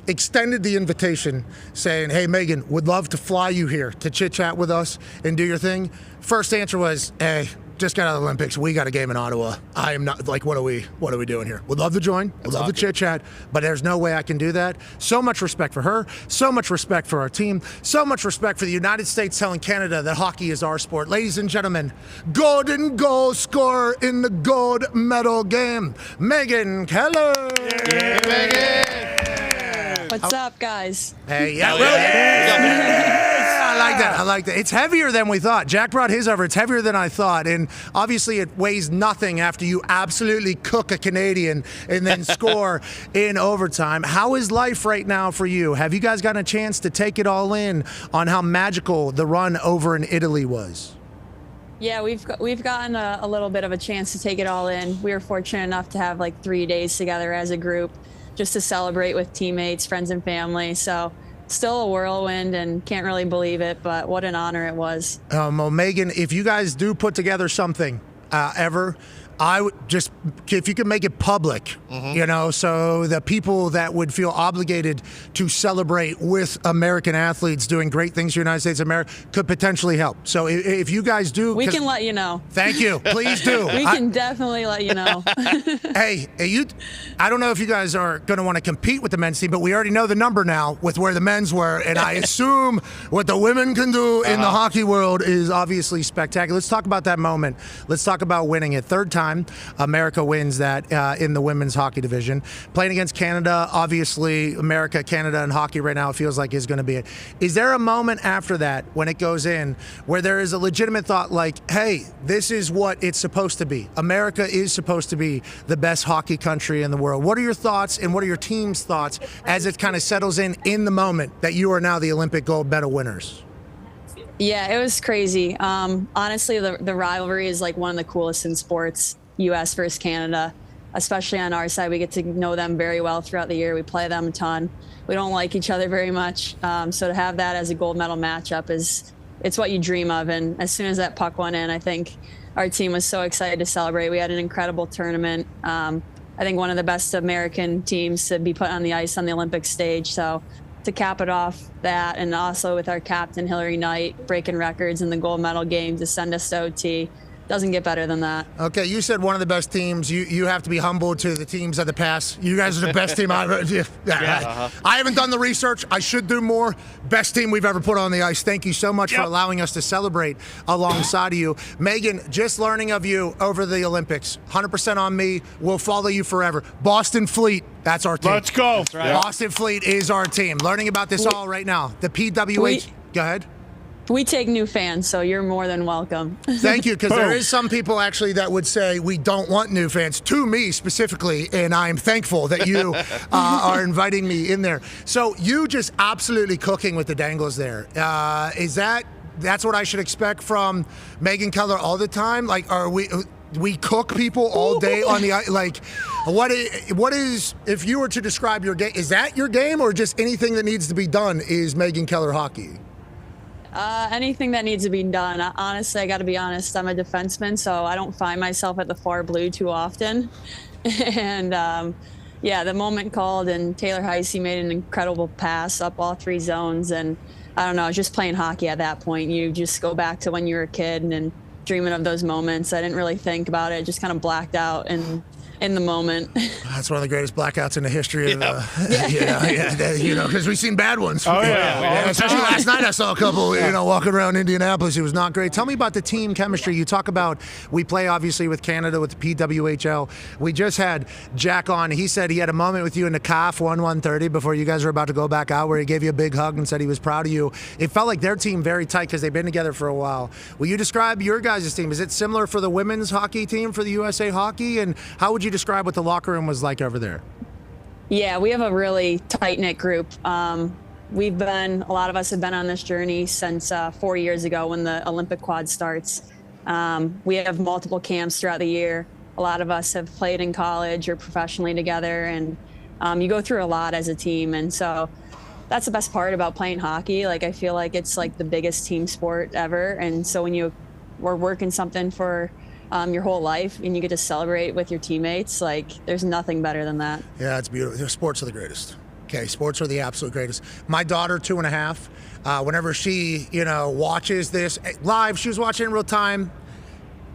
extended the invitation saying, hey, Megan, would love to fly you here to chit-chat with us and do your thing. First answer was, hey, just got out of the Olympics. We got a game in Ottawa. I am not, like, what are we doing here? Would love to join. Would love to chit-chat, but there's no way I can do that. So much respect for her. So much respect for our team. So much respect for the United States telling Canada that hockey is our sport. Ladies and gentlemen, golden goal scorer in the gold medal game, Megan Keller. Yeah, Megan. What's up, guys? Hey, yeah. I like that. I like that. It's heavier than we thought. Jack brought his over. It's heavier than I thought. And obviously it weighs nothing after you absolutely cook a Canadian and then score in overtime. How is life right now for you? Have you guys gotten a chance to take it all in on how magical the run over in Italy was? Yeah, we've gotten a little bit of a chance to take it all in. We were fortunate enough to have like 3 days together as a group just to celebrate with teammates, friends, and family. So still a whirlwind and can't really believe it, but what an honor it was. Well, Megan, if you guys do put together something ever, I would just, if you could make it public, you know, so the people that would feel obligated to celebrate with American athletes doing great things for the United States of America could potentially help. So if you guys do. We can let you know. Thank you. Please do. We can definitely let you know. Hey, I don't know if you guys are going to want to compete with the men's team, but we already know the number now with where the men's were. And I assume what the women can do in the hockey world is obviously spectacular. Let's talk about that moment. Let's talk about winning it. Third time America wins that in the women's hockey division. Playing against Canada, obviously America, Canada, and hockey right now, it feels like is going to be it. Is there a moment after that when it goes in where there is a legitimate thought like, hey, this is what it's supposed to be. America is supposed to be the best hockey country in the world. What are your thoughts and what are your team's thoughts as it kind of settles in the moment that you are now the Olympic gold medal winners? Yeah, it was crazy. Honestly, the rivalry is like one of the coolest in sports, U.S. versus Canada, especially on our side. We get to know them very well throughout the year. We play them a ton. We don't like each other very much. So to have that as a gold medal matchup it's what you dream of. And as soon as that puck went in, I think our team was so excited to celebrate. We had an incredible tournament. I think one of the best American teams to be put on the ice on the Olympic stage. So to cap it off that, and also with our captain, Hillary Knight, breaking records in the gold medal game to send us to OT. Doesn't get better than that. Okay, you said one of the best teams. You have to be humble to the teams of the past. You guys are the best team I've ever. I haven't done the research. I should do more. Best team we've ever put on the ice. Thank you so much for allowing us to celebrate alongside of you. Megan, just learning of you over the Olympics. 100% on me. We'll follow you forever. Boston Fleet, that's our team. Let's go. That's right. Boston Fleet is our team. Learning about this all right now. The PWH. Go ahead. We take new fans, so you're more than welcome. Thank you, because there is some people actually that would say we don't want new fans, to me specifically, and I'm thankful that you are inviting me in there. So you just absolutely cooking with the dangles there. That's what I should expect from Megan Keller all the time? Like, are we cook people all day on the ice? Like, what is, if you were to describe your game, is that your game, or just anything that needs to be done is Megan Keller hockey? Anything that needs to be done. Honestly, I got to be honest, I'm a defenseman, so I don't find myself at the far blue too often. And the moment called and Taylor Heisey made an incredible pass up all three zones. And I don't know, just playing hockey at that point, you just go back to when you were a kid and dreaming of those moments. I didn't really think about it, just kind of blacked out and in the moment. That's one of the greatest blackouts in the history of because we've seen bad ones. Oh, yeah. Especially last night I saw a couple, walking around Indianapolis. It was not great. Tell me about the team chemistry. You talk about, we play obviously with Canada, with the PWHL. We just had Jack on. He said he had a moment with you in the CAF 1-1-30 before you guys were about to go back out, where he gave you a big hug and said he was proud of you. It felt like their team very tight because they've been together for a while. Will you describe your guys' team? Is it similar for the women's hockey team for the USA Hockey? And how would you describe what the locker room was like over there? Yeah, we have a really tight-knit group. A lot of us have been on this journey since 4 years ago when the Olympic quad starts. We have multiple camps throughout the year. A lot of us have played in college or professionally together, and you go through a lot as a team. And so that's the best part about playing hockey. Like, I feel like it's like the biggest team sport ever. And so when you were working something for your whole life and you get to celebrate with your teammates, like, there's nothing better than that. Yeah, it's beautiful. Sports are the greatest. Okay, sports are the absolute greatest. My daughter, 2.5, whenever she, watches this live, she was watching in real time.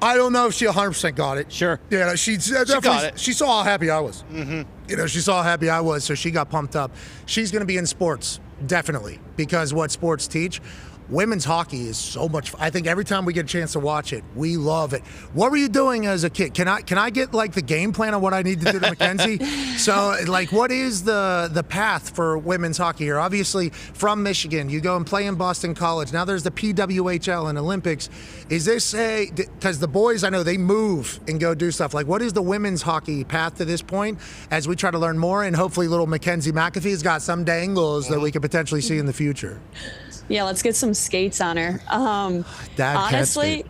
I don't know if she 100% got it. Sure. Yeah, she definitely got it. She saw how happy I was. Mm-hmm. She saw how happy I was, so she got pumped up. She's going to be in sports, definitely, because what sports teach. women's hockey is so much. I think every time we get a chance to watch it, we love it. What were you doing as a kid? Can I get like the game plan on what I need to do to Mackenzie? So like, what is the path for women's hockey here? Obviously from Michigan, you go and play in Boston College. Now there's the PWHL and Olympics. Is this because the boys, I know they move and go do stuff. Like, what is the women's hockey path to this point as we try to learn more, and hopefully little Mackenzie McAfee's got some dangles that we could potentially see in the future? Yeah, let's get some skates on her. Dad Honestly,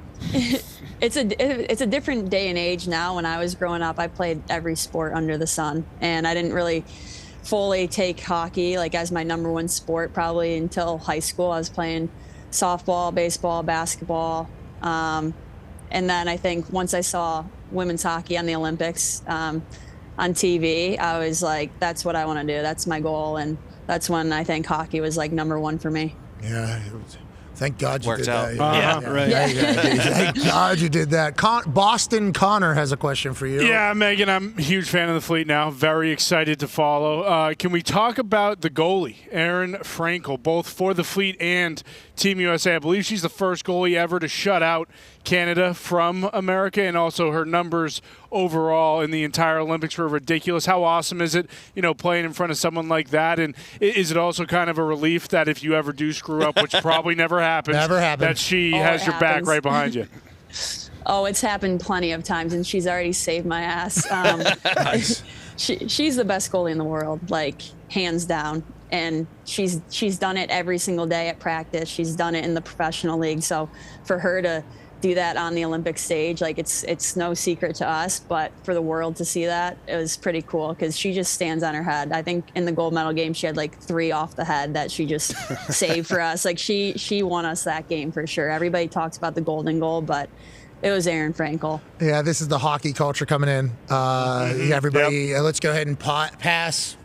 it's a different day and age now. When I was growing up, I played every sport under the sun, and I didn't really fully take hockey like as my number one sport probably until high school. I was playing softball, baseball, basketball, and then I think once I saw women's hockey on the Olympics on TV, I was like, that's what I want to do. That's my goal, and that's when I think hockey was like number one for me. Yeah, thank God you Worked did out. that. Right. Yeah. Thank God you did that. Boston Connor has a question for you. Yeah, Megan, I'm a huge fan of the Fleet now. Very excited to follow. Can we talk about the goalie, Erin Frankel, both for the Fleet and Team USA? I believe she's the first goalie ever to shut out Canada from America, and also her numbers overall in the entire Olympics were ridiculous. How awesome is it, playing in front of someone like that? And is it also kind of a relief that if you ever do screw up, which probably never happens, that she has your back right behind you? Oh, it's happened plenty of times, and she's already saved my ass. Nice. She's the best goalie in the world, like hands down. And she's done it every single day at practice. She's done it in the professional league. So for her to do that on the Olympic stage, like it's no secret to us, but for the world to see that, it was pretty cool because she just stands on her head. I think in the gold medal game, she had like 3 off the head that she just saved for us. Like she won us that game for sure. Everybody talks about the golden goal, but it was Erin Frankel. Yeah, this is the hockey culture coming in. Everybody, let's go ahead and pass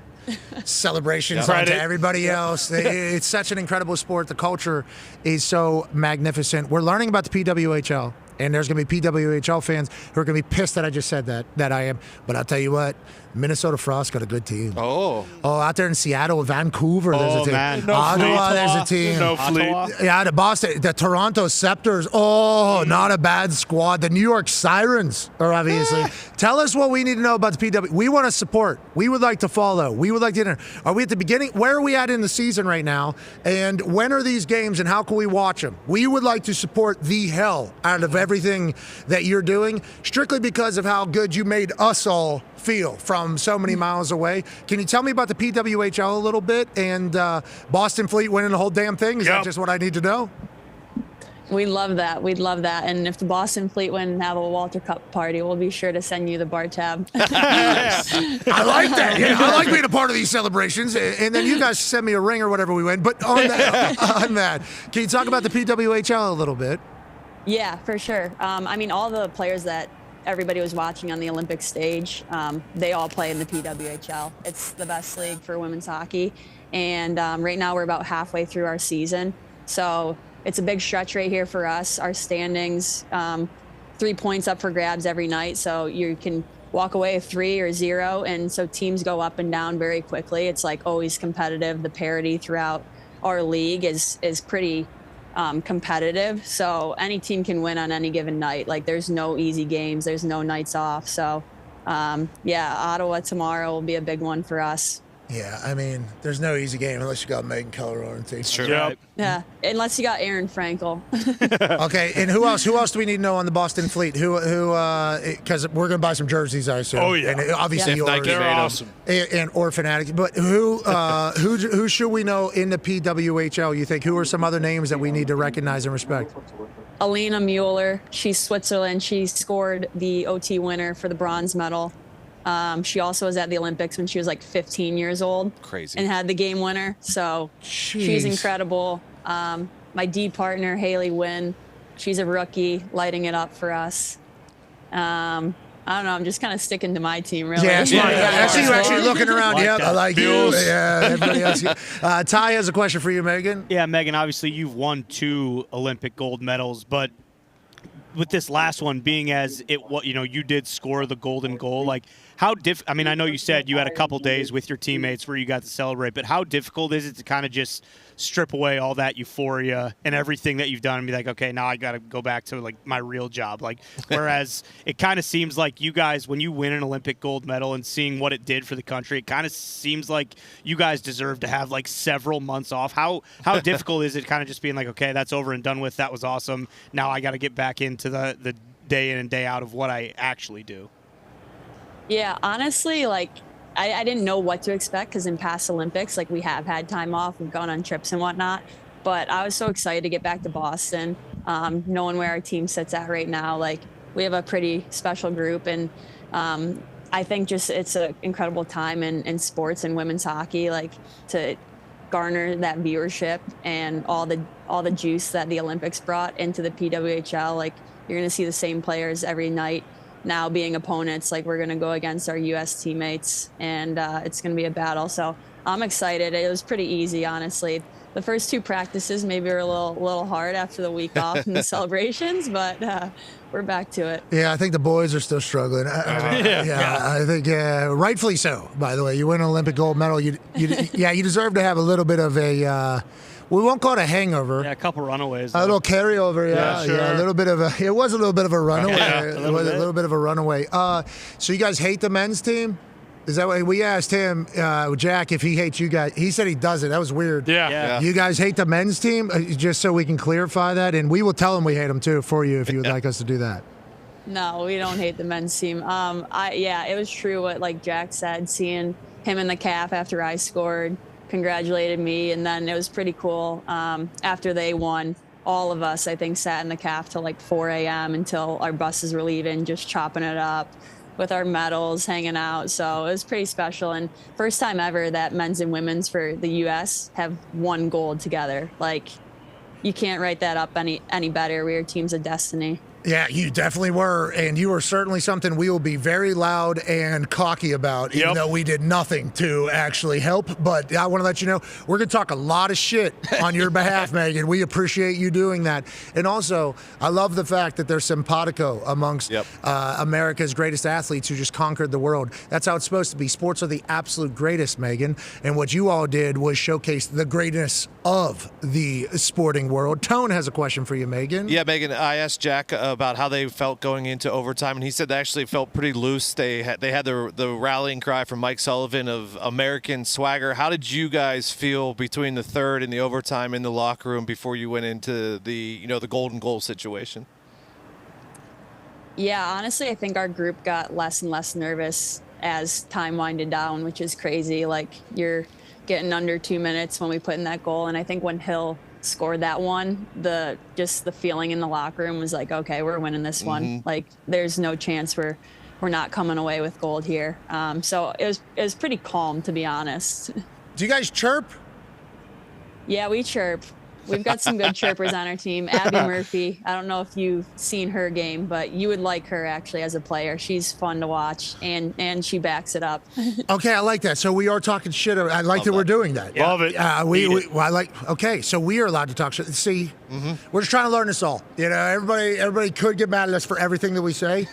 celebrations on to everybody else. It's such an incredible sport. The culture is so magnificent. We're learning about the PWHL, and there's going to be PWHL fans who are going to be pissed that I just said that I am. But I'll tell you what, Minnesota Frost got a good team. Oh, out there in Seattle, Vancouver, there's a team. Man. Ottawa, there's a team. No Fleet. Yeah, the Boston, the Toronto Scepters. Oh, not a bad squad. The New York Sirens are obviously. Tell us what we need to know about the PW. We want to support. We would like to follow. We would like to enter. Are we at the beginning? Where are we at in the season right now? And when are these games and how can we watch them? We would like to support the hell out of everything that you're doing, strictly because of how good you made us all feel from so many miles away. Can you tell me about the PWHL a little bit and Boston Fleet winning the whole damn thing? Is that just what I need to know? We love that. We'd love that. And if the Boston Fleet win and have a Walter Cup party, we'll be sure to send you the bar tab. I like that. Yeah, I like being a part of these celebrations. And then you guys send me a ring or whatever we win. But on that, can you talk about the PWHL a little bit? Yeah, for sure. I mean, all the players that everybody was watching on the Olympic stage, they all play in the PWHL. It's the best league for women's hockey. And right now we're about halfway through our season. So it's a big stretch right here for us. Our standings, 3 points up for grabs every night. So you can walk away with 3 or 0. And so teams go up and down very quickly. It's like always competitive. The parity throughout our league is pretty competitive. So any team can win on any given night. Like there's no easy games. There's no nights off. So Ottawa tomorrow will be a big one for us. Yeah, I mean, there's no easy game unless you got Megan Keller on the team. Sure. Yep. Yeah, unless you got Erin Frankel. Okay, and who else? Who else do we need to know on the Boston Fleet? Who? Because we're going to buy some jerseys, I assume. Oh yeah, and obviously they're awesome. And or Fanatics. But who should we know in the PWHL? You think who are some other names that we need to recognize and respect? Alina Mueller. She's Switzerland. She scored the OT winner for the bronze medal. She also was at the Olympics when she was like 15 years old. Crazy. And had the game winner. So she's incredible. My D partner, Haley Wynn, she's a rookie, lighting it up for us. I don't know. I'm just kind of sticking to my team, really. Yeah, I see you actually looking around. Like I that. like Bills. you. Yeah, everybody else. Ty has a question for you, Megan. Yeah, Megan, obviously you've won 2 Olympic gold medals, but with this last one being as it, you did score the golden goal, like I mean, I know you said you had a couple days with your teammates where you got to celebrate, but how difficult is it to kind of just strip away all that euphoria and everything that you've done and be like, okay, now I got to go back to like my real job? Like, whereas it kind of seems like you guys, when you win an Olympic gold medal and seeing what it did for the country, it kind of seems like you guys deserve to have like several months off. How difficult is it kind of just being like, okay, that's over and done with. That was awesome. Now I got to get back into the day in and day out of what I actually do. Yeah, honestly, like I didn't know what to expect because in past Olympics, like we have had time off, we've gone on trips and whatnot. But I was so excited to get back to Boston, knowing where our team sits at right now. Like we have a pretty special group, and I think just it's an incredible time in sports and women's hockey, like to garner that viewership and all the juice that the Olympics brought into the PWHL. Like you're going to see the same players every night. Now being opponents, like we're going to go against our U.S. teammates, and it's going to be a battle. So I'm excited. It was pretty easy, honestly. The first 2 practices maybe were a little hard after the week off and the celebrations, but we're back to it. Yeah, I think the boys are still struggling. I think rightfully so. By the way, you win an Olympic gold medal. You deserve to have a little bit of a. We won't call it a hangover. Yeah, a couple runaways. A little carryover, sure. a little bit of a. It was a little bit of a runaway. A little bit of a runaway. So you guys hate the men's team? Is that what we asked him, Jack, if he hates you guys? He said he doesn't. That was weird. Yeah. You guys hate the men's team? Just so we can clarify that, and we will tell him we hate them too for you if you would like us to do that. No, we don't hate the men's team. It was true what like Jack said. Seeing him in the calf after I scored, congratulated me, and then it was pretty cool. After they won, all of us, I think, sat in the calf till like 4 a.m. until our buses were leaving, just chopping it up with our medals, hanging out. So it was pretty special, and first time ever that men's and women's for the U.S. have won gold together. Like, you can't write that up any better. We are teams of destiny. Yeah, you definitely were, and you were certainly something we will be very loud and cocky about, even though we did nothing to actually help. But I want to let you know, we're going to talk a lot of shit on your behalf, Megan. We appreciate you doing that. And also, I love the fact that there's simpatico amongst America's greatest athletes who just conquered the world. That's how it's supposed to be. Sports are the absolute greatest, Megan. And what you all did was showcase the greatness of the sporting world. Tone has a question for you, Megan. Yeah, Megan, I asked Jack about how they felt going into overtime, and he said they actually felt pretty loose. They had the rallying cry from Mike Sullivan of American swagger. How did you guys feel between the third and the overtime in the locker room before you went into the golden goal situation? Yeah, honestly, I think our group got less and less nervous as time winded down, which is crazy. Like, you're getting under 2 minutes when we put in that goal, and I think when Hill scored that one, the feeling in the locker room was like, okay, we're winning this one. Like, there's no chance we're not coming away with gold here. So it was pretty calm, to be honest. Do you guys chirp? Yeah, we chirp. We've got some good chirpers on our team. Abby Murphy, I don't know if you've seen her game, but you would like her actually as a player. She's fun to watch, and she backs it up. Okay, I like that. So we are talking shit. I like that we're doing that. Love it. I like. Okay, so we are allowed to talk shit. See, we're just trying to learn this all. You know, everybody could get mad at us for everything that we say.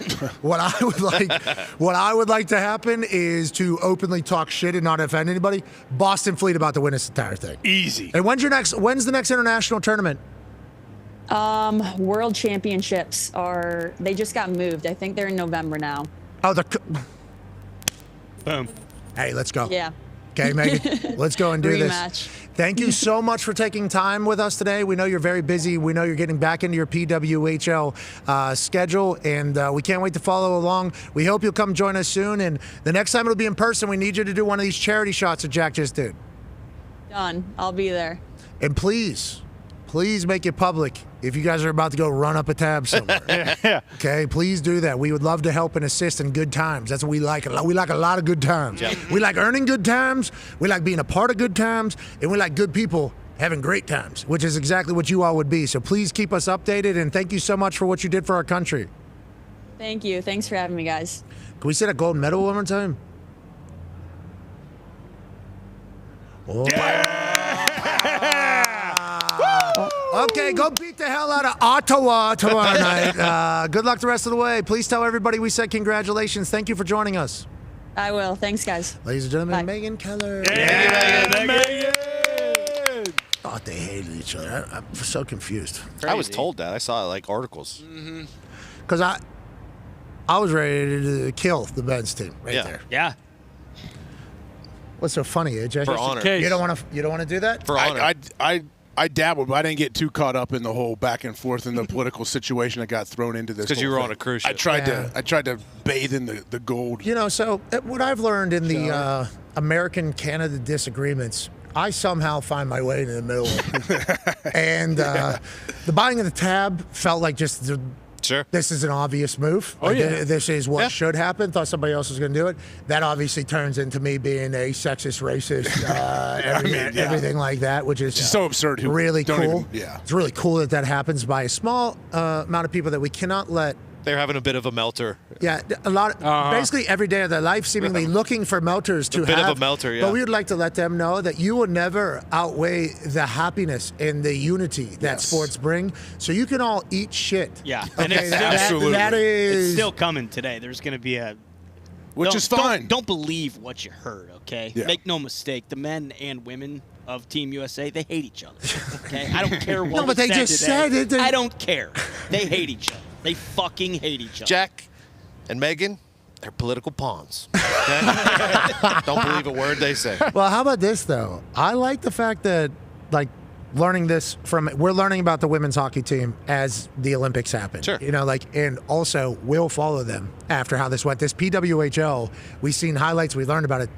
What I would like to happen is to openly talk shit and not offend anybody. Boston Fleet about to win this entire thing. Easy. And when's the next international tournament? World Championships they just got moved. I think they're in November now. Oh, Boom. Hey, let's go. Yeah. Okay, Megan, let's go and do Rematch. this. Thank you so much for taking time with us today. We know you're very busy. We know you're getting back into your PWHL schedule, and we can't wait to follow along. We hope you'll come join us soon, and the next time it'll be in person, we need you to do one of these charity shots that Jack just did. Done. I'll be there. And please make it public if you guys are about to go run up a tab somewhere. Okay, please do that. We would love to help and assist in good times. That's what we like. We like a lot of good times. Yep. We like earning good times. We like being a part of good times. And we like good people having great times, which is exactly what you all would be. So please keep us updated, and thank you so much for what you did for our country. Thank you. Thanks for having me, guys. Can we say that gold medal one more time? Oh. Okay, go beat the hell out of Ottawa tomorrow night. Good luck the rest of the way. Please tell everybody we said congratulations. Thank you for joining us. I will. Thanks, guys. Ladies and gentlemen, Bye. Megan Keller. Megan. Thought they hated each other. I'm so confused. I was told that. I saw like articles. Because I was ready to kill the men's team right there. Yeah. What's so funny, AJ? For honor. You don't want to do that? For honor. I dabbled, but I didn't get too caught up in the whole back and forth in the political situation that got thrown into this. Because you whole were thing. on a cruise I ship. tried to bathe in the gold. You know, so what I've learned in the American-Canada disagreements, I somehow find my way into the middle. And the buying of the tab felt like just this is an obvious move. Oh, Like, yeah. This is what should happen. Thought somebody else was going to do it. That obviously turns into me being a sexist, racist, everything like that, which is so absurd. Who really don't cool. even- It's really cool that happens by a small amount of people that we cannot let. They're having a bit of a melter. Yeah, a lot. Basically, every day of their life, seemingly looking for melters to A bit have. of a melter, yeah. But we would like to let them know that you will never outweigh the happiness and the unity that sports bring. So you can all eat shit. Yeah, Okay, and it's that is it's still coming today. There's going to be Which is fine. Don't believe what you heard. Okay, Yeah. make no mistake. The men and women of Team USA, they hate each other. Okay, I don't care what. No, but was they just today. said it. They- I don't care. They hate each other. They fucking hate each other. Jack and Megan, they're political pawns. Okay? Don't believe a word they say. Well, how about this though? I like the fact that we're learning about the women's hockey team as the Olympics happen. Sure. You know, and also we'll follow them after how this went. This PWHL, we've seen highlights, we learned about it.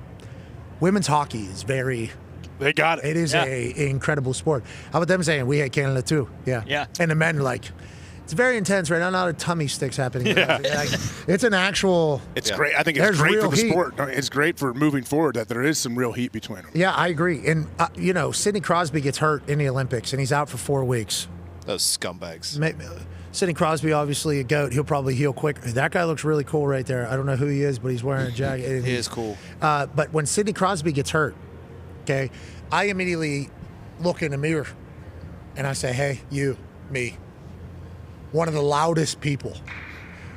Women's hockey is very. They got it. It is a incredible sport. How about them saying we hate Canada too? Yeah. Yeah. And the men are it's very intense right now. Not a tummy sticks happening. Yeah. It's an actual. It's great. I think it's There's great real for the heat. sport. It's great for moving forward that there is some real heat between them. Yeah, I agree. And Sidney Crosby gets hurt in the Olympics, and he's out for 4 weeks. Those scumbags. Sidney Crosby, obviously a GOAT. He'll probably heal quick. That guy looks really cool right there. I don't know who he is, but he's wearing a jacket. He is cool. But when Sidney Crosby gets hurt, okay, I immediately look in the mirror, and I say, hey, you, me. One of the loudest people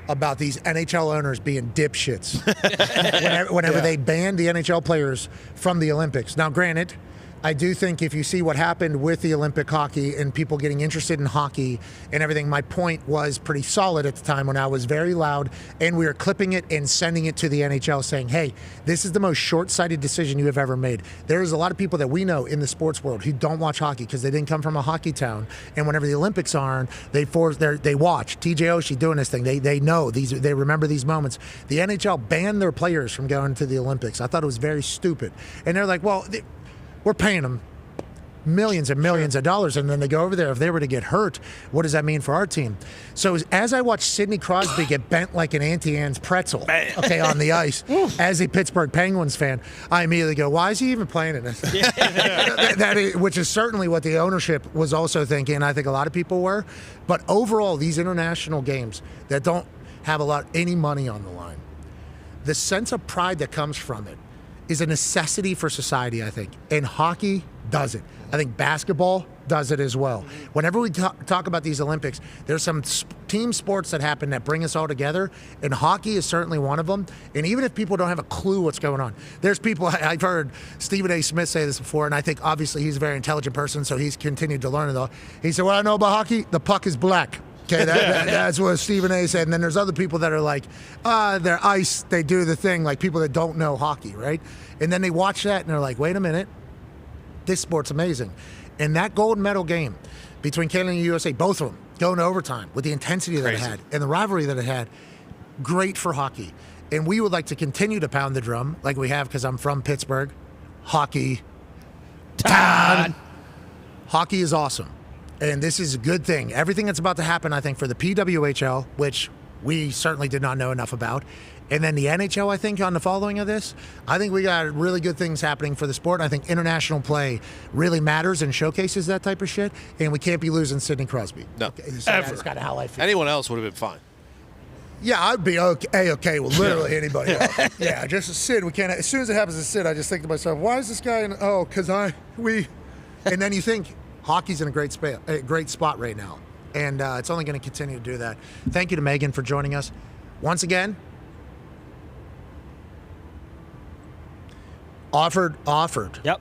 about these NHL owners being dipshits whenever they banned the NHL players from the Olympics. Now, granted, I do think if you see what happened with the Olympic hockey and people getting interested in hockey and everything, my point was pretty solid at the time when I was very loud and we were clipping it and sending it to the NHL saying, hey, this is the most short-sighted decision you have ever made. There's a lot of people that we know in the sports world who don't watch hockey because they didn't come from a hockey town. And whenever the Olympics are on, they watch. TJ Oshie doing this thing. They know these. They remember these moments. The NHL banned their players from going to the Olympics. I thought it was very stupid. And they're like, well, we're paying them millions and millions of dollars, and then they go over there. If they were to get hurt, what does that mean for our team? So as I watched Sidney Crosby get bent like an Auntie Anne's pretzel, on the ice, as a Pittsburgh Penguins fan, I immediately go, why is he even playing in this? Which is certainly what the ownership was also thinking. I think a lot of people were. But overall, these international games that don't have any money on the line, the sense of pride that comes from it is a necessity for society, I think. And hockey does it. I think basketball does it as well. Whenever we talk about these Olympics, there's some team sports that happen that bring us all together, and hockey is certainly one of them. And even if people don't have a clue what's going on, there's people, I've heard Stephen A. Smith say this before, and I think obviously he's a very intelligent person, so he's continued to learn it all. He said, what I know about hockey, the puck is black. Okay, that's what Stephen A. said. And then there's other people that are like, they're ice, they do the thing, like people that don't know hockey, right? And then they watch that and they're like, wait a minute, this sport's amazing. And that gold medal game between Canada and USA, both of them going to overtime with the intensity that it had and the rivalry that it had, great for hockey. And we would like to continue to pound the drum like we have because I'm from Pittsburgh. Hockey. Dahn. Hockey is awesome. And this is a good thing. Everything that's about to happen, I think, for the PWHL, which we certainly did not know enough about, and then the NHL, I think, on the following of this, I think we got really good things happening for the sport. I think international play really matters and showcases that type of shit, and we can't be losing Sidney Crosby. No, That's kind of how I feel. Anyone else would have been fine. Yeah, I'd be okay with literally anybody else. Yeah, just Sid. We can't. As soon as it happens to Sid, I just think to myself, why is this guy in? Oh, because and then you think hockey's in a great spot right now, and it's only going to continue to do that. Thank you to Megan for joining us once again. Offered. Yep.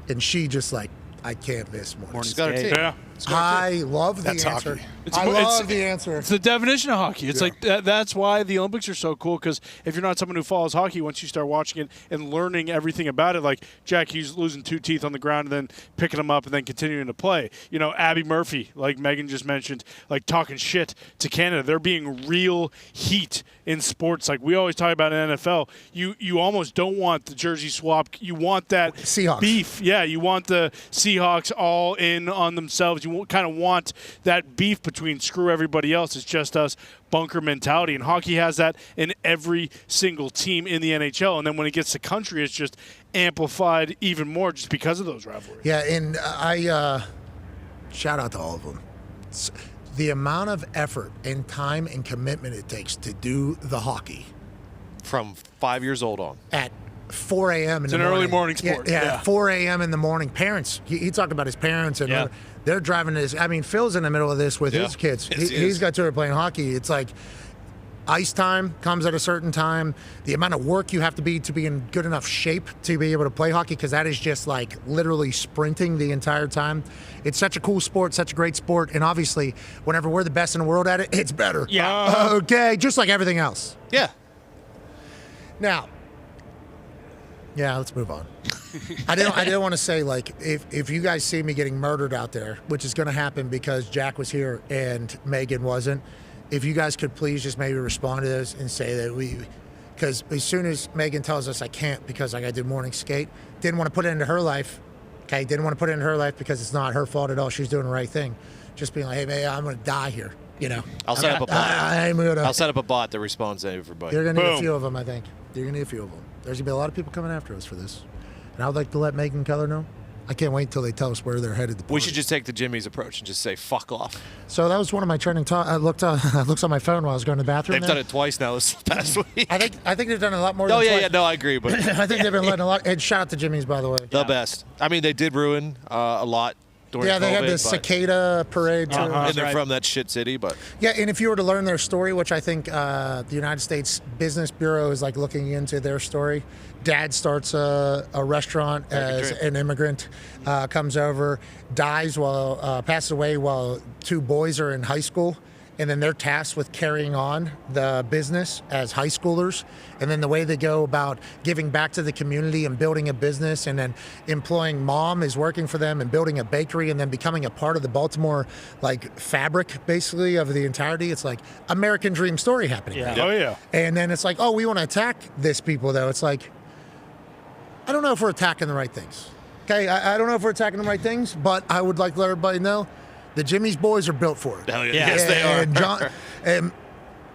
And she just like, I can't miss morning skate. skate. Yeah. I love the That's answer. hockey. I love the answer. It's the definition of hockey. It's like that's why the Olympics are so cool, because if you're not someone who follows hockey, once you start watching it and learning everything about it, like Jack Hughes losing 2 teeth on the ground and then picking them up and then continuing to play. You know, Abby Murphy, like Megan just mentioned, like talking shit to Canada. They're being real heat in sports. Like we always talk about in NFL, you almost don't want the jersey swap. You want that Seahawks beef. Yeah, you want the Seahawks all in on themselves. You kind of want that beef between screw everybody else, it's just us bunker mentality. And hockey has that in every single team in the NHL. And then when it gets to country, it's just amplified even more just because of those rivalries. Yeah, and I shout out to all of them. The amount of effort and time and commitment it takes to do the hockey. From 5 years old on. At 4 a.m. in the morning. It's an early morning sport. Yeah, 4 a.m. in the morning. Parents, he talked about his parents, and they're driving this. I mean, Phil's in the middle of this with his kids. He's got to playing hockey. It's like ice time comes at a certain time. The amount of work you have to be in good enough shape to be able to play hockey, because that is just like literally sprinting the entire time. It's such a cool sport, such a great sport, and obviously, whenever we're the best in the world at it, it's better. Yeah. Okay, just like everything else. Yeah. Now, yeah, let's move on. I didn't want to say, like, if you guys see me getting murdered out there, which is going to happen because Jack was here and Megan wasn't, if you guys could please just maybe respond to this and say that because as soon as Megan tells us I can't because I got to do morning skate, didn't want to put it into her life, okay? Didn't want to put it into her life because it's not her fault at all. She's doing the right thing. Just being like, hey, man, I'm going to die here, you know? I'll set up a bot. I'll set up a bot that responds to everybody. You're going to need a few of them, I think. You're going to need a few of them. There's going to be a lot of people coming after us for this. And I would like to let Megan Keller know. I can't wait until they tell us where they're headed. We should just take the Jimmy's approach and just say, fuck off. So that was one of my trending I looked on my phone while I was going to the bathroom. They've done it twice now this past week. I think they've done a lot more than twice. No, I agree. But I think they've been letting a lot. And shout out to Jimmy's, by the way. The best. I mean, they did ruin a lot during they had COVID, the cicada parade, too. And they're from that shit city, but... Yeah, and if you were to learn their story, which I think the United States Business Bureau is like looking into their story. Dad starts a restaurant as an immigrant, comes over, passes away while 2 boys are in high school, and then they're tasked with carrying on the business as high schoolers. And then the way they go about giving back to the community and building a business, and then employing mom is working for them and building a bakery, and then becoming a part of the Baltimore like fabric basically of the entirety. It's like American dream story happening. Yeah. Right? Oh yeah. And then it's like, oh, we want to attack this people though. It's like, I don't know if we're attacking the right things. Okay, I don't know if we're attacking the right things, but I would like to let everybody know the Jimmy's boys are built for it. Hell yeah. Yes, they are. And John,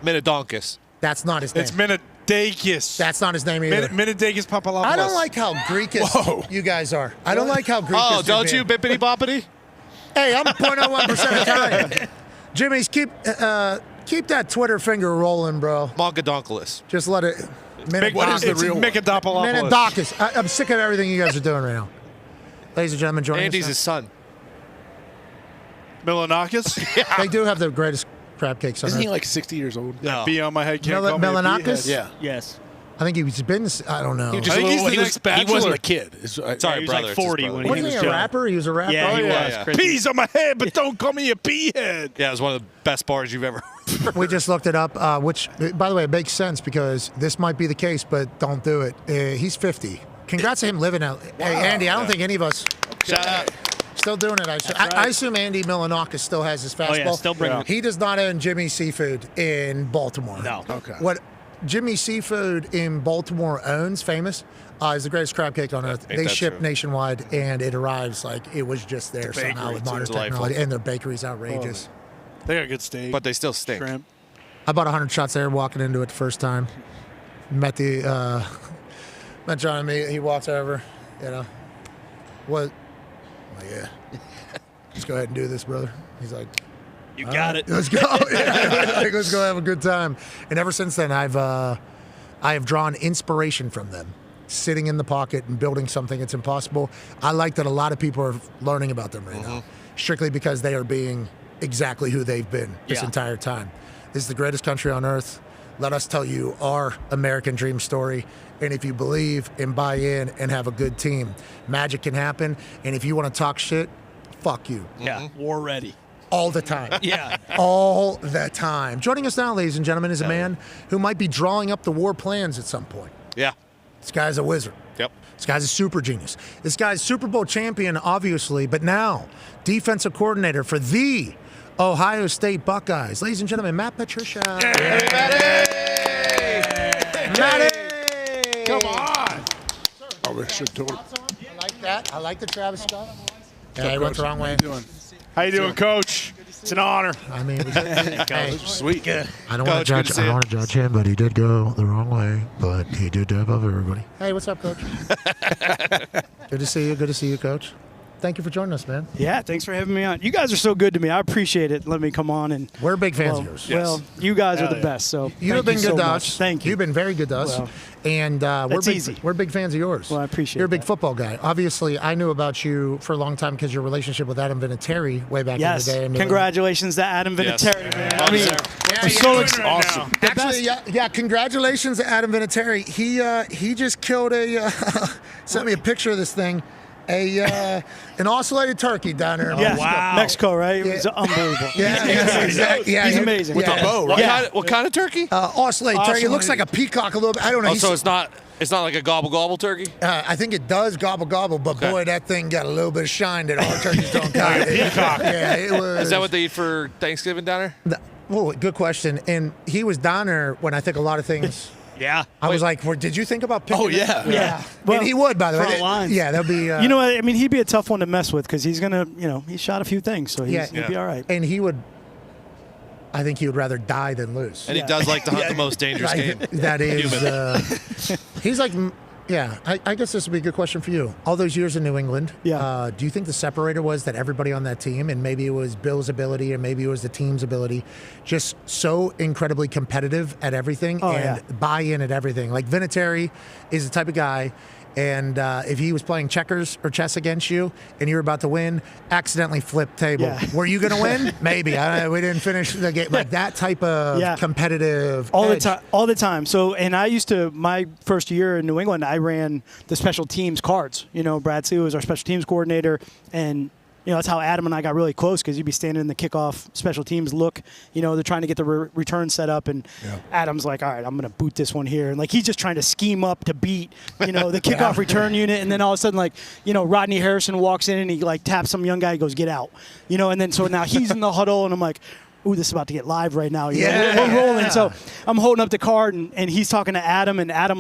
Minidonkus. That's not his name. It's Minidakis. That's not his name either. Minidakis Papalopoulos. I don't like how Greekish you guys are. I don't like how Greekish. Oh, don't you, bippity boppity? Hey, I'm 0.01% Italian. Jimmy's, keep that Twitter finger rolling, bro. Monkadonkulus. Just let it. What is the real one? Minidakis. I'm sick of everything you guys are doing right now. Ladies and gentlemen, joining Andy's us. his son. Milanakis? They do have the greatest crab cakes on Isn't he earth. like 60 years old? No. Bee on my head can't call me a Milanakis? beehead. Yeah. Yes. I think he's been. I don't know. I think he's the next bachelor. He wasn't a kid. Sorry, he was brother. like 40 when he Wasn't was he a young. rapper? He was a rapper. Yeah, he was. yeah. Chris. Bees on my head, but don't call me a beehead. Yeah, it was one of the best bars you've ever heard. We just looked it up, which, by the way, it makes sense because this might be the case, but don't do it. He's 50. Congrats to him living out. Hey, Andy, I don't think any of us. Shout out. Still doing it. I assume Andy Milanakis still has his fastball. Oh, yeah, still bringing it. He does not own Jimmy's Seafood in Baltimore. No. Okay. What Jimmy's Seafood in Baltimore owns, famous, is the greatest crab cake on earth. Ain't They that ship true? nationwide, and it arrives like it was just there somehow with modern Delightful. technology. And their bakery's outrageous. They got good steak. But they still stink. Shrimp. I bought 100 shots there walking into it the first time. Met John and me. He walks over, what? I'm like, yeah. Let's go ahead and do this, brother. He's like, You got it. let's go. Like, let's go have a good time. And ever since then, I have drawn inspiration from them, sitting in the pocket and building something that's impossible. I like that a lot of people are learning about them right now, strictly because they are being exactly who they've been this entire time. This is the greatest country on earth. let us tell you our American dream story. And if you believe and buy in and have a good team, magic can happen. And if you want to talk shit, fuck you. Yeah, war ready. All the time. Yeah. All the time. Joining us now, ladies and gentlemen, is a man who might be drawing up the war plans at some point. Yeah. This guy's a wizard. Yep. This guy's a super genius. This guy's Super Bowl champion, obviously, but now defensive coordinator for the Ohio State Buckeyes. Ladies and gentlemen, Matt Patricia. Matty! Come on. Oh, we should do it. I like that. I like the Travis Scott. What's up, I went the Coach? wrong How way. you doing? How you doing, Coach? It's an honor. I mean, hey, Sweet. I don't want to judge. I don't want to judge him, but he did go the wrong way. But he did dab above everybody. Hey, what's up, Coach? Good to see you. Good to see you, Coach. Thank you for joining us, man. Yeah, thanks for having me on. You guys are so good to me. I appreciate it. Let me come on and. We're big fans of yours. Well, you guys are the best. So you have been good to us. Thank you. You've been very good to us. Well, and we're big fans of yours. Well, I appreciate You're a big that. football guy. Obviously, I knew about you for a long time because your relationship with Adam Vinatieri way back Yes. in the day. And Congratulations to Adam Vinatieri, man. I mean, Yeah, I'm so excited. awesome. Actually, yeah, congratulations to Adam Vinatieri. He just killed sent me a picture of this thing. An oscillated turkey down there. Yeah, Mexico, right? It was unbelievable. Yeah, exactly. Yeah, he's amazing. With a bow, right? What kind of turkey? Oscillated turkey. It looks like a peacock a little bit. I don't know. Oh, so it's not like a gobble turkey? I think it does gobble, but boy, that thing got a little bit of shine that all turkeys don't got. Peacock. Yeah, it was. Is that what they eat for Thanksgiving down there? Well, good question. And he was down there when I think a lot of things. Yeah. I was like, did you think about picking? Oh, yeah. Yeah. Well, and he would, by the way. front lines. Yeah, that'll be. You know what? I mean, he'd be a tough one to mess with because he's gonna, he shot a few things, so he'd be all right. And he would. I think he would rather die than lose. And he does like to hunt the most dangerous game. That is. He's like. Yeah, I guess this would be a good question for you. All those years in New England, do you think the separator was that everybody on that team, and maybe it was Bill's ability and maybe it was the team's ability, just so incredibly competitive at everything buy in at everything? Like Vinatieri is the type of guy, and if he was playing checkers or chess against you and you were about to win, accidentally flip table. Yeah. Were you going to win? Maybe. We didn't finish the game. Like that type of competitive edge. All the time. So, and I used to, my first year in New England, I ran the special teams cards. Brad Sue was our special teams coordinator, and that's how Adam and I got really close because you'd be standing in the kickoff special teams look. They're trying to get the return set up, and Adam's like, all right, I'm going to boot this one here. And, he's just trying to scheme up to beat, the kickoff return unit. And then all of a sudden, Rodney Harrison walks in and he, taps some young guy. He goes, get out. And then so now he's in the huddle, and I'm like, ooh, this is about to get live right now. We're rolling. So I'm holding up the card, and he's talking to Adam, and Adam,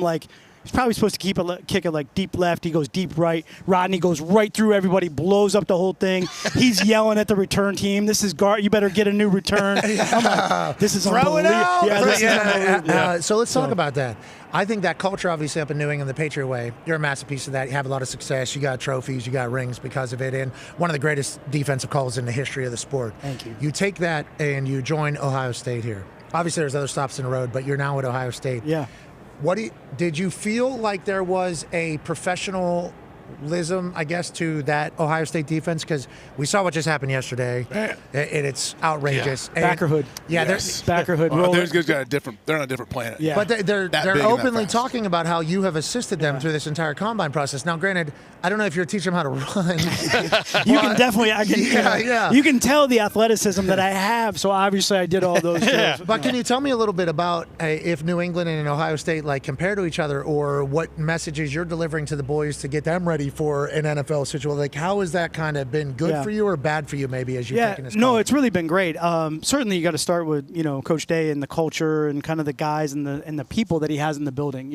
he's probably supposed to kick it deep left. He goes deep right. Rodney goes right through everybody, blows up the whole thing. He's yelling at the return team. This is you better get a new return. I'm like, this is Throw it unbelievable. out. So let's talk about that. I think that culture, obviously, up in New England, the Patriot way, you're a massive piece of that. You have a lot of success. You got trophies. You got rings because of it. And one of the greatest defensive calls in the history of the sport. Thank you. You take that and you join Ohio State here. Obviously, there's other stops in the road, but you're now at Ohio State. Yeah. Did you feel like there was a professionalism, I guess, to that Ohio State defense? Because we saw what just happened yesterday, and it's outrageous. Yeah. Backerhood. Yeah, Backerhood. Those guys got they're on a different planet. Yeah. But they're openly talking about how you have assisted them through this entire combine process. Now, granted, I don't know if you're teaching them how to run. You can definitely, you can tell the athleticism that I have. So obviously, I did all those drills. But can you tell me a little bit about if New England and Ohio State compare to each other, or what messages you're delivering to the boys to get them ready for an NFL situation? How has that kind of been good for you or bad for you, maybe, as you're taking this? No, it's really been great. Certainly, you got to start with Coach Day and the culture and kind of the guys and the people that he has in the building.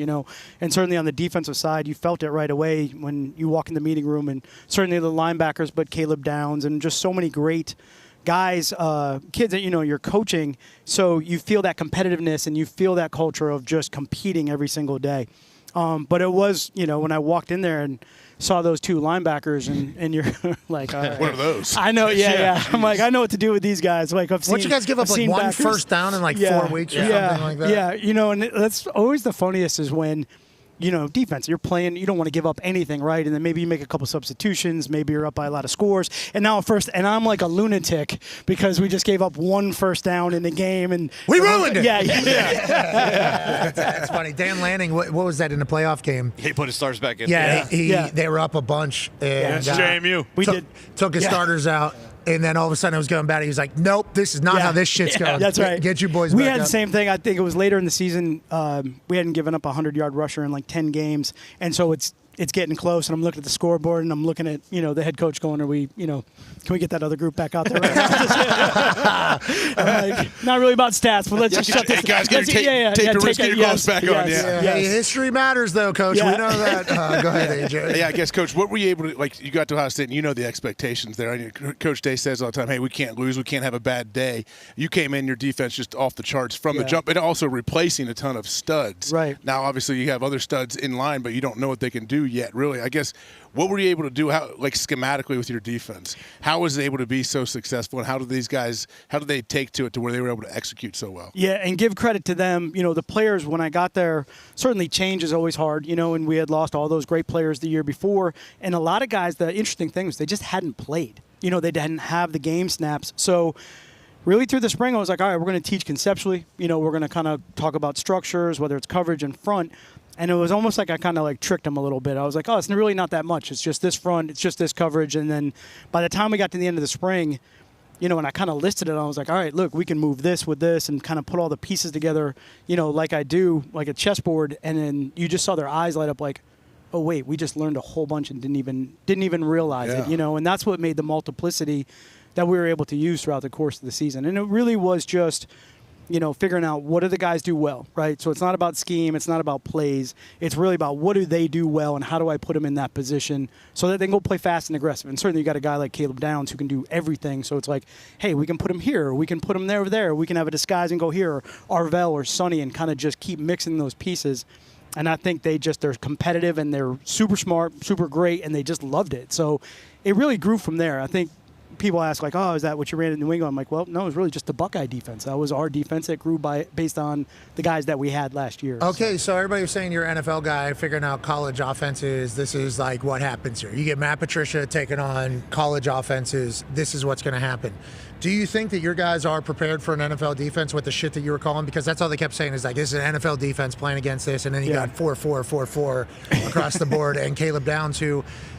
And certainly on the defensive side, you felt it right away when you walk in the meeting room, and certainly the linebackers, but Caleb Downs and just so many great guys, kids that you're coaching. So you feel that competitiveness and you feel that culture of just competing every single day. But it was, when I walked in there and saw those two linebackers, and you're like, all right. What are those? I know, yeah. I'm like, I know what to do with these guys. I've seen. What you guys give up one backers. first down in 4 weeks or something like that? Yeah, and that's always the funniest is when defense. You're playing, you don't want to give up anything, right? And then maybe you make a couple substitutions, maybe you're up by a lot of scores. And now and I'm like a lunatic because we just gave up 1 first down in the game and we ruined it. Yeah. That's funny. Dan Lanning, what was that in the playoff game? He put his stars back in. Yeah, they were up a bunch. And, JMU. Took his starters out. And then all of a sudden it was going bad. He was like, nope, this is not how this shit's going. That's right. Get you boys We back had up. the same thing. I think it was later in the season. We hadn't given up a 100-yard rusher in like 10 games. And so it's getting close. And I'm looking at the scoreboard and I'm looking at, the head coach going, can we get that other group back out there right now? I'm like, not really about stats, but let's just shut this. Hey, guys, take the risky gloves back on. Hey, history matters, though, Coach. Yeah. We know that. Go ahead, AJ. Yeah, I guess, Coach, what were you able to, you got to Ohio State and you know the expectations there. I mean, Coach Day says all the time, hey, we can't lose. We can't have a bad day. You came in, your defense just off the charts from the jump, and also replacing a ton of studs. Right. Now, obviously, you have other studs in line, but you don't know what they can do yet, really. I guess, what were you able to do, schematically with your defense? How was it able to be so successful, and how did they take to it to where they were able to execute so well? Yeah, and give credit to them. The players, when I got there, certainly change is always hard, and we had lost all those great players the year before. And a lot of guys, the interesting thing was they just hadn't played. They didn't have the game snaps. So really through the spring, I was like, all right, we're going to teach conceptually. We're going to kind of talk about structures, whether it's coverage and front. And it was almost like I kind of tricked them a little bit. I was like, oh, it's really not that much. It's just this front. It's just this coverage. And then by the time we got to the end of the spring, and I kind of listed it, I was like, all right, look, we can move this with this and kind of put all the pieces together, like I do, like a chessboard. And then you just saw their eyes light up like, oh, wait, we just learned a whole bunch and didn't even realize it, And that's what made the multiplicity that we were able to use throughout the course of the season. And it really was just – figuring out what do the guys do well, right? So it's not about scheme, it's not about plays. It's really about what do they do well and how do I put them in that position so that they can go play fast and aggressive. And certainly you got a guy like Caleb Downs who can do everything. So it's like, hey, we can put him here, or we can put him there. We can have a disguise and go here, or Arvell or Sonny, and kind of just keep mixing those pieces. And I think they're competitive and they're super smart, super great, and they just loved it. So it really grew from there. I think people ask, oh, is that what you ran in New England? I'm like, well, no, it was really just the Buckeye defense. That was our defense that grew based on the guys that we had last year. Okay, so everybody was saying you're an NFL guy, figuring out college offenses. This is what happens here. You get Matt Patricia taking on college offenses. This is what's going to happen. Do you think that your guys are prepared for an NFL defense with the shit that you were calling? Because that's all they kept saying is this is an NFL defense playing against this, and then you got 4-4, 4-4 across the board. And Caleb Downs,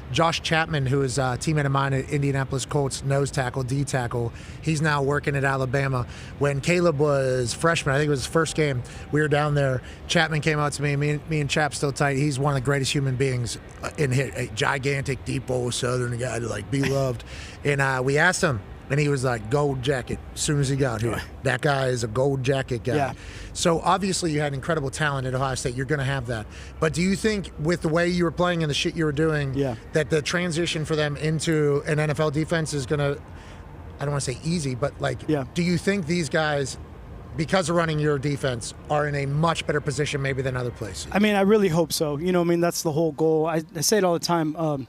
Josh Chapman, who is a teammate of mine at Indianapolis Colts, nose tackle, D tackle. He's now working at Alabama. When Caleb was freshman, I think it was his first game, we were down there. Chapman came out to me. Me and Chap still tight. He's one of the greatest human beings in here. A gigantic, deep old Southern guy to be loved. And we asked him, and he was like, gold jacket as soon as he got here. That guy is a gold jacket guy. Yeah. So obviously you had incredible talent at Ohio State. You're going to have that. But do you think with the way you were playing and the shit you were doing, that the transition for them into an NFL defense is going to, I don't want to say easy, but do you think these guys, because of running your defense, are in a much better position maybe than other places? I mean, I really hope so. That's the whole goal. I say it all the time.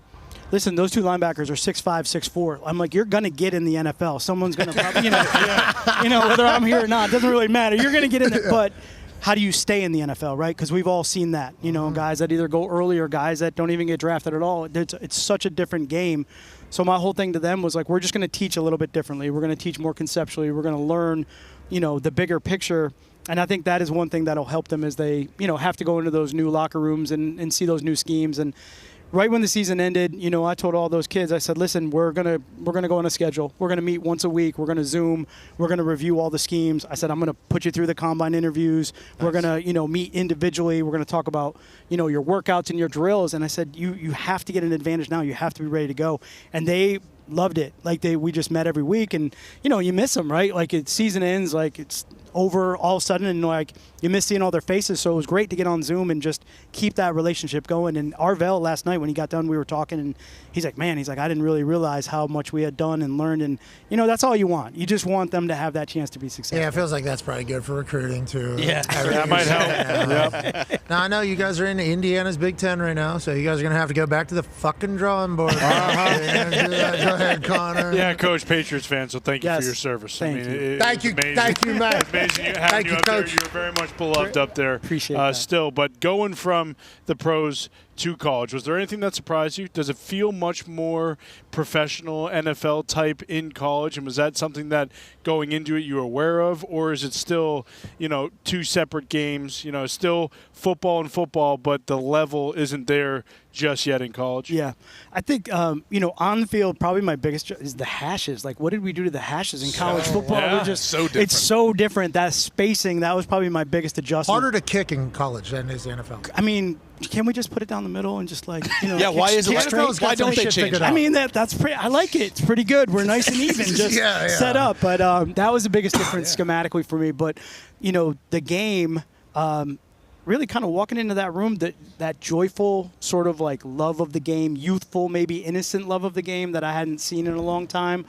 Listen, those two linebackers are 6'5", 6'4". I'm like, you're going to get in the NFL. Someone's going to probably, whether I'm here or not, it doesn't really matter. You're going to get in there. But how do you stay in the NFL, right? Because we've all seen that, guys that either go early or guys that don't even get drafted at all. It's such a different game. So my whole thing to them was we're just going to teach a little bit differently. We're going to teach more conceptually. We're going to learn, the bigger picture. And I think that is one thing that'll help them as they, have to go into those new locker rooms and see those new schemes. And right when the season ended, I told all those kids, I said, listen, we're gonna go on a schedule. We're gonna meet once a week. We're gonna Zoom. We're gonna review all the schemes. I said, I'm gonna put you through the combine interviews. Nice. We're gonna, meet individually. We're gonna talk about, your workouts and your drills. And I said, you have to get an advantage now. You have to be ready to go. And they loved it. We just met every week, and you miss them, right? Season ends, it's over all of a sudden, and you miss seeing all their faces. So it was great to get on Zoom and just keep that relationship going. And Arvell last night when he got done, we were talking, and he's like, man, I didn't really realize how much we had done and learned. And that's all you want. You just want them to have that chance to be successful. Yeah, it feels like that's probably good for recruiting too. Yeah, that might help. Now I know you guys are in Indiana's Big Ten right now, so you guys are gonna have to go back to the fucking drawing board. Go ahead, Connor. Yeah, Coach, Patriots fan, so thank you for your service. Thank you. Thank you, Matt. It's amazing having you up there. You're very much beloved up there. Appreciate that. Still, but going from the pros to college, was there anything that surprised you? Does it feel much more professional NFL type in college? And was that something that going into it you were aware of? Or is it still, two separate games, still football and football, but the level isn't there just yet in college? Yeah. I think, on the field, probably my biggest is the hashes. Like, what did we do to the hashes in college football? Yeah, We're just so different. It's so different. That spacing, that was probably my biggest adjustment. Harder to kick in college than is the NFL. I mean, can we just put it down the middle and just Yeah, why is it kick straight? why don't they change it? I mean, that's pretty. I like it. It's pretty good. We're nice and even, just set up. But that was the biggest difference schematically for me. But the game, really kind of walking into that room, that joyful sort of like love of the game, youthful, maybe innocent love of the game that I hadn't seen in a long time.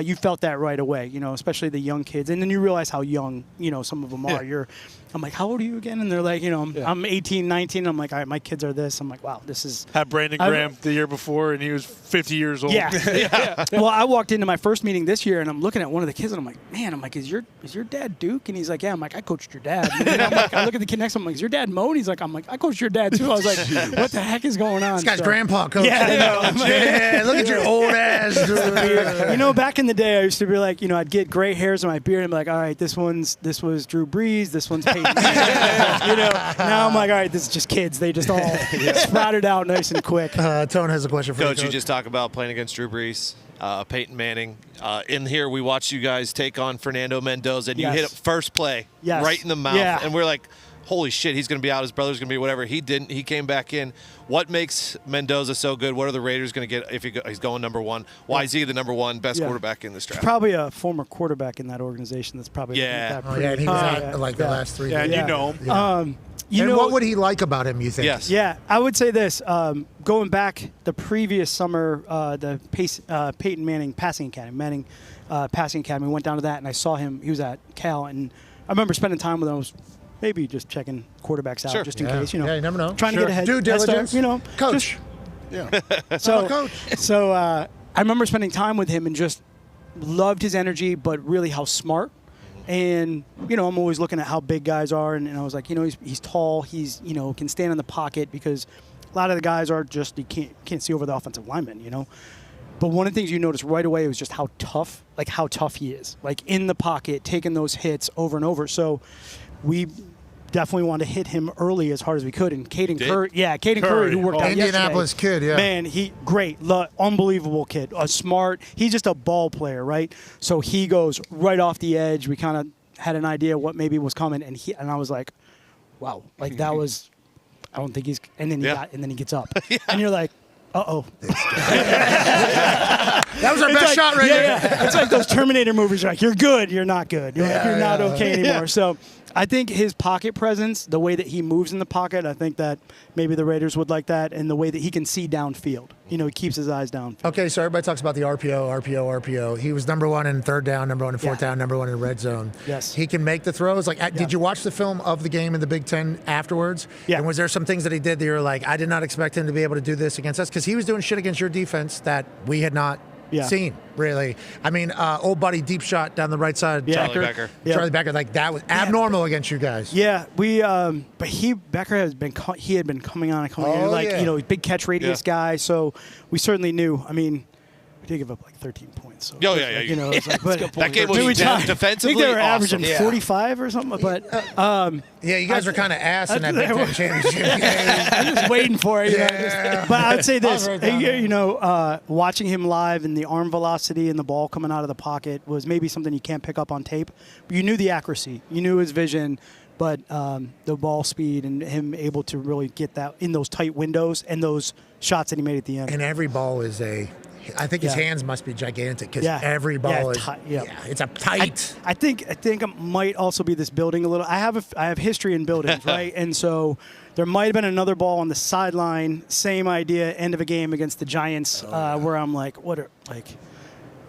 You felt that right away. Especially the young kids, and then you realize how young some of them are. I'm like, how old are you again? And they're like, I'm 18, 19. I'm like, all right, my kids are this. I'm like, wow, this is. Had Brandon Graham the year before, and he was 50 years old. Yeah. Well, I walked into my first meeting this year, and I'm looking at one of the kids, and I'm like, man, is your dad Duke? And he's like, yeah. I'm like, I coached your dad. And then I'm like, I look at the kid next to him, I'm like, is your dad Mo? And he's like, I coached your dad too. I was like, what the heck is going on? This guy's grandpa coach. Yeah, yeah, look at your old ass. Dude. Back in the day, I used to be like, I'd get gray hairs on my beard, and I'm like, all right, this was Drew Brees, this one's Peyton Manning. Now I'm like, all right, this is just kids. They just all sprouted out nice and quick. Tone has a question for Coach, you. you just talk about playing against Drew Brees, Peyton Manning. In here, we watched you guys take on Fernando Mendoza, and you hit it first play right in the mouth. Yeah. And we're like, holy shit, he's going to be out. His brother's going to be whatever. He didn't. He came back in. What makes Mendoza so good? What are the Raiders going to get if he's going number one? Why is he the number one best quarterback in this draft? He's probably a former quarterback in that organization that's probably and he was out like the last 3 Yeah, years. and you know him. And what would he like about him, you think? Yes. Yeah, I would say this. Going back the previous summer, the Peyton Manning Passing Academy, Passing Academy, went down to that, and I saw him. He was at Cal, and I remember spending time with him. I was maybe just checking quarterbacks out just in case, Yeah, you never know. Trying to get ahead. Due diligence. Coach. So I remember spending time with him and just loved his energy, but really how smart. And, I'm always looking at how big guys are, and I was like, he's tall, he's, can stand in the pocket, because a lot of the guys are just, you can't see over the offensive lineman, But one of the things you notice right away was just how tough he is, like in the pocket, taking those hits over and over. So we definitely wanted to hit him early as hard as we could. And Caden Curry, who worked out Indianapolis yesterday, kid, yeah. Man, unbelievable kid, smart. He's just a ball player, right? So he goes right off the edge. We kind of had an idea what maybe was coming, and I was like, wow, like that was. I don't think he's. And then he gets up, and you're like, uh-oh. That was our best shot right there. Yeah. It's like those Terminator movies. You're like, you're good, you're not good. You're not okay anymore. So I think his pocket presence, the way that he moves in the pocket, I think that maybe the Raiders would like that, and the way that he can see downfield. He keeps his eyes downfield. Okay, so everybody talks about the RPO. He was number one in third down, number one in fourth down, number one in red zone. Yes. He can make the throws. Did you watch the film of the game in the Big Ten afterwards? Yeah. And was there some things that he did that you were like, I did not expect him to be able to do this against us? Because he was doing shit against your defense that we had not seen, really. I mean, old buddy deep shot down the right side. Charlie Becker. Charlie Becker, that was abnormal against you guys. Yeah, we. But Becker had been coming on, big catch radius guy. So we certainly knew. I mean, we did give up like 13 points. So it's like, but that game was defensively. I think they were averaging awesome. 45 or something. But you guys were kind of ass in that Big Ten championship game. I'm just waiting for it. But I'd say this: right watching him live and the arm velocity and the ball coming out of the pocket was maybe something you can't pick up on tape. But you knew the accuracy, you knew his vision, but the ball speed and him able to really get that in those tight windows and those shots that he made at the end. And every ball is I think his hands must be gigantic because every ball is it's a tight. I think it might also be this building a little. I have history in buildings, right? And so there might have been another ball on the sideline, same idea, end of a game against the Giants, where I'm like,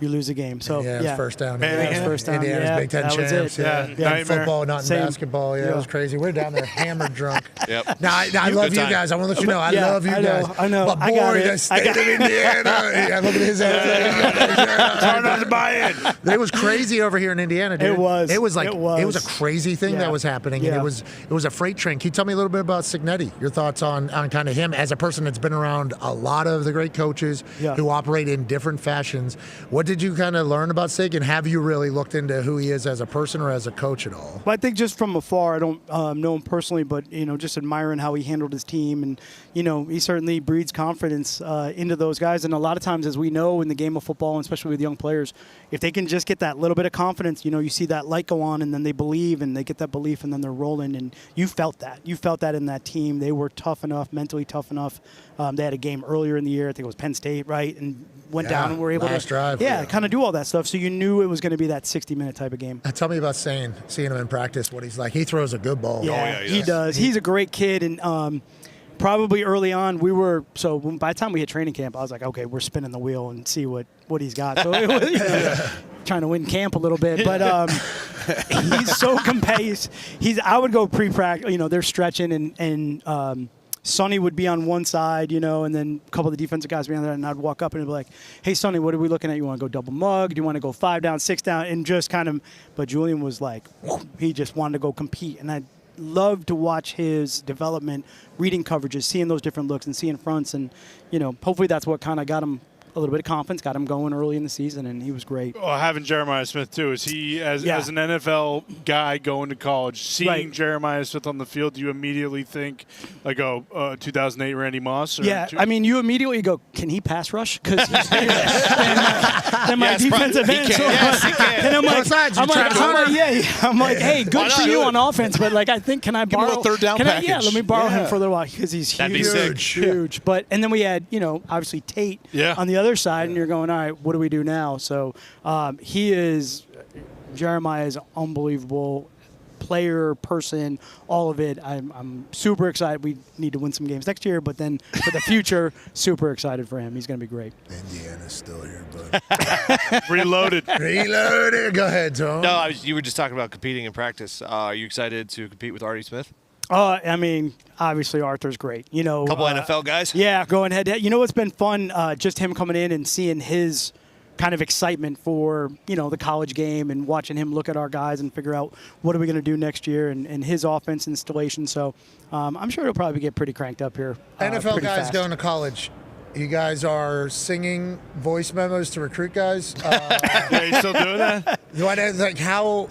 you lose a game. So yeah, first down. Yeah, first down. Indiana's Big Ten that was champs. it. Yeah. Football, not in basketball. Yeah, it was crazy. We're down there hammered drunk. Yep. Now, I love you guys. I want to let you know, I love you guys. I know. But boy, the state of Indiana. Yeah, look at his ass. Hard not to buy in. It was crazy over here in Indiana, dude. It was a crazy thing that was happening, and it was a freight train. Can you tell me a little bit about Cignetti? Your thoughts on kind of him as a person that's been around a lot of the great coaches who operate in different fashions. What did you kind of learn about Sig, and have you really looked into who he is as a person or as a coach at all? Well, I think just from afar, I don't know him personally, but just admiring how he handled his team, and he certainly breeds confidence into those guys. And a lot of times, as we know in the game of football, and especially with young players, if they can just get that little bit of confidence, you see that light go on, and then they believe, and they get that belief, and then they're rolling. And you felt that. You felt that in that team. They were tough enough, mentally tough enough. They had a game earlier in the year. I think it was Penn State, right? And went down and were able to drive, kind of do all that stuff. So you knew it was going to be that 60-minute type of game. Tell me about seeing him in practice, what he's like. He throws a good ball. Yeah, he does. He's a great kid, and probably early on by the time we hit training camp, I was like, okay, we're spinning the wheel and see what he's got. So it was trying to win camp a little bit, but he's so compaced. I would go pre-practice. They're stretching, and Sonny would be on one side, and then a couple of the defensive guys would be on the other, and I'd walk up and be like, hey, Sonny, what are we looking at? You want to go double mug? Do you want to go 5 down, 6 down? And just kind of, but Julian was like, he just wanted to go compete. And I love to watch his development, reading coverages, seeing those different looks and seeing fronts. And, hopefully that's what kind of got him a little bit of confidence, got him going early in the season, and he was great. Well, having Jeremiah Smith, too, is he, as an NFL guy going to college, seeing Jeremiah Smith on the field, do you immediately think, 2008 Randy Moss? I mean, you immediately go, can he pass rush? Because he's bigger than my defensive end. Yes, he can. And I'm like, hey, good for you on offense, but I think, can I borrow? Give him a third down package. Let me borrow him for a little while, because he's That'd be sick. huge. But, and then we had, obviously Tate on the other side, and you're going, all right, what do we do now? So Jeremiah is unbelievable player, person, all of it. I'm super excited. We need to win some games next year, but then for the future, super excited for him. He's going to be great. Indiana's still here, bud. Reloaded. Go ahead, Tom. No, you were just talking about competing in practice. Are you excited to compete with Artie Smith? I mean, obviously Arthur's great. Couple NFL guys. Yeah, going head to head. What's been fun? Just him coming in and seeing his kind of excitement for the college game, and watching him look at our guys and figure out what are we going to do next year, and his offense installation. So I'm sure he'll probably get pretty cranked up here. NFL guys fast. going to college. You guys are singing voice memos to recruit guys. Yeah, you still doing that? How?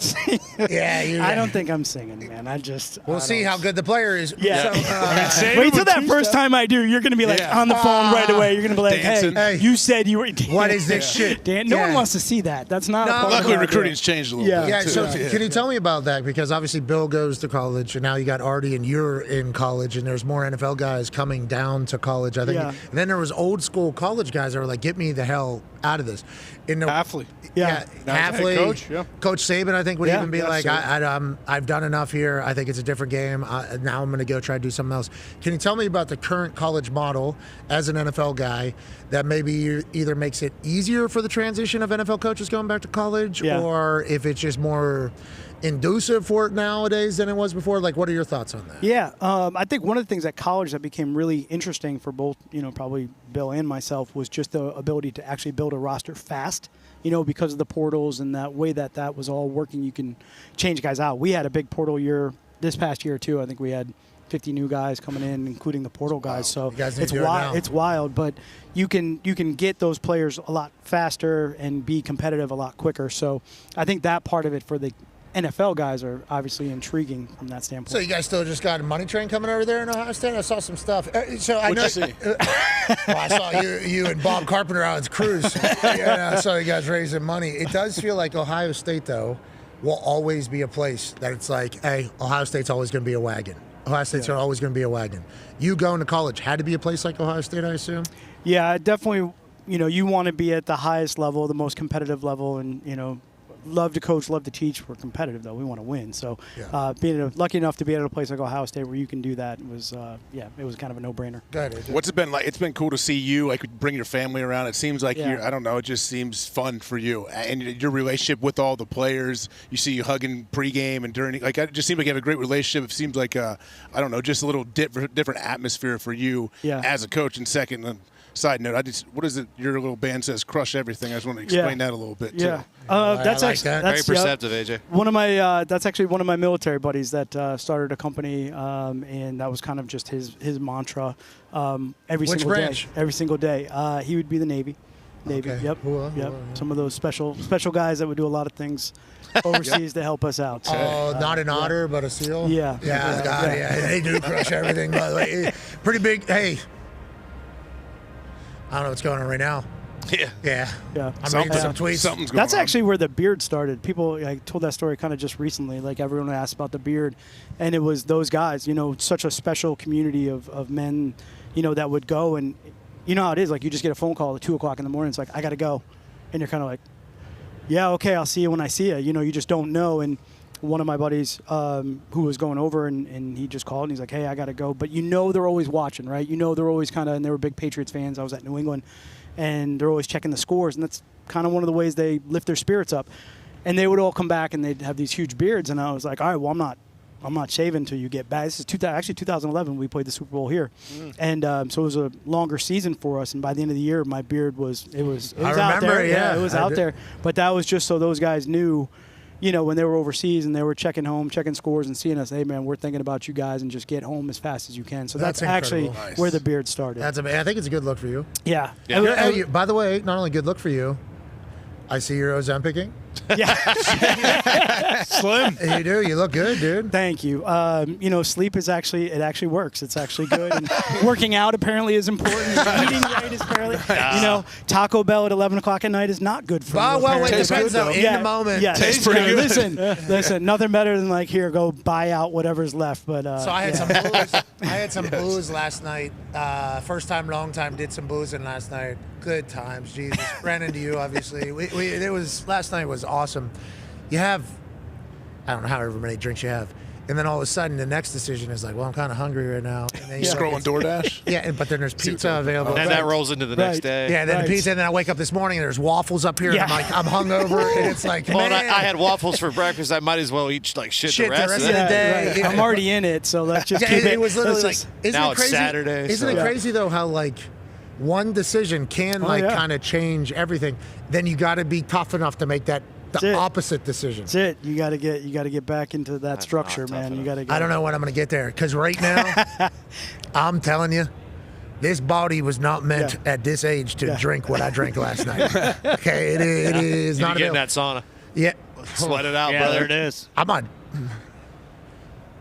Yeah, I don't think I'm singing, man. We'll see how good the player is. Yeah. So, wait till that first time I do. You're going to be on the phone right away. You're going to be like, hey, you said you were. What is this shit? Dan, no one wants to see that. That's not. Luckily, recruiting's changed a little bit. Yeah. Too. So can you tell me about that? Because obviously Bill goes to college, and now you got Artie, and you're in college, and there's more NFL guys coming down to college. I think. Yeah. And then there was old school college guys that were like, "Get me the hell out of this." Hafley. Hafley. Coach, yeah. Coach Saban, I think, would even be like, I've done enough here. I think it's a different game. Now I'm going to go try to do something else. Can you tell me about the current college model as an NFL guy that maybe either makes it easier for the transition of NFL coaches going back to college, or if it's just more inducive for it nowadays than it was before? What are your thoughts on that? Yeah, I think one of the things at college that became really interesting for both, probably Bill and myself, was just the ability to actually build a roster fast, because of the portals and that way that was all working. You can change guys out. We had a big portal year this past year, too. I think we had 50 new guys coming in, including the portal guys. So it's wild. It's wild, but you can get those players a lot faster and be competitive a lot quicker. So I think that part of it for the NFL guys are obviously intriguing from that standpoint. So you guys still just got a money train coming over there in Ohio State? I saw some stuff. What'd you see? I saw you and Bob Carpenter on his cruise. I saw you guys raising money. It does feel like Ohio State, though, will always be a place that it's like, hey, Ohio State's always going to be a wagon. Ohio State's always going to be a wagon. You going to college had to be a place like Ohio State, I assume? Yeah, definitely. You want to be at the highest level, the most competitive level, and, love to coach, love to teach. We're competitive though. We want to win. So Yeah. being lucky enough to be at a place like Ohio State where you can do that was it was kind of a no-brainer. What's it been like? It's been cool to see you like bring your family around. It seems like Yeah. I don't know. It just seems fun for you and your relationship with all the players. You see you hugging pregame and during. Like it just seems like you have a great relationship. It seems like I don't know, just a little different atmosphere for you as a coach. And second. Side note, what is it? Your little band says "crush everything." I just want to explain that a little bit too. Yeah, that's like actually that. Very perceptive, AJ. One of my that's actually one of my military buddies that started a company, and that was kind of just his mantra every Which single branch? day. Every single day, he would be the Navy. Okay. Yep. Cool. Yep. Some of those special guys that would do a lot of things overseas to help us out. So, Not an otter, but a seal. Yeah. Yeah, God, yeah. They do crush everything. By the way, pretty big. Hey. I don't know what's going on right now. Yeah. I'm reading some tweets. Something's going That's on. actually where the beard started. People, I told that story kind of just recently. Like everyone asked about the beard, and it was those guys. You know, such a special community of men. You know, that would go, and you know how it is. Like you just get a phone call at 2:00 in the morning. It's like I got to go, and you're kind of like, yeah, okay, I'll see you when I see you. You know, you just don't know. And one of my buddies who was going over, and he just called, and he's like, hey, I got to go. But you know they're always watching, right? You know they're always kind of, and they were big Patriots fans. I was at New England, and they're always checking the scores, and that's kind of one of the ways they lift their spirits up. And they would all come back, and they'd have these huge beards, and I was like, all right, well, I'm not shaving until you get back. This is 2011. We played the Super Bowl here, and so it was a longer season for us. And by the end of the year, my beard was out remember, there. yeah, it was I out did. there. But that was just so those guys knew, you know, when they were overseas and they were checking home, checking scores, and seeing us. Hey, man, we're thinking about you guys, and just get home as fast as you can. So that's actually incredible. where the beard started. That's amazing. I think it's a good look for you. Yeah. Hey, by the way, not only good look for you, I see you're Ozempicing. Slim. You do. You look good, dude. Thank you. You know, sleep is actually works. It's actually good. And working out apparently is important. Eating right is apparently, you know, Taco Bell at 11 o'clock at night is not good for you. Well, it apparently. depends though. In the moment. Yeah, Tastes yeah, pretty listen, nothing better than like here, go buy out whatever's left. But So I had some booze. I had some booze last night. First time, long time. Did some boozing last night. Good times, Jesus. Ran into you, obviously. Last night was awesome. You have, I don't know however many drinks you have, and then all of a sudden the next decision is like, well, I'm kind of hungry right now. And then Scrolling DoorDash. Yeah, but then there's pizza available. And that rolls into the next day. Yeah, then the pizza, and then I wake up this morning and there's waffles up here, and I'm like, I'm hungover, and it's like, Well, man. I had waffles for breakfast. I might as well eat like shit the rest of the the day. right. Yeah. I'm already in it, so let's just Yeah, keep it. it was literally like, let's isn't Now it it's crazy? Saturday, Isn't so- it crazy though how like one decision can kind of change everything? Then you got to be tough enough to make the opposite decision. That's it. You got to get back into that structure, man. You got to. I don't know when I'm going to get there because right now, I'm telling you, this body was not meant at this age to drink what I drank last night. Okay, it is You not get in available. that sauna. Yeah, Sweat it out, Yeah, brother. there it is. I'm on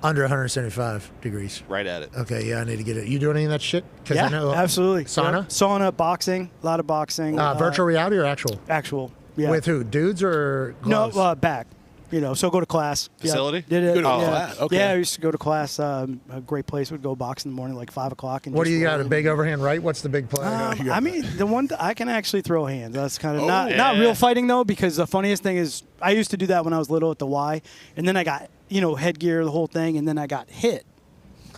under 175 degrees. Right at it. Okay, yeah, I need to get it. You do any of that shit? 'Cause Yeah, I know absolutely. Sauna? Yep. Sauna, boxing, a lot of boxing. Virtual reality or actual? Actual. Yeah. With who? Dudes or No, gloves? back. You know, so go to class. Facility? Yeah. Did it. Go to yeah. class, okay. Yeah, I used to go to class. A great place. Would go box in the morning, like 5 o'clock. And What do just you got? A roll. big overhand right? What's the big play? I mean, the one I can actually throw hands. That's kind of not real fighting though, because the funniest thing is I used to do that when I was little at the Y, and then I got headgear, the whole thing, and then I got hit,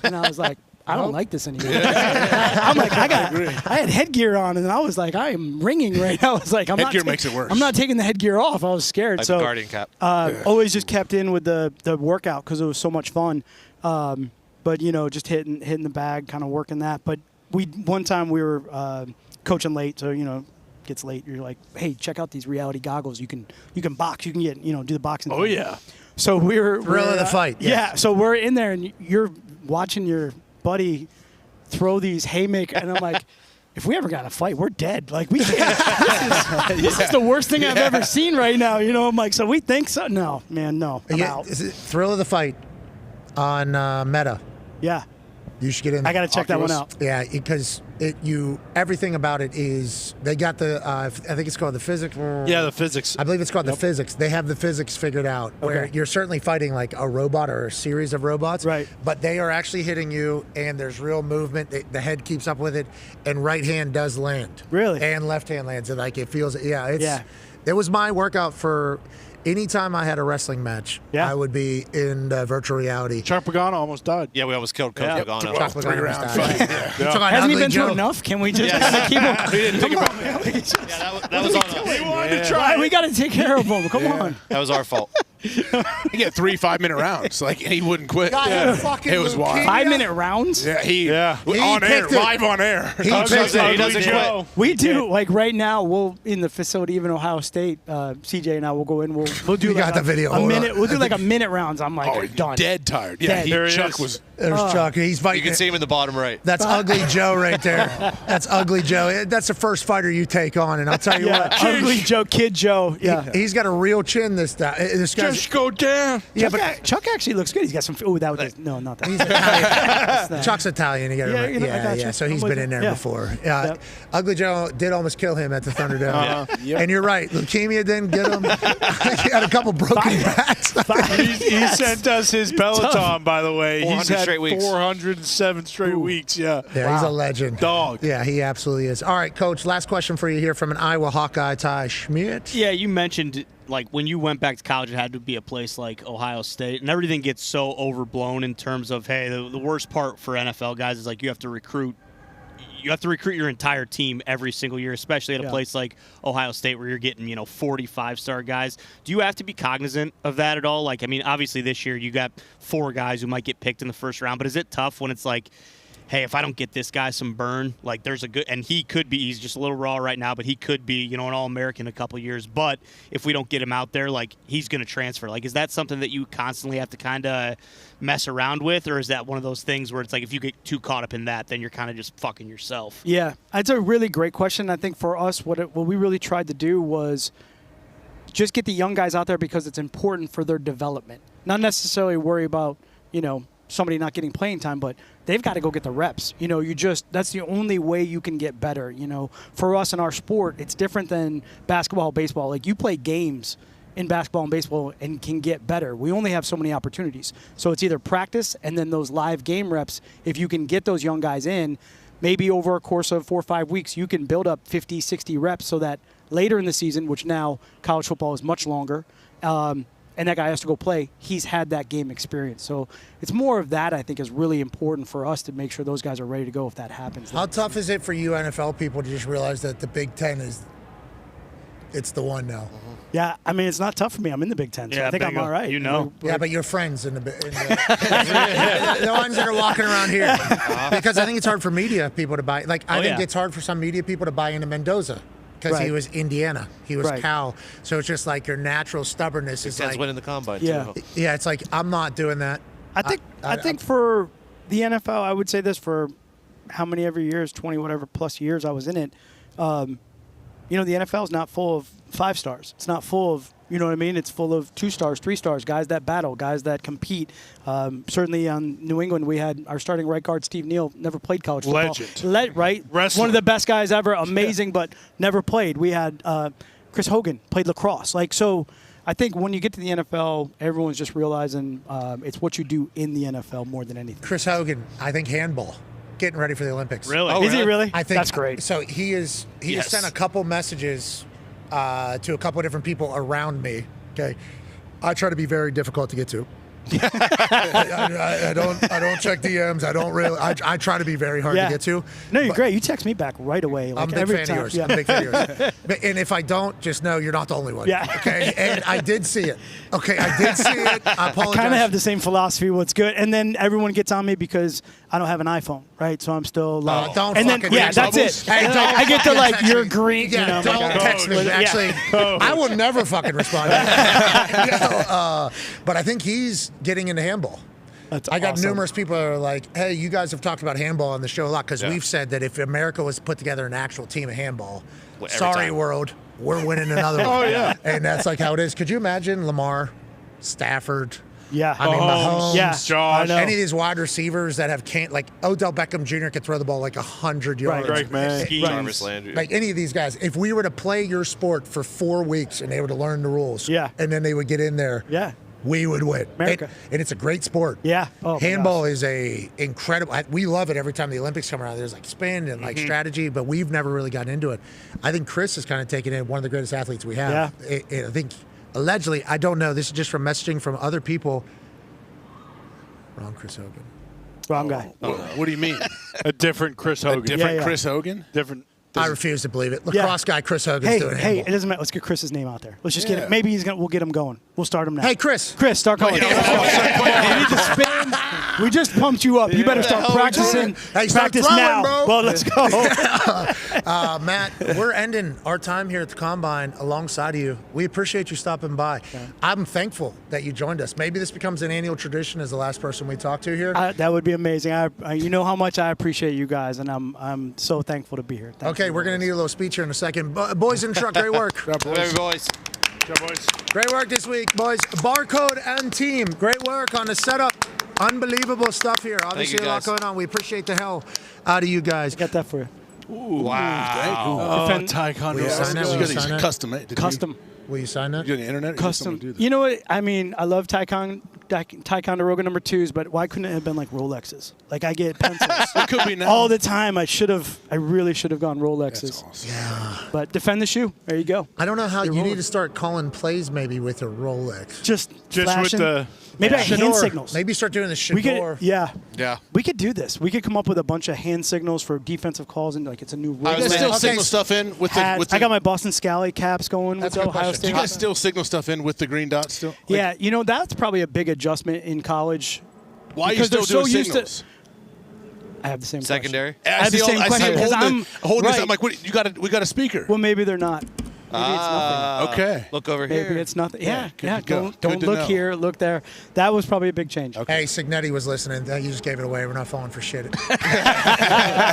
and I was like, I don't like this anymore. I'm like, I had headgear on, and I was like, I am ringing right now. I was like, Headgear makes it worse. I'm not taking the headgear off. I was scared. Like so the Guardian cap. always just kept in with the workout because it was so much fun. But just hitting the bag, kind of working that. But one time we were coaching late, so gets late. You're like, hey, check out these reality goggles. You can box. You can get do the boxing. Oh yeah. So we're Thrill of the fight. Yeah. Yes. So we're in there, and you're watching your buddy throw these haymakers, and I'm like, if we ever got in a fight, we're dead. Like we can't. This is the worst thing I've ever seen right now. I'm like, so we think so? No, man, no. I'm out. Is it Thrill of the Fight on Meta? Yeah. You should get in. I got to check that one out. Yeah, because everything about it is they got the I think it's called the physics. Yeah, the physics. I believe it's called the physics. They have the physics figured out where you're certainly fighting like a robot or a series of robots. Right. But they are actually hitting you, and there's real movement. The head keeps up with it, and right hand does land. Really? And left hand lands, and like it feels. Yeah. Yeah. It was my workout for. anytime I had a wrestling match, I would be in virtual reality. Chuck Pagano almost died. Yeah, we almost killed Coach Pagano. Chuck Pagano almost died. Hasn't he been through enough? Can we just keep him? We didn't think about that was on us. We wanted to try. We got to take care of him. Come on. That was our fault. He get 3 5-minute rounds, like, and he wouldn't quit. Fucking It was wild. 5-minute rounds? Yeah, he He on air, picked it. live on air. He picked it. He doesn't quit. We do, like right now, we'll in the facility, even Ohio State, CJ and I will go in, we'll do You like got the video. a Hold minute, on. we'll do like a minute rounds. I'm like, Oh, he's done. dead tired. Yeah, Dead. Chuck was. There's Chuck. He's You fighting. can see him in the bottom right. That's Ugly Joe right there. That's Ugly Joe. That's the first fighter you take on, and I'll tell you what. Ugly Joe, Kid Joe. Yeah. He's got a real chin. This guy's. Just go down. Yeah, Chuck actually looks good. He's got some. Oh, that was no, not that. He's Italian. Chuck's Italian. You got to Yeah, remember. I got you. So he's been in there before. Ugly Joe did almost kill him at the Thunderdome. And you're right. Leukemia didn't get him. He had a couple broken backs. He sent us his Peloton, by the way. He's 400 had straight weeks. 407 straight weeks. Yeah. Yeah, he's a legend. Dog. Yeah, he absolutely is. All right, Coach, last question for you here from an Iowa Hawkeye, Ty Schmidt. Yeah, you mentioned like when you went back to college, it had to be a place like Ohio State, and everything gets so overblown in terms of, hey, the worst part for NFL guys is like you have to recruit. You have to recruit your entire team every single year, especially at a place like Ohio State where you're getting, 45-star guys. Do you have to be cognizant of that at all? Like, I mean, obviously this year you got 4 guys who might get picked in the first round, but is it tough when it's like, hey, if I don't get this guy some burn, like there's a good, and he's just a little raw right now, but he could be, an All-American in a couple years. But if we don't get him out there, like he's going to transfer. Like, is that something that you constantly have to kind of mess around with? Or is that one of those things where it's like, if you get too caught up in that, then you're kind of just fucking yourself? Yeah, that's a really great question. I think for us, what we really tried to do was just get the young guys out there because it's important for their development. Not necessarily worry about, somebody not getting playing time, but they've got to go get the reps. That's the only way you can get better. For us in our sport, it's different than basketball, baseball. Like you play games in basketball and baseball and can get better. We only have so many opportunities. So it's either practice and then those live game reps. If you can get those young guys in, maybe over a course of 4 or 5 weeks, you can build up 50, 60 reps so that later in the season, which now college football is much longer, and that guy has to go play, he's had that game experience. So it's more of that, I think, is really important for us to make sure those guys are ready to go if that happens. How tough is it for you NFL people to just realize that the Big Ten it's the one now? Yeah, I mean, it's not tough for me. I'm in the Big Ten, so I think I'm all right. Yeah, but your friends in the ones that are walking around here. Because I think it's hard for media people to buy. Like, I think it's hard for some media people to buy into Mendoza. Because he was Indiana, he was Cal, so it's just like your natural stubbornness is like winning the combine. Yeah, too. Yeah, it's like I'm not doing that. I think for the NFL, I would say this for how many ever years, 20 whatever plus years I was in it. The NFL is not full of 5 stars. It's not full of, it's full of 2 stars, 3 stars, guys that battle, guys that compete. Certainly on New England, we had our starting right guard, Steve Neal, never played college football. Legend. Right? Wrestler. One of the best guys ever, amazing, but never played. We had Chris Hogan, played lacrosse. So I think when you get to the NFL, everyone's just realizing it's what you do in the NFL more than anything. Chris Hogan, I think handball. Getting ready for the Olympics. Really? Is he really? I think that's great. So he has sent a couple messages to a couple of different people around me. Okay, I try to be very difficult to get to. I don't check DMs. I don't really. I try to be very hard to get to. No, you're great. You text me back right away. Like I'm a big every fan time. of yours. Yeah. I'm a big fan of yours. And if I don't, just know you're not the only one. Yeah. Okay. And I did see it. Okay. I did see it. I apologize. I kind of have the same philosophy. What's good, and then everyone gets on me because I don't have an iPhone, right? So I'm still like, don't and then fucking that's troubles. it. Hey, And don't I get to fucking like text you're me. green. Yeah, don't text me. Actually, I will never fucking respond. But I think he's getting into handball. I got numerous people that are like, hey, you guys have talked about handball on the show a lot because we've said that if America was to put together an actual team of handball, sorry, world, we're winning another one. Oh, yeah. And that's like how it is. Could you imagine Lamar, Stafford? Yeah. I mean, Mahomes, Yeah. Josh. any of these wide receivers that have like Odell Beckham Jr. could throw the ball like 100 yards. Drake May. Jarvis Landry. Like any of these guys, if we were to play your sport for 4 weeks and they were to learn the rules, and then they would get in there, we would win. America. And it's a great sport. Yeah. Oh, handball is a incredible. We love it every time the Olympics come around. There's like spin and like strategy, but we've never really gotten into it. I think Chris is kind of taking in one of the greatest athletes we have. I think allegedly, I don't know. This is just from messaging from other people. Wrong Chris Hogan. Wrong guy. What do you mean? A different Chris Hogan. A different Chris Hogan? Different. I refuse to believe it. Lacrosse guy Chris Hogan's doing it. Hey, it doesn't matter. Let's get Chris's name out there. Let's just get it. Maybe we'll get him going. We'll start him now. Hey, Chris. Chris, start calling. You need to spin. We just pumped you up. You better start practicing. Hey, start Practice throwing, now. bro. Well, let's go. Matt, we're ending our time here at the Combine alongside of you. We appreciate you stopping by. I'm thankful that you joined us. Maybe this becomes an annual tradition as the last person we talk to here. That would be amazing. You know how much I appreciate you guys, and I'm so thankful to be here. Okay, we're going to need a little speech here in a second. Boys in the truck, great work. Hey, boys. Great work this week, boys. Barcode and team, great work on the setup. Unbelievable stuff here. Obviously, you, a lot guys. going on. We appreciate the hell out of you guys. Got that for you. Ooh, Wow. Ty Condor. Will you sign that? Will you sign that? Custom. Custom. Will you sign that? You got the internet? Custom. You know what? I mean, I love Ticonderoga number 2s, but why couldn't it have been like Rolexes? Like I get pencils. It could be now. All the time. I really should have gone Rolexes. That's awesome. Yeah. But defend the shoe. There you go. I don't know how You're you rolling. need to start calling plays maybe with a Rolex. Just with flashing. the Maybe hand Shador. signals. Maybe start doing the We Shador. could, yeah. Yeah. We could do this. We could come up with a bunch of hand signals for defensive calls, and like it's a new rule. You guys still signal stuff in with the, I got my Boston Scally caps going That's with a good Ohio question. State. Do you guys still signal stuff in with the green dots still? Like, Yeah, you know that's probably a big adjustment in college. Why are you because still they're so doing used to- signals? I have the same Secondary? question. I have the same question because I'm holding this. right. I'm like, what? We got a speaker. Well, maybe they're not. Maybe it's nothing. Okay. Look over here. Maybe it's nothing. Yeah, good to go. Don't Good to look know. here. Look there. That was probably a big change. Hey, Signetti was listening. You just gave it away. We're not falling for shit.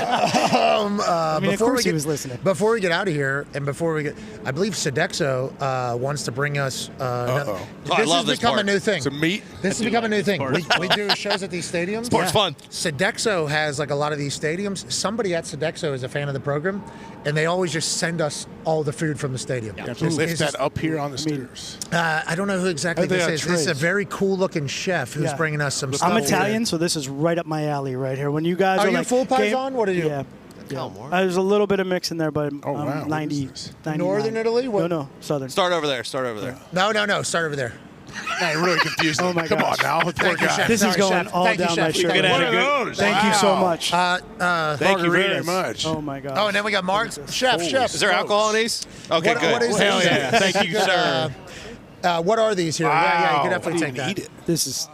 I mean, of course he was listening. Before we get out of here, and before we get, I believe Sodexo wants to bring us. I This love has this become part. a new thing. Some meat. This has become a new thing. We do shows at these stadiums. Sports fun. Sodexo has like a lot of these stadiums. Somebody at Sodexo is a fan of the program, and they always just send us all the food from the stadium. You have to lift that up here on the stairs. I don't know who exactly Are they this on is. This is a trays? very cool-looking chef who's bringing us some stuff. I'm Italian, so this is right up my alley right here. When you guys Are are you like full game- Paisan? What are you? Yeah. There's a little bit of mix in there, but Oh, wow. I'm What 90, is this? 99. Northern Italy? What? No, southern. Start over there. Start over there. No. Start over there. Now you're really confused. Oh my Come gosh. on now. Poor Thank you, guy. chef. This is Sorry, going chef. all Thank you, down chef. my We shirt. could One have of those. Thank you so Wow. much. Thank you very much. Oh my god. Oh, and then we got Mark. Chef. Is there alcohol in these? Okay, What- good. what is Hell this? yeah. Thank you, sir. What are these here? Yeah, you could Wow. definitely take that. Eat it. This is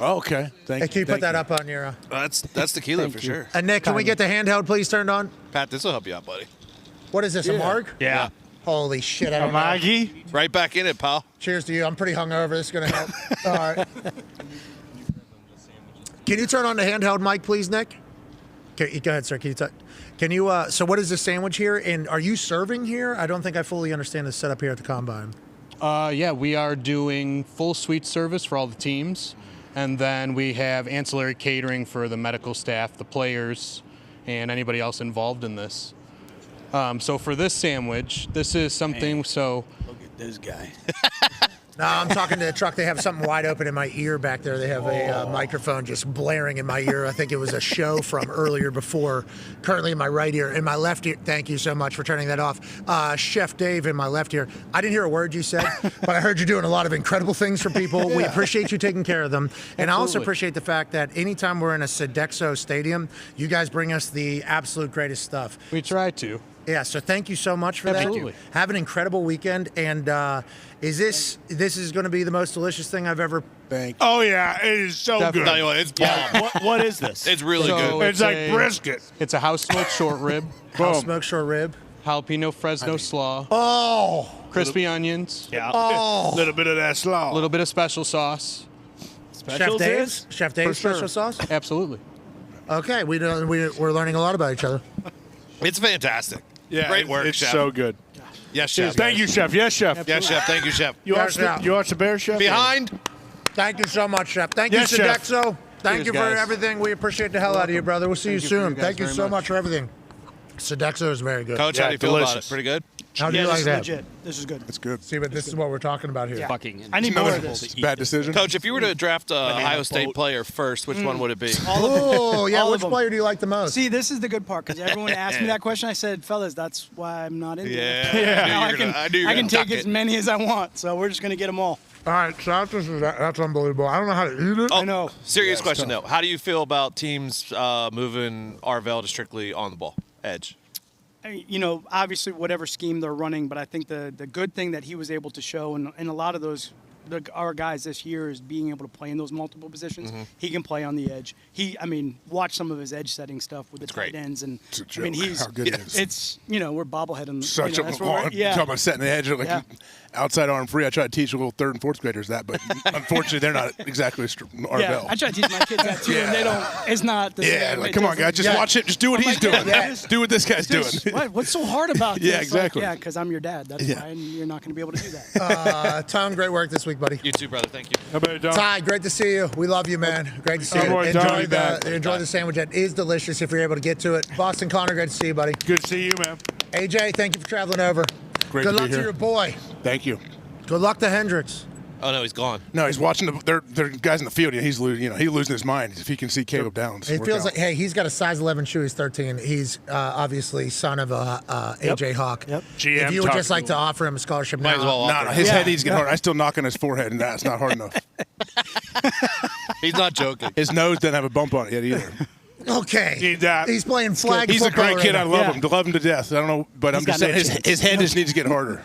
Oh, okay. Thank Hey, can you put thank that up on your? That's tequila Thank for you. sure. And Nick, can we get the handheld please turned on? Pat, this will help you out, buddy. What is this? A marg? Yeah. Holy shit! I don't know. Maggie. Right back in it, pal. Cheers to you. I'm pretty hungover. This is gonna help. All right. Can you turn on the handheld mic, please, Nick? Okay, go ahead, sir. Can you? So, what is this sandwich here? And are you serving here? I don't think I fully understand the setup here at the Combine. Yeah, we are doing full suite service for all the teams. And then we have ancillary catering for the medical staff, the players, and anybody else involved in this. So for this sandwich, this is something, so... Look at this guy. No, I'm talking to the truck. They have something wide open in my ear back there. They have a microphone just blaring in my ear. I think it was a show from earlier before. Currently in my right ear. In my left ear, thank you so much for turning that off. Chef Dave in my left ear. I didn't hear a word you said, but I heard you doing a lot of incredible things for people. We appreciate you taking care of them. And I also Absolutely. appreciate the fact that anytime we're in a Sodexo stadium, you guys bring us the absolute greatest stuff. We try to. Yeah, so thank you so much for Absolutely. that. Have an incredible weekend. And this is going to be the most delicious thing I've ever. Oh yeah, it is so Definitely. good. Tell you what, it's bomb. What is this? It's really So good. It's like brisket. It's a house smoked short rib, House smoked short rib. jalapeno Fresno slaw, Oh, crispy onions, Yeah. Oh. A little bit of that slaw. a little bit of special sauce. Chef Dave's? Chef Dave's For sure. special sauce? Absolutely. Okay, we're learning a lot about each other. It's fantastic. Yeah, Great work, it's chef. so good. Yes, chef. Thank you, chef. Yes, chef. Yes, chef. Thank you, chef. You watch Yes, the, you watch the Bear, chef? Behind. Thank you so much, Chef. Thank Yes, you, Chef. Sodexo. Thank Cheers, you for guys. everything. We appreciate the hell out of you, brother. We'll see you Thank you for soon. you guys Thank you very so much. much for everything. Sodexo is very good. Coach, Yeah, how do you feel about it? delicious. Pretty good? How do you this like is that? legit. This is good. That's good. See, but this is what we're talking about here. Yeah. Fucking I need more of this. Bad decision. Coach, if you were to draft a Ohio State player first, which one would it be? Oh, yeah. All Which of them. player do you like the most? See, this is the good part because everyone asked me that question. I said, fellas, that's why I'm not into Yeah, it. I knew Now you were gonna- I knew you were I can gonna take duck as it. many as I want, so we're just going to get them all. All right, so that's unbelievable. I don't know how to eat it. Oh, I know. Serious question, though. How do you feel about teams moving Arvell to strictly on the ball, edge? You know, obviously whatever scheme they're running, but I think the good thing that he was able to show, and a lot of those our guys this year is being able to play in those multiple positions. Mm-hmm. He can play on the edge. Watch some of his edge setting stuff with the tight ends, and It's a I mean, joke he's how good it is. it's we're bobbleheading. Such you know, a that's where we're- yeah. talking about setting the edge, like Yeah. outside arm free. I try to teach little third and fourth graders that, but unfortunately they're not exactly Arvell. Yeah, I try to teach my kids that too, and they don't. It's not. The Yeah, same. like It come on, doesn't- guys, just watch it. Just do what I'm he's like, doing. yeah, Do what this guy's doing. What's so hard about this? Yeah, Like, exactly. yeah, because I'm your dad. That's Yeah. why, and you're not going to be able to do that. Tom, great work this week, buddy. You too, brother. Thank you. How about you, Don? Ty, great to see you. We love you, man. Great to see Oh, you. boy, Don, Enjoy be back. the sandwich. It is delicious if you're able to get to it. Boston Connor, great to see you, buddy. Good to see you, man. AJ, thank you for traveling over. Great Good to be luck to here. your boy. Thank you. Good luck to Hendricks. Oh no, he's gone. No, he's watching their guys in the field. He's losing. He's losing his mind if he can see Caleb Downs. It work feels out. like, hey, he's got a size 11 shoe. He's 13. He's obviously son of AJ Hawk. Yep. GM If you would talking just like to to offer him a scholarship Might now. as well No, offer no, him. his Yeah. head needs to get hard. I still knock on his forehead, and that's not hard enough. He's not joking. His nose doesn't have a bump on it yet either. Okay. Need that. He's playing flag He's a football great kid. right I now. love him. Love him to death. I don't know, but I'm He's just got saying no chance. his head just needs to get harder.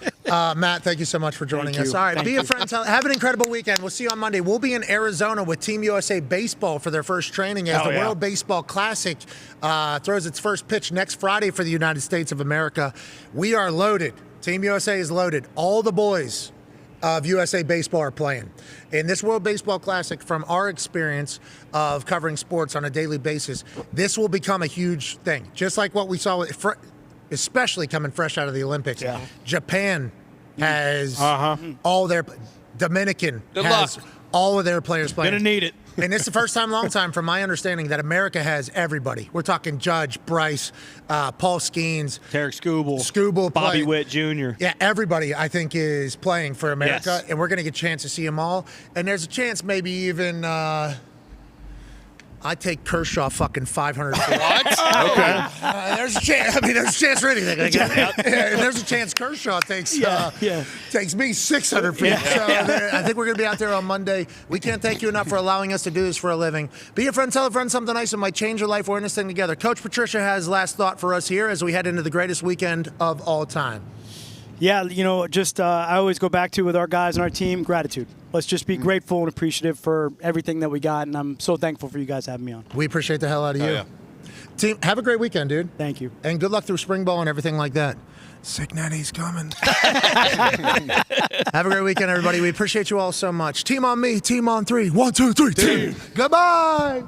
Matt, thank you so much for joining us. you. All right, Thank be you. a friend. Have an incredible weekend. We'll see you on Monday. We'll be in Arizona with Team USA Baseball for their first training as Oh, the yeah. World Baseball Classic throws its first pitch next Friday for the United States of America. We are loaded. Team USA is loaded. All the boys of USA Baseball are playing. In this World Baseball Classic, from our experience of covering sports on a daily basis, this will become a huge thing. Just like what we saw, especially coming fresh out of the Olympics. Yeah. Japan has Uh-huh. all their, Dominican Good has luck. all of their players playing. Gonna need it. And it's the first time in a long time, from my understanding, that America has everybody. We're talking Judge, Bryce, Paul Skeens, Tarek Skubal, play- Bobby Witt Jr. Yeah, everybody, I think, is playing for America, Yes. and we're going to get a chance to see them all. And there's a chance maybe even I take Kershaw fucking 500 feet. What? Okay. There's a chance. I mean, there's a chance for anything. And there's a chance Kershaw takes takes me 600 feet. Yeah. So I think we're going to be out there on Monday. We can't thank you enough for allowing us to do this for a living. Be a friend, tell a friend something nice that might change your life. We're in this thing together. Coach Patricia has last thought for us here as we head into the greatest weekend of all time. Yeah, just I always go back to with our guys and our team, gratitude. Let's just be grateful and appreciative for everything that we got, and I'm so thankful for you guys having me on. We appreciate the hell out of you. Oh, yeah. Team, have a great weekend, dude. Thank you. And good luck through spring ball and everything like that. Sick Natty's coming. Have a great weekend, everybody. We appreciate you all so much. Team on me, team on three. 1, 2, 3, team. Goodbye.